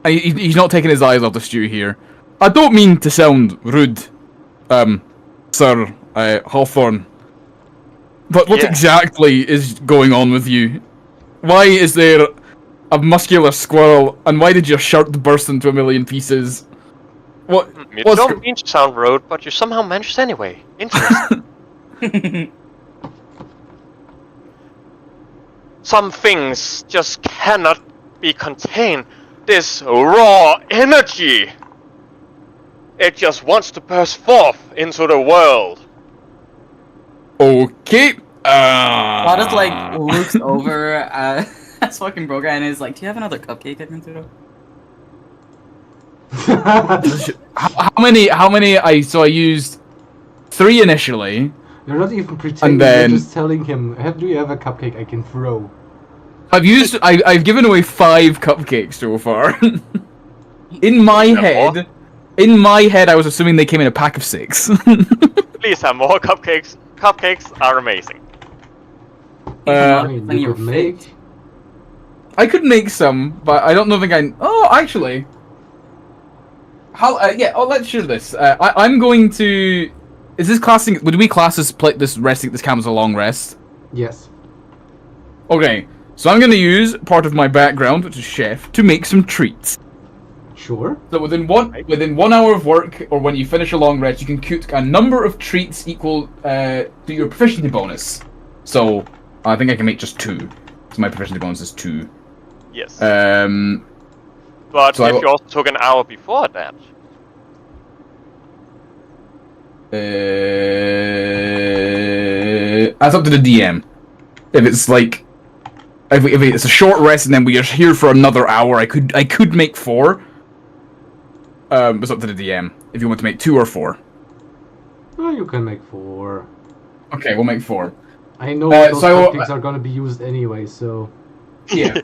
And he's not taking his eyes off the stew here. I don't mean to sound rude, Sir Hawthorne. But what Yeah. exactly is going on with you? Why is there a muscular squirrel, and why did your shirt burst into a million pieces? What? You what's don't mean to sound rude, but you somehow managed anyway. Interesting. Some things just cannot be contained. This raw energy! It just wants to burst forth into the world. Okay. Claude just like looks over at fucking Broga and is like, "Do you have another cupcake I can throw?" How many? So I used 3 initially. You're not even pretending. then- You're just telling him, "Do you have a cupcake I can throw?" I've given away 5 cupcakes so far. In my head, I was assuming they came in a pack of 6. Please have more cupcakes. Cupcakes are amazing. I mean, Then you you're could make. fake. I could make some, but I don't think I. Oh, actually. How? Yeah. Oh, let's share this. I'm going to. Is this classing? Would we class this resting this camp as a long rest? Yes. Okay. So I'm going to use part of my background, which is chef, to make some treats. Sure. So within 1 hour of work, or when you finish a long rest, you can cook a number of treats equal to your proficiency bonus. So I think I can make just 2. So my proficiency bonus is 2. Yes. so But if you also took an hour before that. That's up to the DM. If it's like, if it's a short rest and then we are here for another hour, I could make 4. It's up to the DM if you want to make 2 or 4. Oh, you can make 4. Okay, we'll make 4. I know those so- cupcakes are gonna be used anyway, so. Yeah.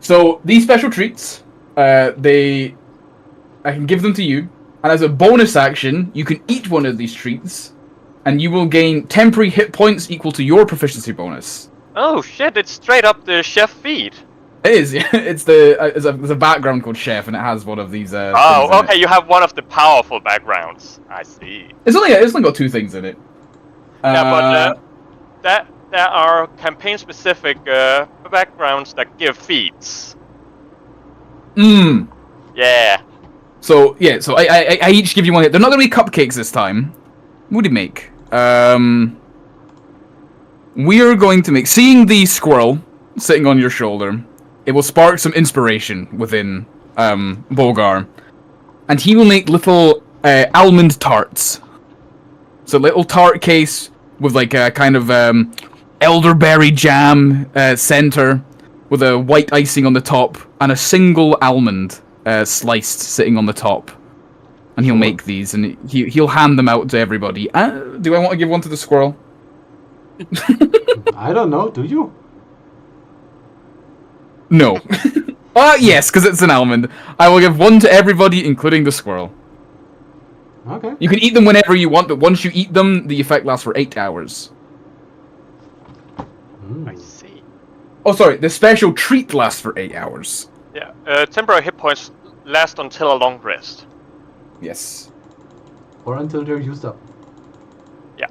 So these special treats, I can give them to you, and as a bonus action, you can eat one of these treats, and you will gain temporary hit points equal to your proficiency bonus. Oh shit, it's straight up the chef feed. It is. Yeah. There's a background called Chef, and it has one of these. things in Oh, it. okay, you have one of the powerful backgrounds. I see. It's only got 2 things in it. Yeah, but there are campaign-specific backgrounds that give feeds. Yeah. So yeah, so I each give you one. They're not gonna be cupcakes this time. What do you make? We are going to make. Seeing the squirrel sitting on your shoulder, it will spark some inspiration within Bogar, and he will make little almond tarts. So little tart case with like a kind of elderberry jam center, with a white icing on the top, and a single almond sliced sitting on the top. And he'll make these, and he'll hand them out to everybody. Do I want to give one to the squirrel? I don't know, do you? No. Yes, because it's an almond. I will give one to everybody, including the squirrel. Okay. You can eat them whenever you want, but once you eat them, the effect lasts for 8 hours. I see. Oh, sorry. The special treat lasts for 8 hours. Yeah. Temporary hit points last until a long rest. Yes. Or until they're used up. Yeah.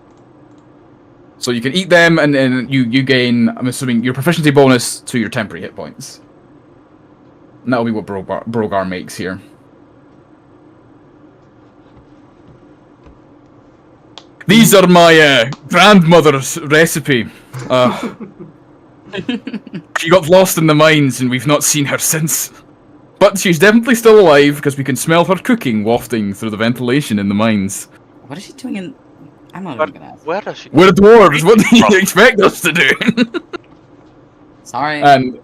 So you can eat them, and then you gain, I'm assuming, your proficiency bonus to your temporary hit points. And that'll be what Brogar makes here. These are my grandmother's recipe. She got lost in the mines, and we've not seen her since. But she's definitely still alive, because we can smell her cooking wafting through the ventilation in the mines. What is she doing in? I'm not But even gonna ask. where does she? We're dwarves, what do you expect us to do? Sorry. And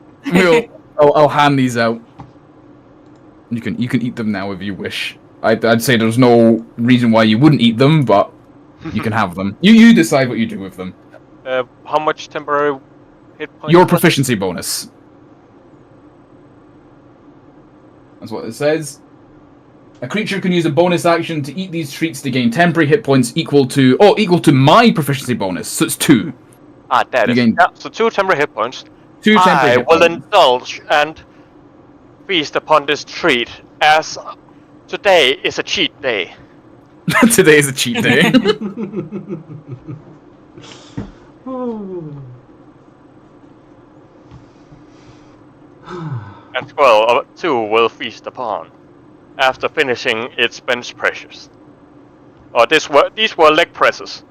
I'll hand these out. You can eat them now if you wish. I'd say there's no reason why you wouldn't eat them, but you can have them. You decide what you do with them. How much temporary hit points? Your proficiency bonus. That's what it says. A creature can use a bonus action to eat these treats to gain temporary hit points equal to my proficiency bonus. So it's 2. Ah, that You is. gain- Yeah, so 2 temporary hit points. 2 temporary I hit will points. indulge and feast upon this treat, as today is a cheat day. Today is a cheat day. And Squirrel 2 will feast upon, after finishing its bench pressures. These were leg presses.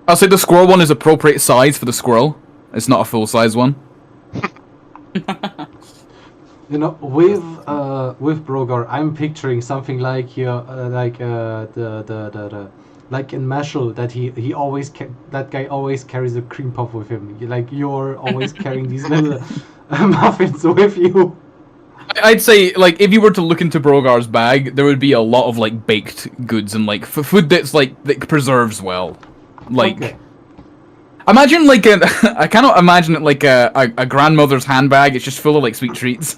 I'll say the squirrel one is appropriate size for the squirrel. It's not a full size one. You know, with Brogar, I'm picturing something like like in Mashal, that he always that guy always carries a cream puff with him. Like you're always carrying these little muffins with you. I'd say, like, if you were to look into Brogar's bag, there would be a lot of, like, baked goods and, like, food that's, like, that preserves well. Like, Okay. imagine, like, I cannot imagine it like a grandmother's handbag. It's just full of, like, sweet treats.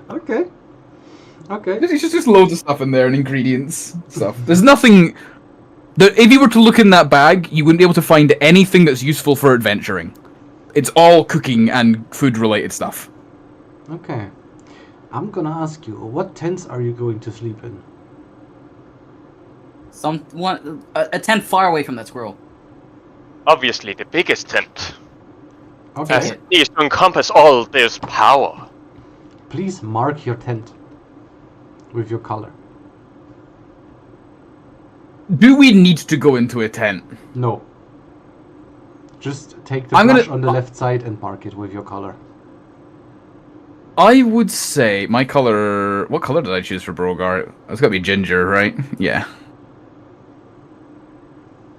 Okay. Okay. There's just loads of stuff in there and ingredients stuff. There's nothing... If you were to look in that bag, you wouldn't be able to find anything that's useful for adventuring. It's all cooking and food-related stuff. Okay. I'm gonna ask you, what tents are you going to sleep in? A tent far away from that squirrel. Obviously the biggest tent, Okay. as it needs to encompass all this power. Please mark your tent with your color. Do we need to go into a tent? No. Just take the I'm brush gonna- on the left side and mark it with your color. I would say my color... What color did I choose for Brogar? It's gotta be ginger, right? Yeah.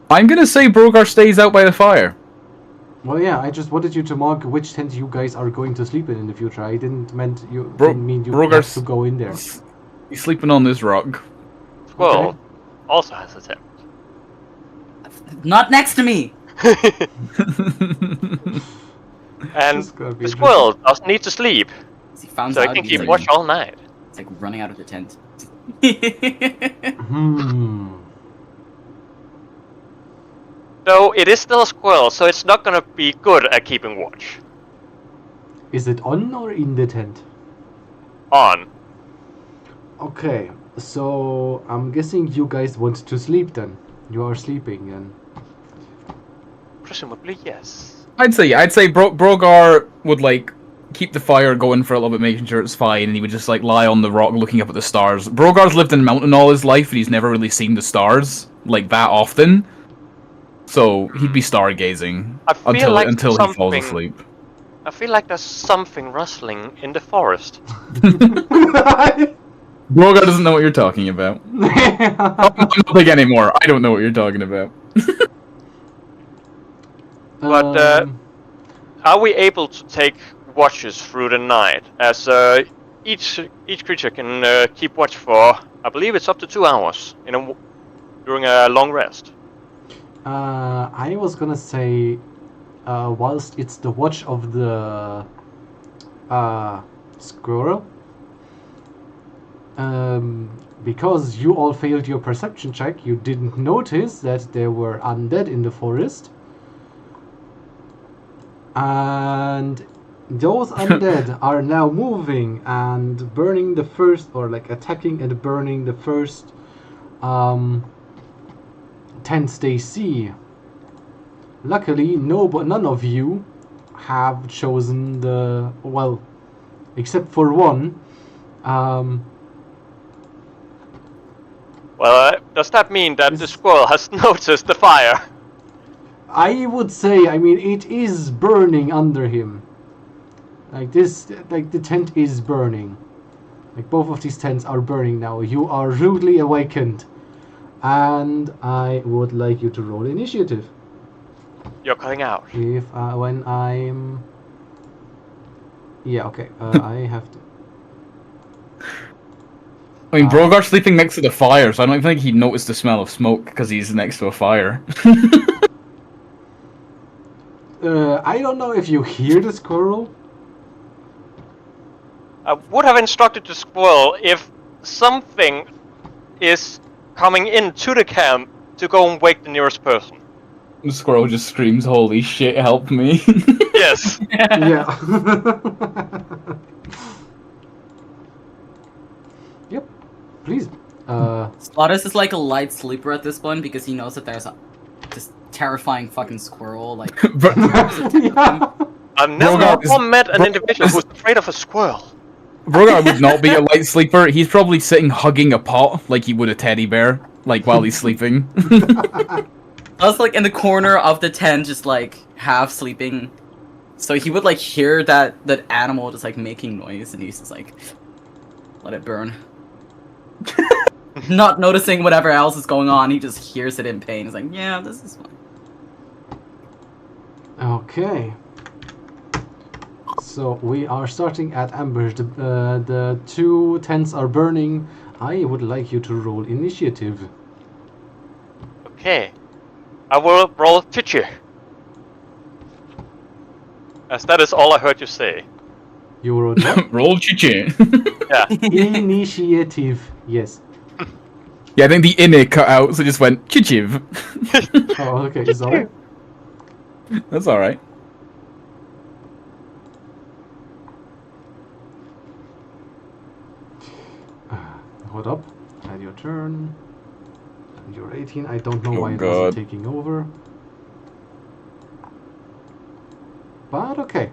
I'm gonna say Brogar stays out by the fire. Well, yeah, I just wanted you to mark which tent you guys are going to sleep in the future. I didn't mean you Brogar's- have to go in there. He's sleeping on this rock. Squirrel Okay. also has a tent. Not next to me. And This is gonna be the squirrel doesn't need to sleep, He found so I out can he's keep like, watch all night. It's like running out of the tent. Though it is still a squirrel, so it's not gonna be good at keeping watch. Is it on or in the tent? On. Okay, so I'm guessing you guys want to sleep then. You are sleeping and... Presumably, yes. I'd say Brogar would, like, keep the fire going for a little bit, making sure it's fine, and he would just, like, lie on the rock looking up at the stars. Brogar's lived in a mountain all his life, and he's never really seen the stars, like, that often. So, he'd be stargazing I feel like until he falls something- asleep. I feel like there's something rustling in the forest. Brogar doesn't know what you're talking about. I'm not big anymore. I don't know what you're talking about. But, Are we able to take watches through the night? As each creature can keep watch for, I believe it's up to 2 hours during a long rest. I was gonna say, whilst it's the watch of the squirrel, because you all failed your perception check, you didn't notice that there were undead in the forest. And those undead are now moving and burning the first, or like attacking and burning the first tents they see. Luckily, none of you have chosen the, well, except for one. Well, does that mean that the squirrel has noticed the fire? I would say, I mean, it is burning under him. Like this, like the tent is burning. Like both of these tents are burning now. You are rudely awakened. And I would like you to roll initiative. You're cutting out. If when I'm... Yeah, okay. I have to... I mean, Brogar's sleeping next to the fire, so I don't think he'd notice the smell of smoke because he's next to a fire. I don't know if you hear the squirrel. I would have instructed the squirrel if something is coming into the camp to go and wake the nearest person. The squirrel just screams, "Holy shit, help me!" Yes. Yeah. Yep. Please. Slotus is like a light sleeper at this point because he knows that there's this terrifying fucking squirrel. Like, Yeah. I've never Brogar before is- met an individual who's afraid of a squirrel. Brogar would not be a light sleeper. He's probably sitting hugging a pot like he would a teddy bear, like while he's sleeping. I was like in the corner of the tent, just like half sleeping. So he would like hear that animal just like making noise, and he's just like, let it burn. Not noticing whatever else is going on, he just hears it in pain. He's like, yeah, this is fine. Okay. So we are starting at ambush. The two tents are burning. I would like you to roll initiative. Okay. I will roll Tichi. As that is all I heard you say. You rolled what? Roll chichi. Yeah. Initiative. Yes. Yeah, I think the inner cut out, so it just went chichiv. Oh, okay. Sorry. That's alright. Hold up. Add your turn. And you're 18. I don't know Oh, why it God. wasn't taking over. But okay.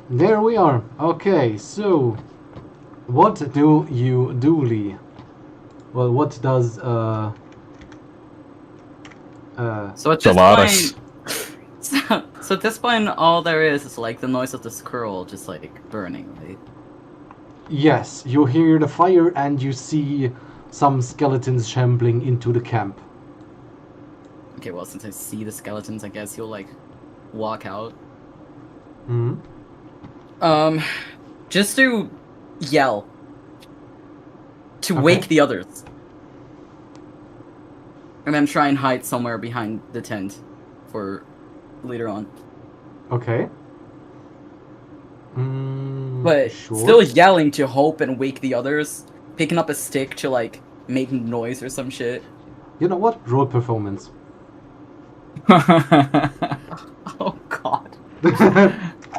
There we are. Okay, so what do you do, Lee? Well, what does So at this Solaris. point, so at this point, all there is like the noise of the squirrel just like burning, right? Yes, you hear the fire and you see some skeletons shambling into the camp. Okay, well, since I see the skeletons, I guess he'll like walk out. Hmm. Just to yell. To Okay. wake the others. And then try and hide somewhere behind the tent for later on. Okay. But sure. still yelling to hope and wake the others. Picking up a stick to like make noise or some shit. You know what? Roll performance. Oh god.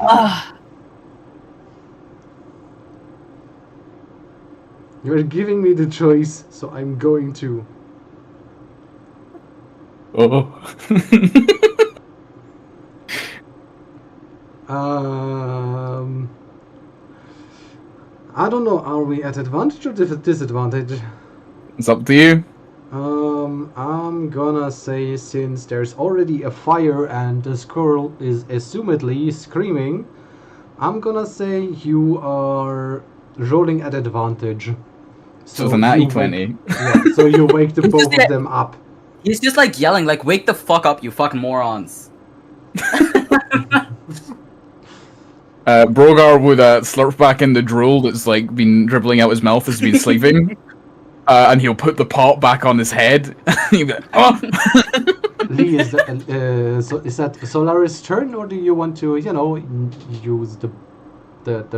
Ah. You're giving me the choice, so I'm going to. Oh. I don't know. Are we at advantage or disadvantage? It's up to you. I'm gonna say since there's already a fire and the squirrel is assumedly screaming, I'm gonna say you are rolling at advantage. So it's a natty you 20. Wake, yeah, so you wake the both of them up. He's just like yelling, like, wake the fuck up, you fucking morons. Brogar would slurp back in the drool that's like been dribbling out his mouth as he's been sleeping. And he'll put the pot back on his head. He'll be like, oh! Lee, is that Solaris' turn, or do you want to, you know, use the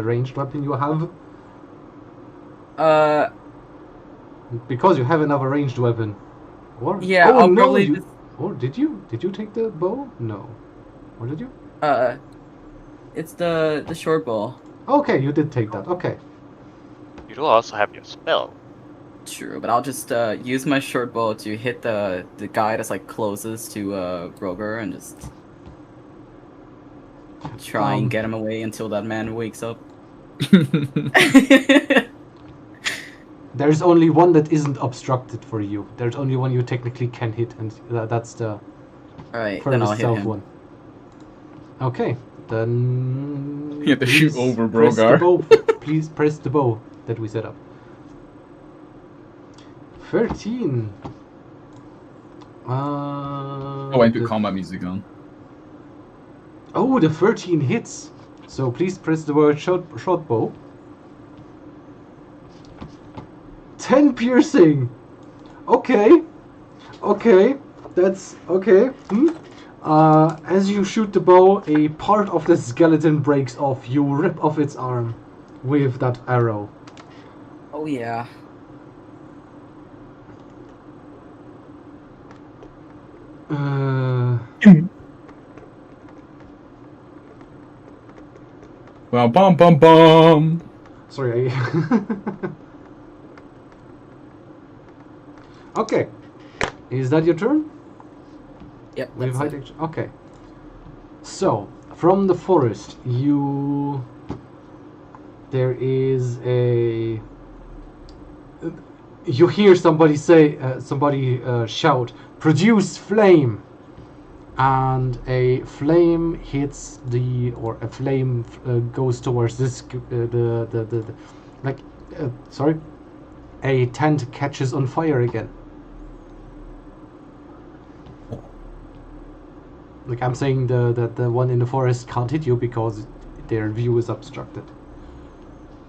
ranged weapon you have? Because you have another ranged weapon. Or? Yeah, oh, I'll no, probably you... just... Or did you? Did you take the bow? No. Or did you? It's the short bow. Okay, you did take that. Okay. You do also have your spell. True, but I'll just use my short bow to hit the guy that's like closest to Roger and just try and get him away until that man wakes up. There's only one that isn't obstructed for you. There's only one you technically can hit, and that's the Alright, then I'll hit south him. one. Okay, then You have to shoot please over press the Brogar. bow. Please press the bow that we set up. 13. Oh, I put combat music on. Oh, the 13 hits. So please press the word short bow. 10 piercing. Okay. Okay. That's okay. As you shoot the bow, a part of the skeleton breaks off. You rip off its arm with that arrow. Oh yeah. Well, bum bum bum. Sorry. Okay. Is that your turn? Yep. With That's hide it. action. Okay. So, from the forest, there is a. You hear somebody say, shout, "Produce flame!" And a flame hits a flame goes towards this, a tent catches on fire again. Like I'm saying, the one in the forest can't hit you because their view is obstructed,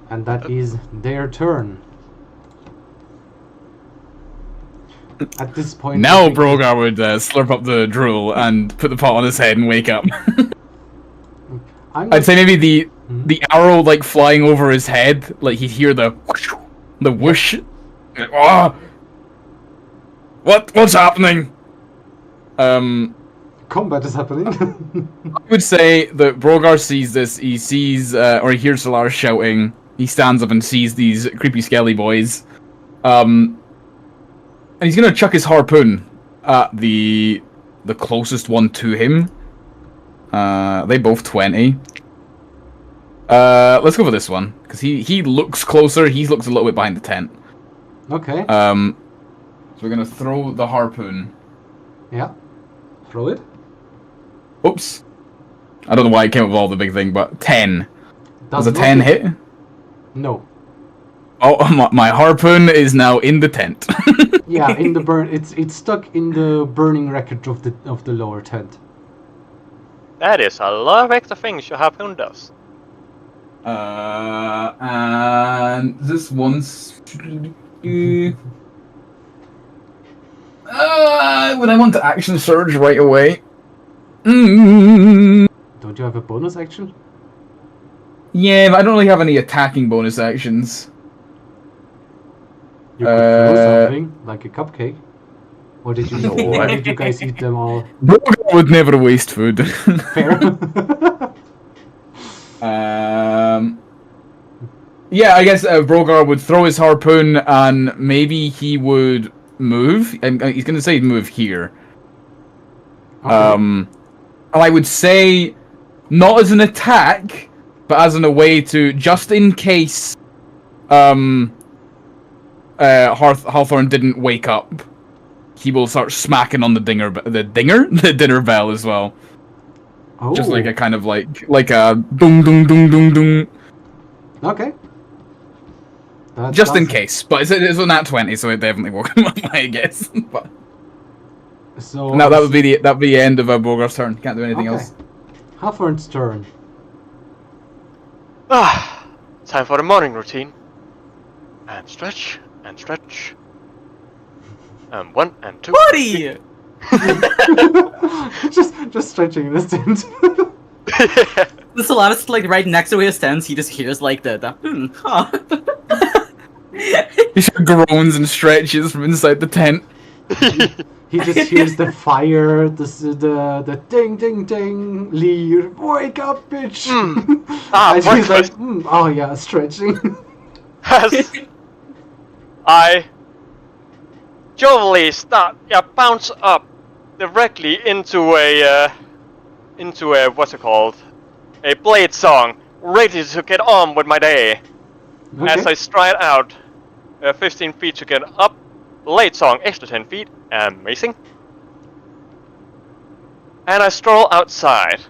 and that is their turn. At this point, Now Brogar would slurp up the drool and put the pot on his head and wake up. I'd say maybe the arrow like flying over his head, like he'd hear the whoosh. Oh! What's happening? Combat is happening. I would say that Brogar sees this. He sees or he hears Solaris shouting. He stands up and sees these creepy skelly boys. And he's gonna chuck his harpoon at the closest one to him. They both 20. Let's go for this one because he looks closer. He looks a little bit behind the tent. Okay. So we're gonna throw the harpoon. Yeah. Throw it. Oops. I don't know why I came up with all the big thing, but 10. Does a not 10 hit? No. Oh, my harpoon is now in the tent. Yeah, in the burn. It's stuck in the burning wreckage of the lower tent. That is a lot of extra things your harpoon does. And this one's. Would I want to action surge right away? Don't you have a bonus action? Yeah, but I don't really have any attacking bonus actions. You could throw something like a cupcake. Or did you? No, Or did you guys eat them all? Brogar would never waste food. Fair. Yeah, I guess Brogar would throw his harpoon and maybe he would move. He's going to say move here. Okay. And I would say not as an attack, but as in a way to just in case Hawthorne didn't wake up, he will start smacking on the dinner bell as well. Oh. Just like a kind of like a dung dung dung dung dung. Okay. That Just in sounds- case, but it's a nat 20, so it definitely woke him up, I guess. But So now that would be the end of Bogar's turn. Can't do anything else. Hawthorne's turn. Time for the morning routine. And stretch, and stretch. And 1 and 2. Buddy! just stretching in his tent. The Solaris like right next to his tent. He just hears like He sort of groans and stretches from inside the tent. he just hears the fire, the ding ding ding, Lear, wake up, bitch! And he's like, breakfast. oh yeah, stretching. As I jovially bounce up directly into a what's it called? A blade song, ready to get on with my day. As I stride out 15 feet to get up, blade song, extra 10 feet, amazing. And I stroll outside.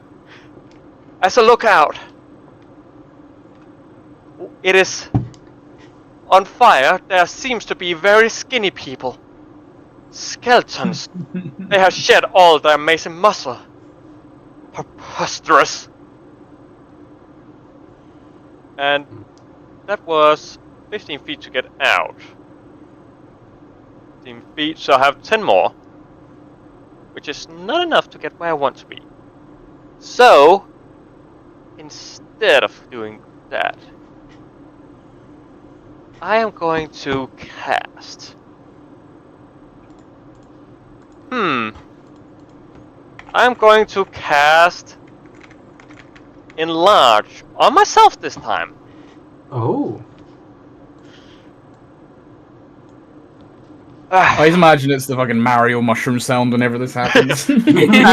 As I look out, it is on fire. There seems to be very skinny people. Skeletons. They have shed all their amazing muscle. Preposterous. And that was 15 feet to get out. 15 feet, so I have 10 more. Which is not enough to get where I want to be. So, instead of doing that, I am going to cast. I'm going to cast Enlarge on myself this time. Oh. I just imagine it's the fucking Mario mushroom sound whenever this happens. Coming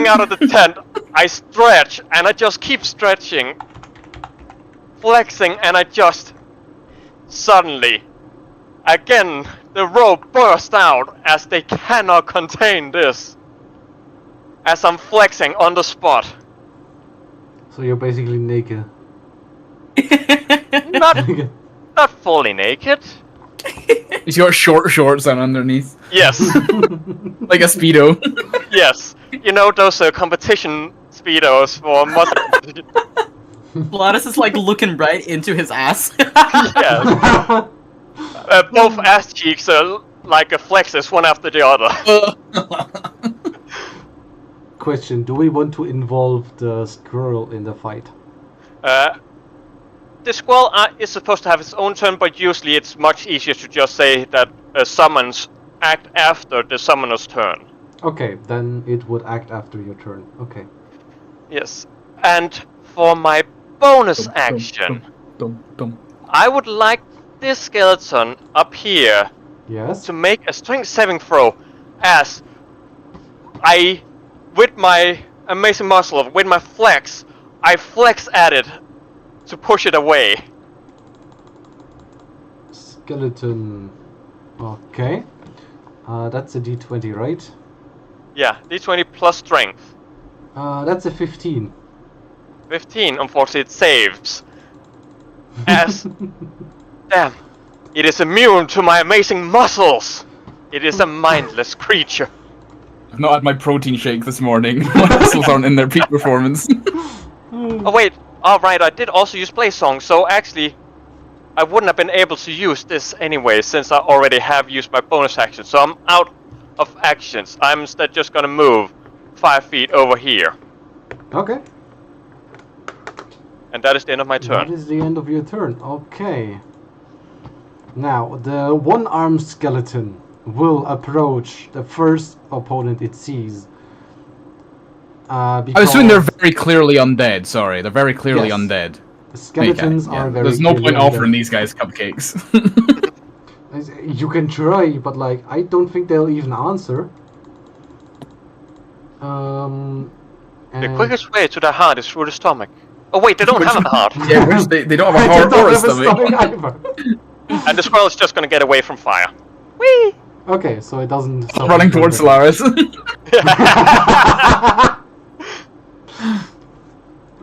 out of the tent, I stretch, and I just keep stretching, flexing, and I just suddenly, again, the rope burst out as they cannot contain this. As I'm flexing on the spot. So you're basically naked. Not fully naked. He's got short shorts on underneath. Yes. Like a Speedo. Yes. You know those competition speedos for muscle. Pilatus is like looking right into his ass. Yeah. Both ass cheeks are like a flexes one after the other. Question, do we want to involve the squirrel in the fight? The squirrel is supposed to have its own turn, but usually it's much easier to just say that summons act after the summoner's turn. Okay, then it would act after your turn. Okay. Yes. And for my bonus action, I would like this skeleton up here Yes. to make a strength saving throw as I, with my amazing muscle, with my flex, I flex at it to push it away. Skeleton. Okay. That's a d20, right? Yeah, d20 plus strength. That's a 15. 15, unfortunately it saves. As... Damn. It is immune to my amazing muscles! It is a mindless creature. I've not had my protein shake this morning. My muscles aren't in their peak performance. Oh wait, alright, I did also use Play Song, so actually... I wouldn't have been able to use this anyway, since I already have used my bonus action. So I'm out of actions. I'm instead just gonna move 5 feet over here. Okay. And that is the end of my turn. That is the end of your turn. Okay. Now, the one-armed skeleton will approach the first opponent it sees. I assume they're very clearly undead, sorry. They're very clearly Yes. undead. The skeletons Okay, yeah. are very There's no clearly point offering undead. these guys cupcakes. You can try, but like, I don't think they'll even answer. The And- quickest way to the heart is through the stomach. Oh wait, they don't have a heart. Yeah, they don't have a I heart don't or a have a stomach. stomach either. And the squirrel is just gonna get away from fire. Whee! Okay, so it doesn't. Running towards Solaris.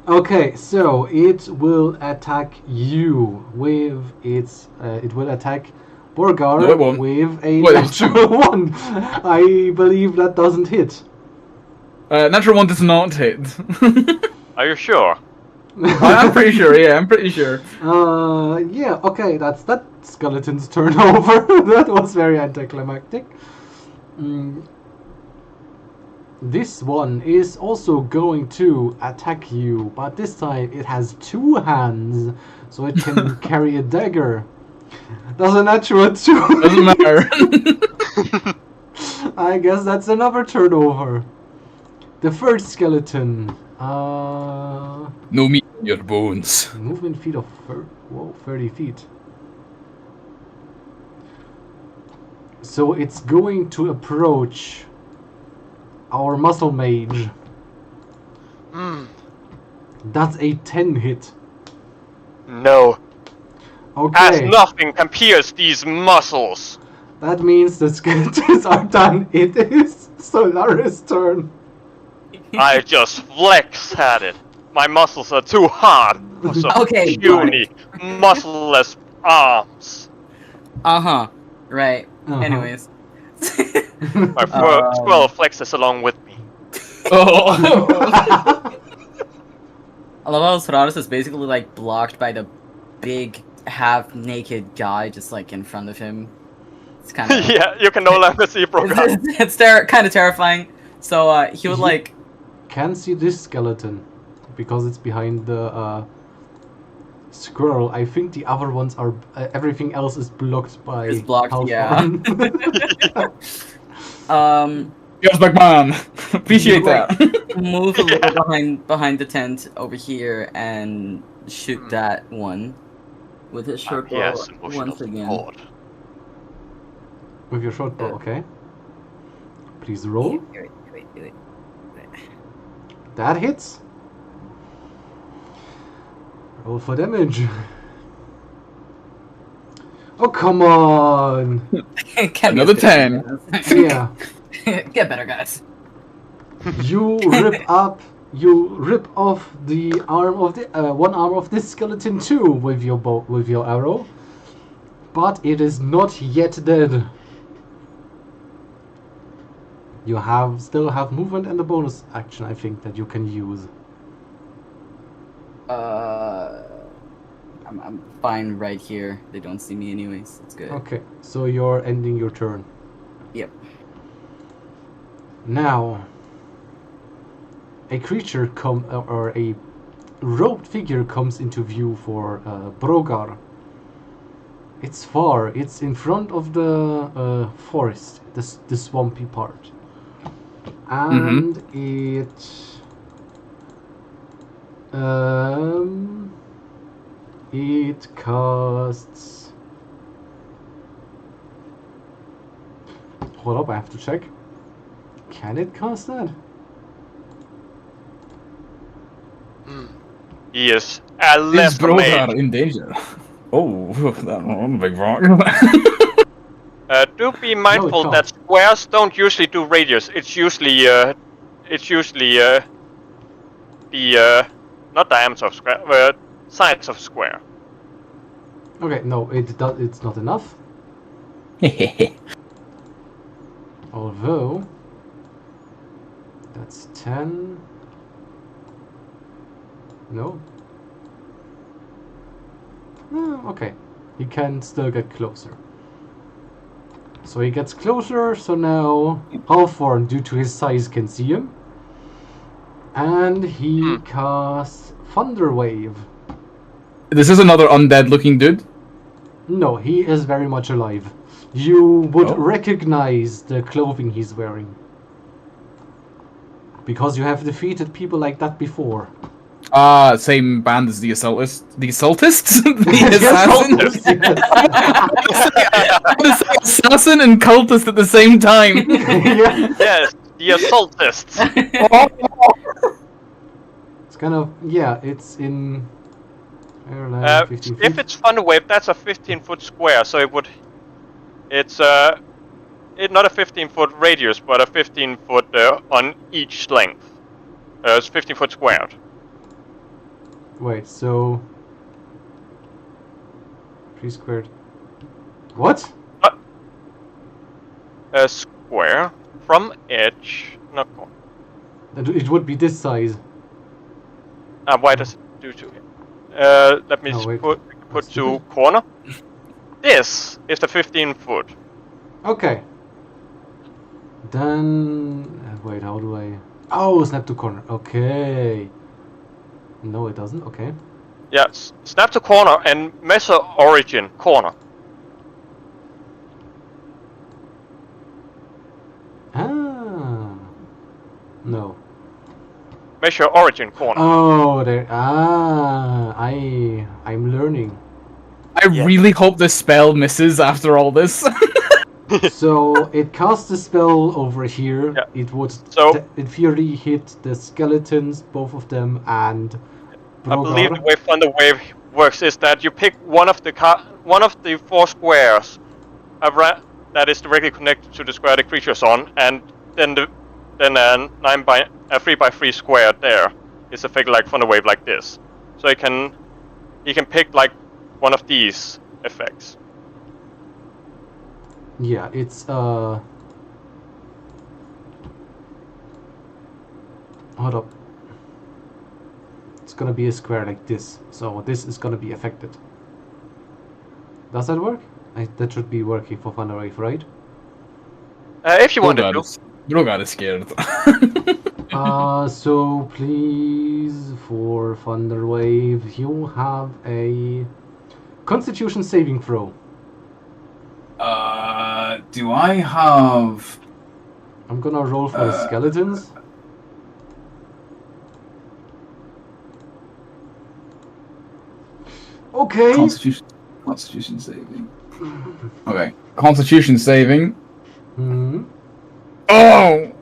Okay, so it will attack you with its. It will attack Borgar No, it won't. with a Wait, natural one. I believe that doesn't hit. Natural one does not hit. Are you sure? I'm pretty sure, yeah, I'm pretty sure. Yeah, okay, that's that skeleton's turn over. That was very anticlimactic. This one is also going to attack you, but this time it has 2 hands, so it can carry a dagger. That's a natural 2. Doesn't matter. I guess that's another turnover. The first skeleton. No meat in your bones. Movement feet of 30 feet. So it's going to approach our muscle mage. That's a 10 hit. No. As Okay. nothing can pierce these muscles. That means the skeletons are done. It is Solaris' turn. I just flex at it. My muscles are too hard for some Okay, puny, muscleless arms. Right. Uh-huh. Anyways. My squirrel flexes along with me. Oh. I love how Solaris is basically like blocked by the big half-naked guy just like in front of him. It's kind of Yeah, you can no longer see Brogan. it's kind of terrifying. So he would like Can see this skeleton because it's behind the squirrel. I think the other ones are. Everything else is blocked by. Is blocked, Hellthorn. Yes, McMahon. Appreciate that. move a little behind the tent over here and shoot that one with his short bow Yes, once again. Horde. With your short bow, okay. Please roll. Wait. That hits. Roll for damage. Oh, come on! Another 10. Yeah. Get better, guys. You rip off the arm of the one arm of this skeleton too with your bow, with your arrow, but it is not yet dead. You still have movement and a bonus action, I think, that you can use. I'm fine right here. They don't see me anyways. It's good. Okay, so you're ending your turn. Yep. Now, a creature or a robed figure comes into view for Brogar. It's far. It's in front of the forest, the swampy part, and it casts. Hold up, I have to check. Can it cast that? He is Is less Brogar mage. in danger? Oh, that one, big rock. Do be mindful can't. that squares don't usually do radius. It's usually the not diameter of square, sides of square. Okay, no, it's not enough. Although that's 10. No. Okay, he can still get closer. So he gets closer. So now Hellthorn, due to his size, can see him, and he casts Thunder Wave. This is another undead looking dude. No, he is very much alive. You would Oh. recognize the clothing he's wearing. Because you have defeated people like that before. Same band as the Assaultists? The Assaultists? Yes, the yes. assassin and cultist at the same time. Yeah. Yes, the assaultists. It's kind of, yeah, it's in... 15 feet. If it's Thunder Wave, that's a 15-foot square, so it's not a 15-foot radius, but a 15-foot on each length. It's 15-foot squared. Wait, so... 3 squared... What? A square from edge, not corner. It would be this size. Why does it do to it? Let me Oh, wait. put That's to stupid. corner. This is the 15-foot. Okay. Then... wait, how do I... Oh, snap to corner. Okay. No, it doesn't. Okay. Yeah, snap to corner and measure origin corner. No. Measure origin corner. Oh, there. I'm learning. I Yeah. really hope this spell misses after all this. So it casts a spell over here. Yeah. It would, So- in theory, hit the skeletons, both of them, and I believe the Brogar. way Thunder Wave works is that you pick one of the 4 squares that is directly connected to the square the creature's on, and then a 3x3 square there is affected like Thunder Wave like this. So he can pick like one of these effects. Yeah, it's hold up. It's gonna be a square like this, so this is gonna be affected. Does that work? That should be working for Thunder Wave, right? If you wanted to. Brogar is scared. So please, for Thunder Wave, you have a Constitution saving throw. Do I have... I'm gonna roll for the skeletons. Okay. Constitution saving. Okay. Constitution saving. Hmm. Oh!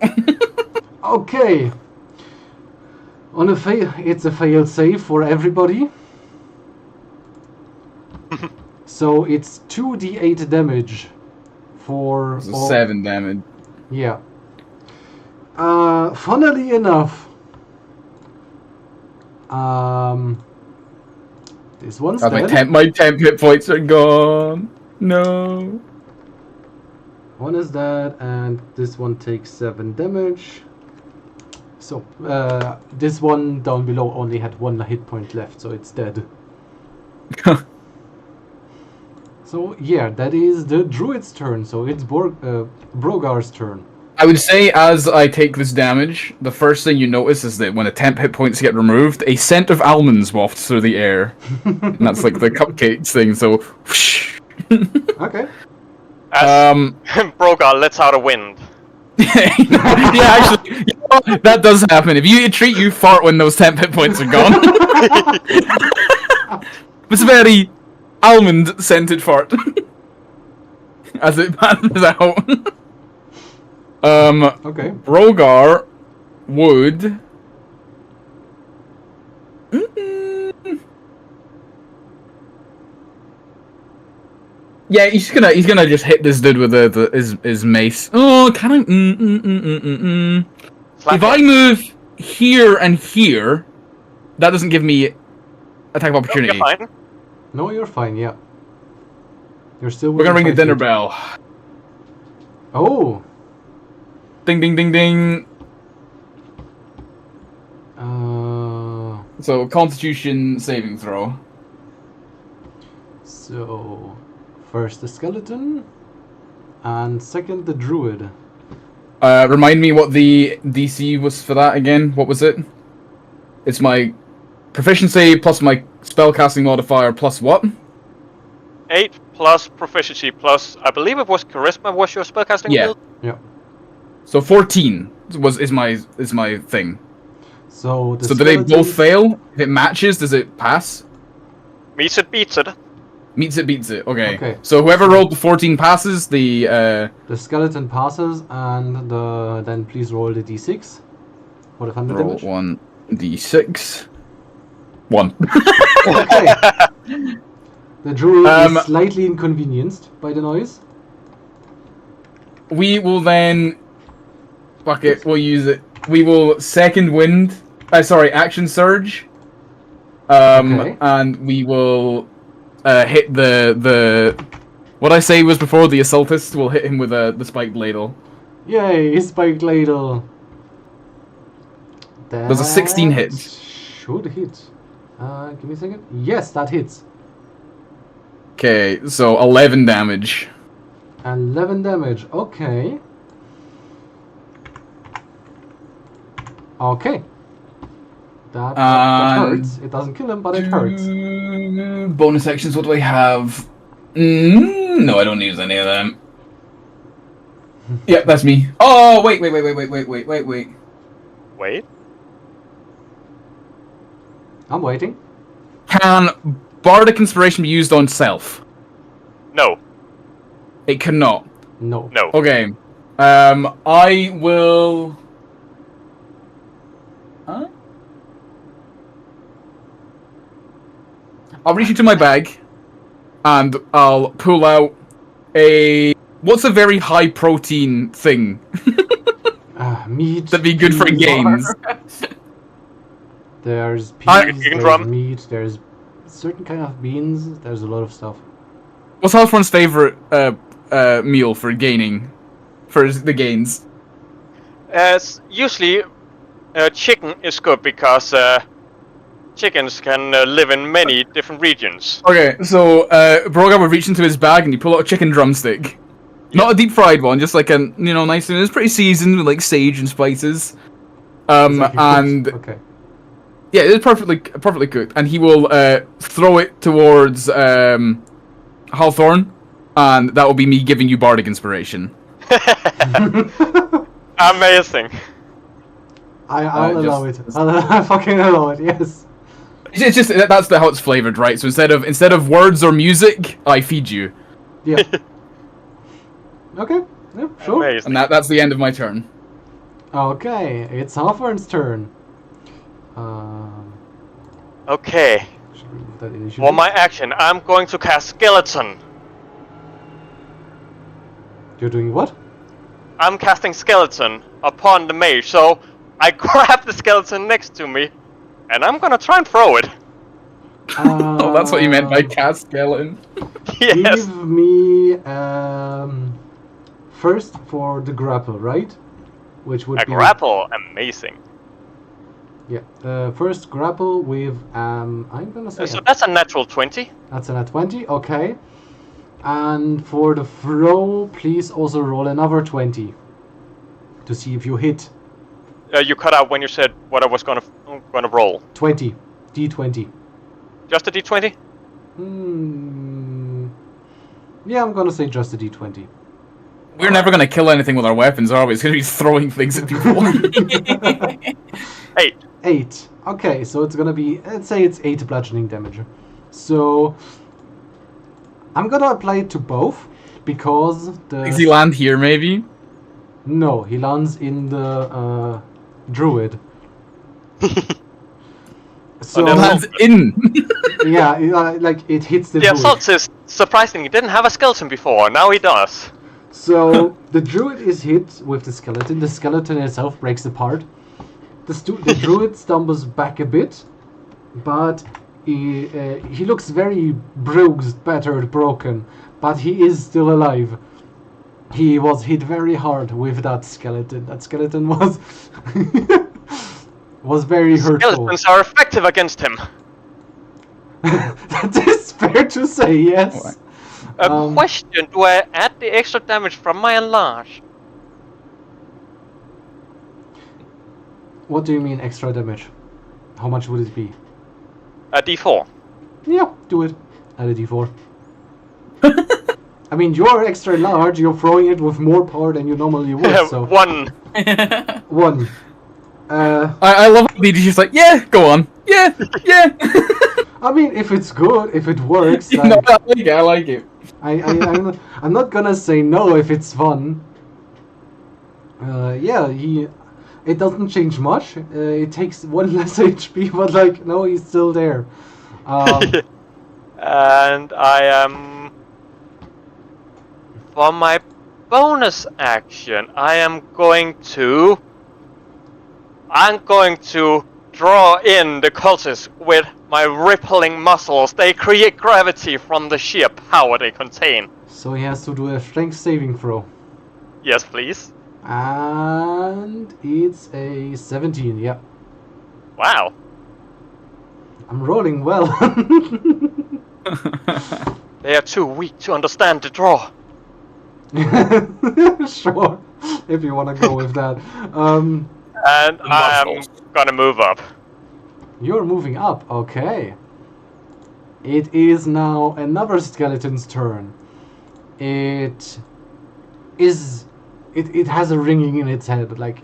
Okay. On a it's a failed save for everybody. So it's 2d8 damage for So all- 7 damage. Yeah. Funnily enough, this one's God, dead. my temp hit points are gone. No. One is dead, and this one takes 7 damage. So, this one down below only had 1 hit point left, so it's dead. So, yeah, that is the druid's turn, so it's Brogar's turn. I would say as I take this damage, the first thing you notice is that when the temp hit points get removed, a scent of almonds wafts through the air. And that's like the cupcakes thing, so... whoosh. Okay. As Brogar lets out a wind. Yeah, actually, you know, that does happen. If you treat, you fart when those temp hit points are gone. It's a very almond-scented fart. As it passes out. Okay. Brogar would... Yeah, he's gonna just hit this dude with his mace. Oh, can I? Slap If I him. move here and here, that doesn't give me attack of No, opportunity. you're fine. No, you're fine, yeah. You're still We're gonna ring the within dinner 5 bell. feet. Oh! Ding, ding, ding, ding. So, Constitution saving throw. So, first the skeleton, and second the druid. Remind me what the DC was for that again. What was it? It's my proficiency plus my spellcasting modifier plus what? 8 plus proficiency plus, I believe it was charisma was your spellcasting Yeah. build? Yeah. So 14 is my thing. So the So do they both skeletons- fail? If it matches, does it pass? Meets it, beats it. Meets it, beats it. Okay. Okay. So whoever rolled the 14 passes, the The skeleton passes, and then please roll the d6 for the thunder roll damage. 1d6. 1. Okay. The druid Um, is slightly inconvenienced by the noise. We will then... Fuck it, we'll use it. We will second wind... action surge. Okay. And we will hit the... What I say was before, the assaultist will hit him with the spiked ladle. Yay, spiked ladle. Does a 16 hit? Should hit. Give me a second. Yes, that hits. Okay, so 11 damage. 11 damage. Okay. Okay. That hurts. It doesn't kill him, but it hurts. Bonus actions, what do I have? No, I don't use any of them. Yep, that's me. Oh, wait. Wait. I'm waiting. Can bardic inspiration be used on self? No. It cannot. No. No. Okay. I will. Huh? I'll reach into my bag, and I'll pull out a. What's a very high protein thing Meat. that'd be good for peas. gains? There's I- peas, Chicken there's drum. meat, there's certain kind of beans, there's a lot of stuff. What's Halfron's favorite meal for gaining, for the gains? As usually, chicken is good because chickens can live in many different regions. Okay, so Brogar would reach into his bag and he pull out a chicken drumstick. Not a deep fried one, just like a nice. It's pretty seasoned with like sage and spices. Exactly. And Okay. yeah, it's perfectly cooked. And he will throw it towards Hawthorne, and that will be me giving you bardic inspiration. Amazing. I'll allow it. I'll fucking allow it. Yes. It's just that's how it's flavored, right? So instead of words or music, I feed you, Yeah. Okay. Yeah. Sure. Amazing. and that's the end of my turn. Okay. It's Hawthorne's turn. Okay. Should we move that initiative? For my action, I'm going to cast Skeleton. You're doing what? I'm casting Skeleton upon the mage, so I grab the skeleton next to me, and I'm gonna try and throw it. Oh, that's what you meant by cast skeleton. Yes. Give me first for the grapple, right? Which would A be grapple, amazing. Yeah. First grapple with I'm gonna say So that's a natural 20. that's an at 20. Okay. And for the throw, please also roll another 20 to see if you hit. You cut out when you said what I was gonna roll. 20. D20. Just a d20? Yeah, I'm gonna say just a D20. We're never gonna kill anything with our weapons, are we? It's gonna be throwing things at people. 8. 8. Okay, so it's gonna be, let's say it's 8 bludgeoning damage. So I'm gonna apply it to both because Does he land here, maybe? no, he lands in the druid. So Oh, no. Lands in. yeah, like it hits the The druid. assaultist, surprisingly, didn't have a skeleton before, now he does. So the druid is hit with the skeleton. The skeleton itself breaks apart. The druid stumbles back a bit, but he looks very bruised, battered, broken. But he is still alive. He was hit very hard with that skeleton. That skeleton was was very hurtful. Skeletons are effective against him. That is fair to say, yes. A question, do I add the extra damage from my enlarge? What do you mean extra damage? How much would it be? A d4. Yeah, do it. Add a d4. I mean, you're extra large, you're throwing it with more power than you normally would, so... 1. 1. I love how he's just like, yeah, go on. Yeah, yeah. I mean, if it's good, if it works, No, I like it. I'm not gonna say no if it's fun. Yeah, it doesn't change much. It takes 1 less HP, but like, no, he's still there. And I am... For my bonus action, I'm going to draw in the cultists with my rippling muscles. They create gravity from the sheer power they contain. So he has to do a strength saving throw. Yes, please. And it's a 17, yeah. Wow. I'm rolling well. They are too weak to understand the draw. Sure, if you want to go with that. And I am gonna move up. You're moving up, okay. It is now another skeleton's turn. It has a ringing in its head, like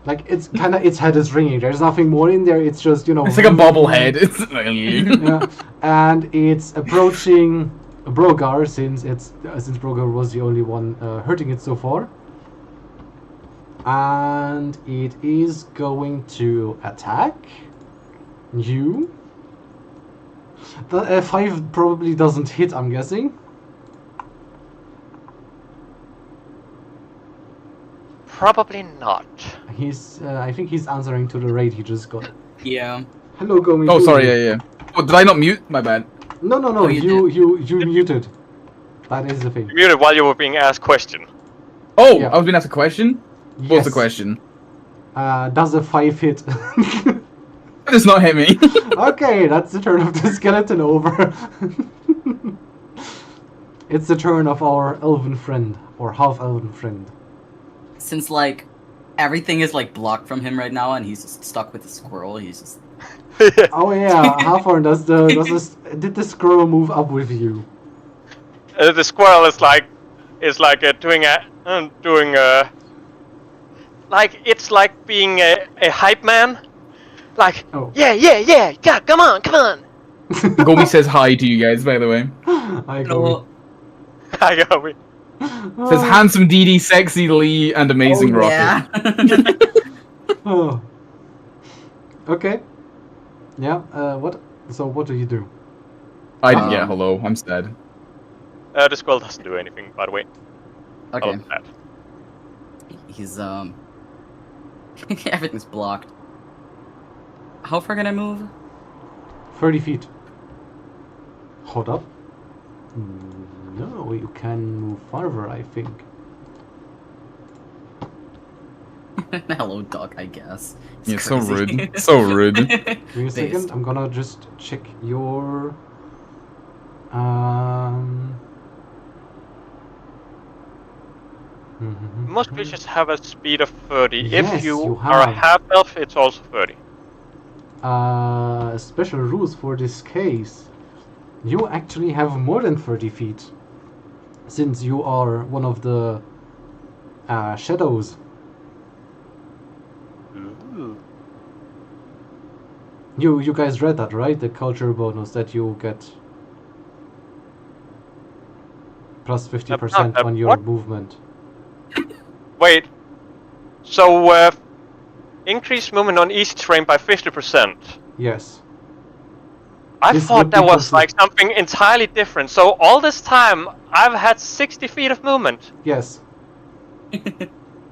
Like it's kind of its head is ringing. There's nothing more in there. It's just It's like a bobblehead. It's Yeah, and it's approaching Brogar since Brogar was the only one hurting it so far. And it is going to attack you. The F5 probably doesn't hit, I'm guessing. Probably not. I think he's answering to the raid he just got. Yeah. Hello, Gomi. Oh, sorry, yeah. Oh, did I not mute? My bad. No, Oh, you muted. That is the thing. You muted while you were being asked question. Oh, Yeah. I was being asked a question? Yes. What's the question? Does a 5 hit? That does not hit me. Okay, that's the turn of the skeleton over. It's the turn of our elven friend, or half-elven friend. Since like everything is like blocked from him right now, and he's just stuck with the squirrel. He's just Oh yeah, Halfhorn, did the squirrel move up with you? The squirrel is like like it's like being a hype man. Like Oh. yeah, come on. Gomi says hi to you guys, by the way. I go. I go. Says handsome DD, sexy Lee, and amazing Oh, Rocket. yeah. Oh. Okay. Yeah. What? So what do you do? Yeah, hello, I'm sad. The squirrel doesn't do anything, by the way. Okay. Oh, that. He's everything's blocked. How far can I move? 30 feet. Hold up. No, you can move farther, I think. Hello, duck. I guess. It's Yeah, so crazy. rude. So rude. Give me a second. Based. I'm gonna just check your. Most creatures have a speed of 30. Yes, If you you are a have. half-elf, it's also 30. Special rules for this case. You actually have more than 30 feet. Since you are one of the shadows. Ooh. You guys read that, right? The culture bonus that you get. Plus 50% on your what? movement. Wait. So, increase movement on easy terrain by 50%. Yes. I This thought would that be was consi- like something entirely different. So all this time, I've had 60 feet of movement. Yes.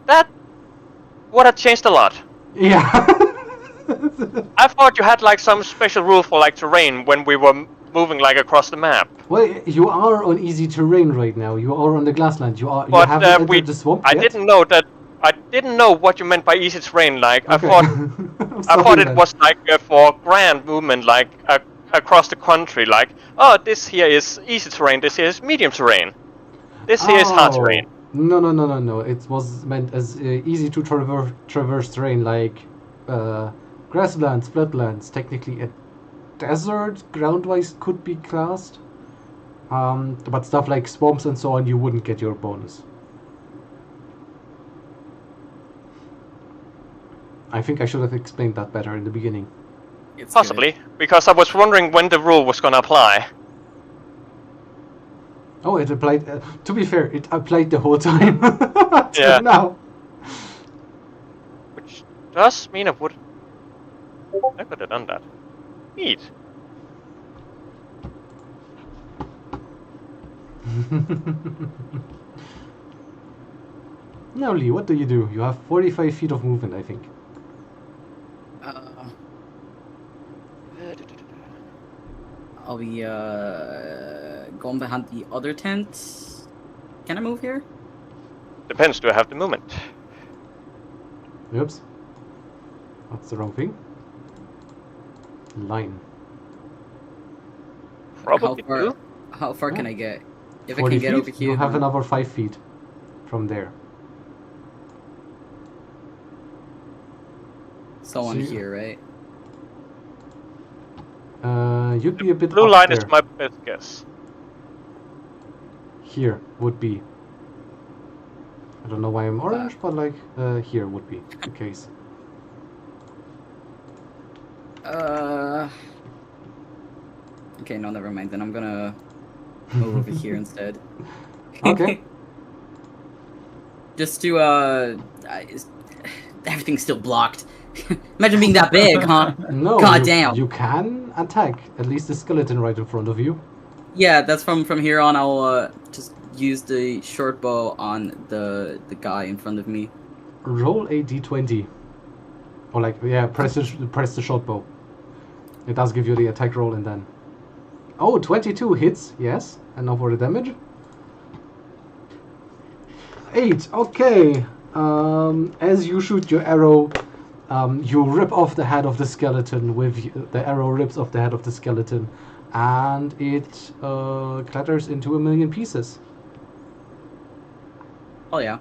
That would have changed a lot. Yeah. I thought you had like some special rule for like terrain when we were moving like across the map. Well, you are on easy terrain right now. You are on the grassland. You But haven't entered the swamp I yet. didn't know that. I didn't know what you meant by easy terrain. Like Okay. I thought it was like for grand movement, like across the country. Like, oh, this here is easy terrain. This here is medium terrain. This here is hard terrain. No. It was meant as easy to traverse terrain, like grasslands, flatlands. Technically, a desert ground-wise could be classed. But stuff like swamps and so on, you wouldn't get your bonus. I think I should have explained that better in the beginning. It's Possibly, because I was wondering when the rule was gonna apply. Oh, it applied. To be fair, it applied the whole time. Till Yeah. now. Which does mean I could have done that. Neat. Now, Lee, what do? You have 45 feet of movement, I think. I'll be going behind the other tent. Can I move here? Depends, do I have the movement? Oops. That's the wrong thing. Line. Probably do. How far can Oh. I get? If I 40 can get feet? over here, You have then- another 5 feet from there. So on So you- here, right? You'd be a bit Blue up line there. is my best guess. Here would be. I don't know why I'm orange, but like here would be the case. Okay, no, never mind. Then I'm gonna move over here instead. Okay. Just to everything's still blocked. Imagine being that big, huh? No, God damn. you can attack at least the skeleton right in front of you. Yeah, that's from here on. I'll just use the short bow on the guy in front of me. Roll a d20. Or like, yeah, press the short bow. It does give you the attack roll and then... Oh, 22 hits, yes. And now for the damage. 8, okay. As you shoot your arrow, you rip off the head of the skeleton the arrow rips off the head of the skeleton, and it clatters into 1,000,000 pieces. Oh yeah.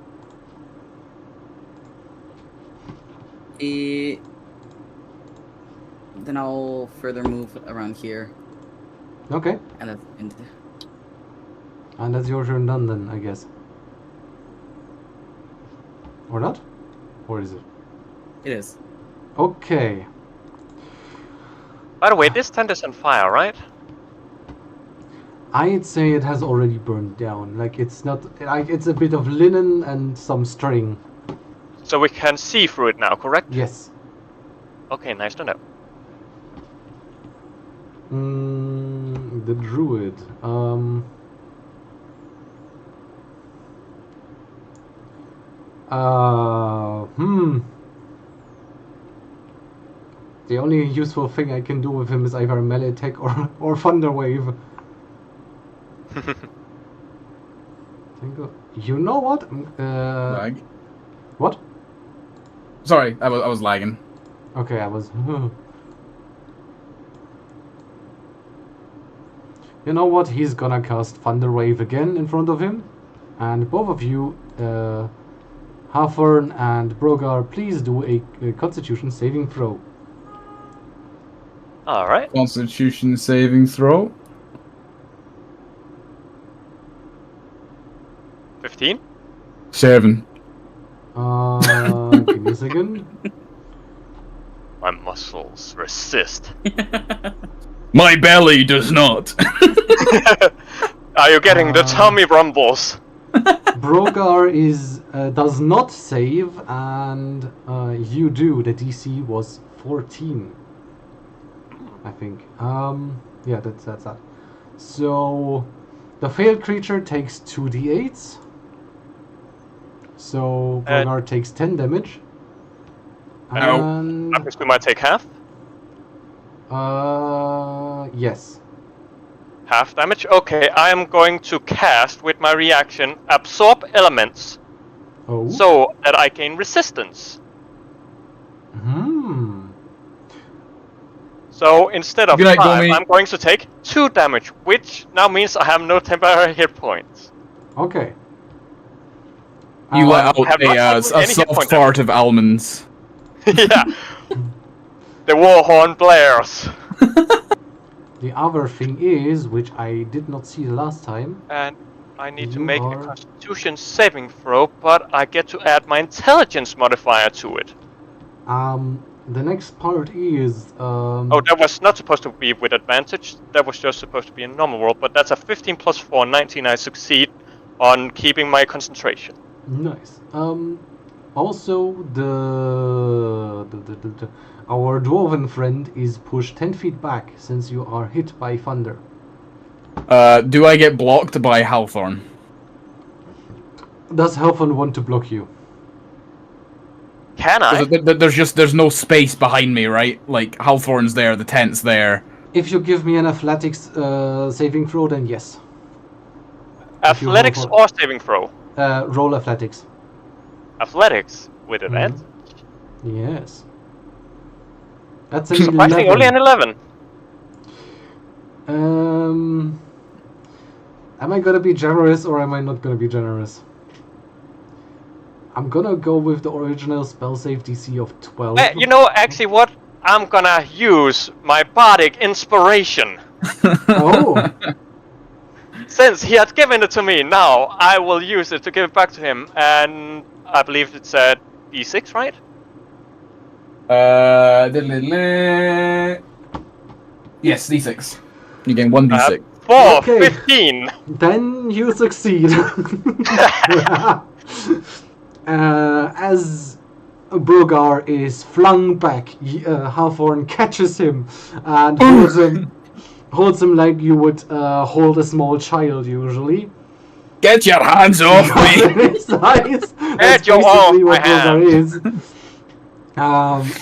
Then I'll further move around here, Okay, and and that's your turn done then, I guess. Or not? Or is it? it is. Okay. By the way, this tent is on fire, right? I'd say it has already burned down. Like, it's not... Like, it's a bit of linen and some string. So we can see through it now, correct? Yes. Okay, nice to know. The druid. The only useful thing I can do with him is either melee attack or thunder wave. You know what? Lag. What? Sorry, I was lagging. Okay, I was... You know what? He's gonna cast Thunder Wave again in front of him. And both of you, Hawthorne and Brogar, please do a Constitution saving throw. Alright. Constitution saving throw. 15? 7. Give me a second. My muscles resist. My belly does not. Are you getting the tummy rumbles? Brogar does not save, and you do. The DC was 14, I think. Yeah, that's that. So the failed creature takes 2d8s. So Brogar takes 10 damage. And That means we might take half? yes. Half damage? Okay, I am going to cast with my reaction Absorb Elements. Oh. So that I gain resistance. So instead of Good night, 5, Gomi. I'm going to take 2 damage, which now means I have no temporary hit points. Okay. You let out have not a gotten any hit soft point fart of almonds. Yeah. The war horn blares. The other thing is, which I did not see the last time. And I need to You make a are- Constitution saving throw, but I get to add my intelligence modifier to it. The next part is Oh, that was not supposed to be with advantage. That was just supposed to be a normal roll, but that's a 15 plus 4, 19. I succeed on keeping my concentration. nice. Also, our dwarven friend is pushed 10 feet back since you are hit by thunder. Do I get blocked by Hawthorne? Does Helfon want to block you? Can I? There's no space behind me, right? Like Hawthorne's there, the tent's there. If you give me an athletics saving throw, then yes. Athletics roll for- or saving throw? Roll athletics. Athletics with advantage. Yes. That's an Surprisingly, 11. only an 11. Am I gonna be generous or am I not gonna be generous? I'm gonna go with the original spell save DC of 12. You know, actually, what? I'm gonna use my bardic inspiration. Oh! Since he had given it to me, now I will use it to give it back to him. And I believe it's at D6, right? Yes, d6. You gain 1d6. 4, Okay. 15. Then you succeed. As Brogar is flung back, Hawthorne catches him and holds him like you would hold a small child usually. Get your hands off me! His eyes. That's Get your basically off what my Brogar hand. is.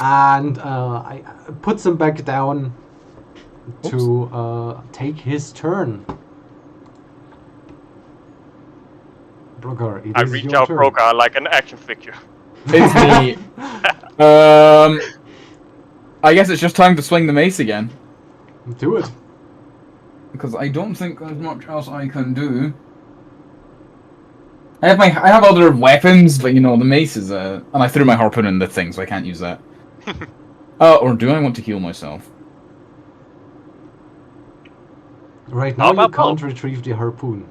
And I puts him back down to take his turn. Brogar, it I is reach your out turn. Brogar like an action figure. It's me. I guess it's just time to swing the mace again. Do it. Because I don't think there's much else I can do. I have other weapons, but you know, the mace is and I threw my harpoon in the thing, so I can't use that. Or do I want to heal myself? Right How now you about can't both? retrieve the harpoon.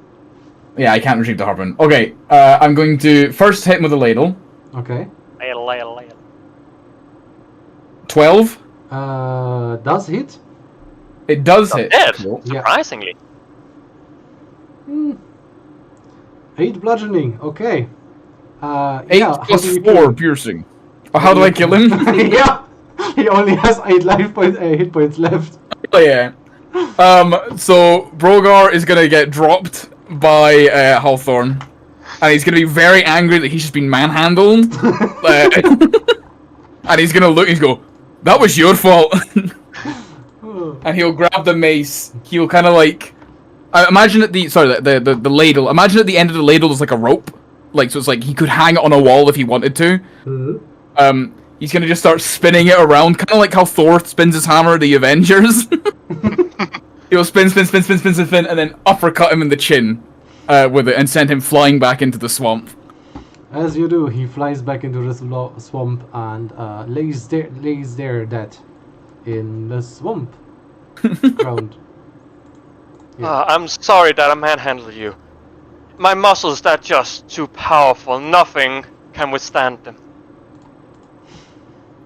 Yeah, I can't retrieve the harpoon. Okay, I'm going to first hit him with a ladle. Okay. 12. Does hit? It does hit. Dead, Cool. Yeah. surprisingly. 8 bludgeoning. Okay. 8 yeah, how plus do you kill 4 him? piercing. Oh, how do I kill him? Yeah. He only has 8 hit points left. Oh, yeah. So Brogar is gonna get dropped by Hawthorne, and he's gonna be very angry that he's just been manhandled. And he's gonna look. He's go, "That was your fault." And he'll grab the mace. He'll kind of like, imagine at the the ladle. Imagine at the end of the ladle there's like a rope, like so it's like he could hang it on a wall if he wanted to. He's gonna just start spinning it around, kind of like how Thor spins his hammer, the Avengers. He'll spin, and then uppercut him in the chin with it, and send him flying back into the swamp. As you do, he flies back into the swamp and lays there dead in the swamp ground. Yeah. I'm sorry that I manhandled you. My muscles are just too powerful. Nothing can withstand them.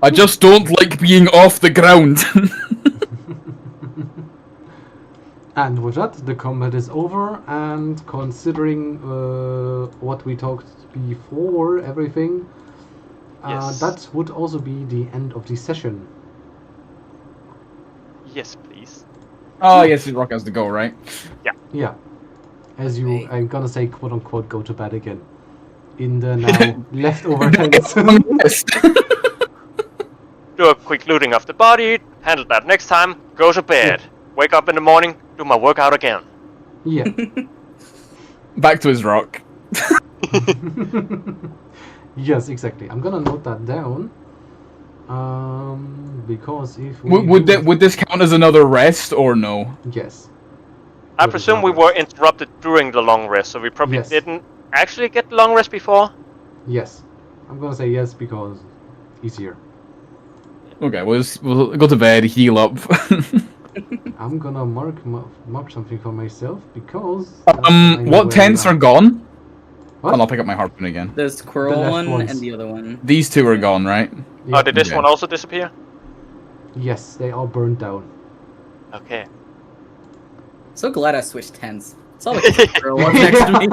I just don't like being off the ground. And with that, the combat is over, and considering what we talked before, everything, Yes. that would also be the end of the session. Yes, please. Oh yes, Rock has to go, right? Yeah. As you, Okay. I'm gonna say, quote unquote, go to bed again. In the now leftover tents. Yes. Do a quick looting of the body. Handle that next time. Go to bed. Wake up in the morning. Do my workout again. Yeah. Back to his rock. Yes, exactly. I'm gonna note that down. Because if we Would this count as another rest or no? yes. I Good presume we progress. were interrupted during the long rest, so we probably Yes. didn't actually get the long rest before. Yes. I'm gonna say yes because easier. Okay, we'll go to bed, heal up. I'm gonna mark something for myself because I know What where tents we are gone? What? And I'll pick up my harpoon again. The squirrel left one ones. and the other one. These two are gone, right? Yeah. Oh, did this Okay. one also disappear? Yes, they all burned down. Okay. So glad I switched tents. It's all like the squirrel was next to me.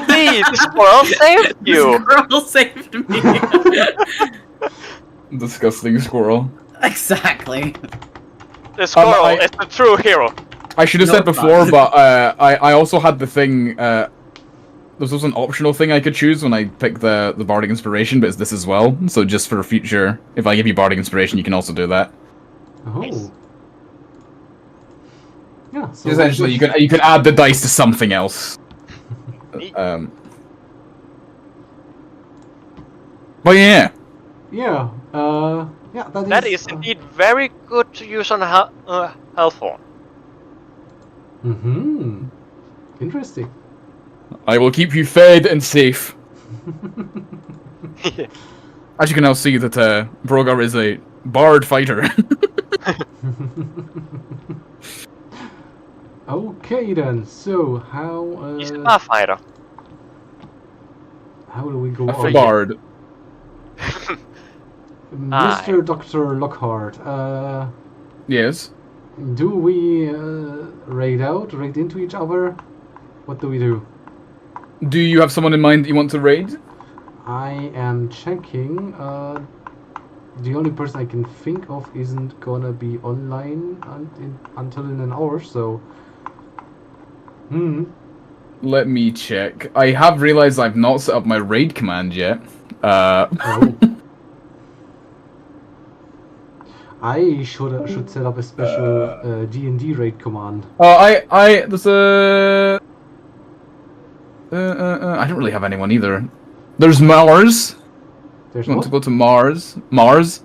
Please, the squirrel saved The you. squirrel saved me. Disgusting squirril. Exactly. The squirrel I- is the true hero. I should have No, said it's before, not. but I also had the thing. There's also an optional thing I could choose when I pick the bardic inspiration, but it's this as well. So just for future, if I give you bardic inspiration, you can also do that. Oh. Nice. Yeah. So Essentially, you can add the dice to something else. But yeah, Yeah. Yeah. That is indeed very good to use on Hellthorn. Mm-hmm. Interesting. I will keep you fed and safe. As you can now see that Brogar is a bard fighter. Okay then. So how He's a starfighter. how do we go? A about it? bard. Mr. Dr. Lockhart, Yes. do we raid into each other? What do we do? Do you have someone in mind that you want to raid? I am checking. The only person I can think of isn't gonna be online until in an hour, so... Let me check. I have realized I've not set up my raid command yet. Oh. I should set up a special D&D raid command. There's a... I don't really have anyone either. There's Mars. There's You want what? to go to Mars? Mars?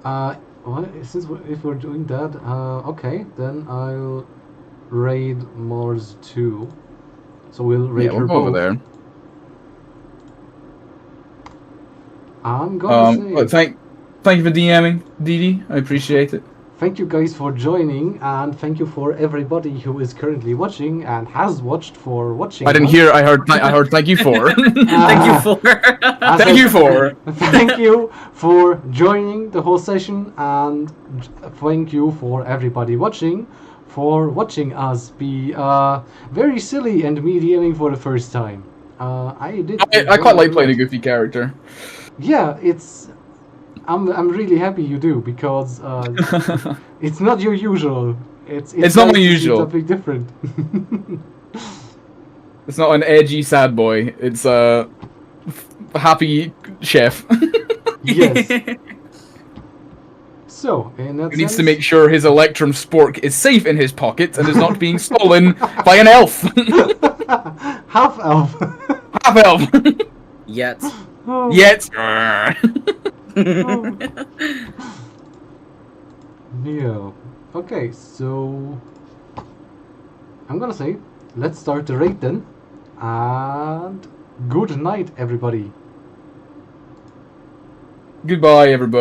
Well, if we're doing that, okay, then I'll raid Mars too. So we'll raid Yeah, her we'll go over both. there. I'm gonna say Thank you for DMing, Didi. I appreciate it. thank you guys for joining, and thank you for everybody who is currently watching and has watched for watching. I didn't us. hear. I heard. Thank you for. Thank you for. As Thank you for. Thank you for joining the whole session, and thank you for everybody watching for watching us be very silly and me DMing for the first time. I quite like playing a goofy character. Yeah, I'm really happy you do, because it's not your usual. It's It's not nice my to see usual. something different. It's not an edgy sad boy. It's a happy chef. Yes. So, in that Who needs to sense- make sure his Electrum spork is safe in his pocket and is not being stolen by an elf. half elf. Half elf. Yet. Oh. Yet. Yeah. Okay, so I'm gonna say let's start the raid then, and good night, everybody. Goodbye, everybody.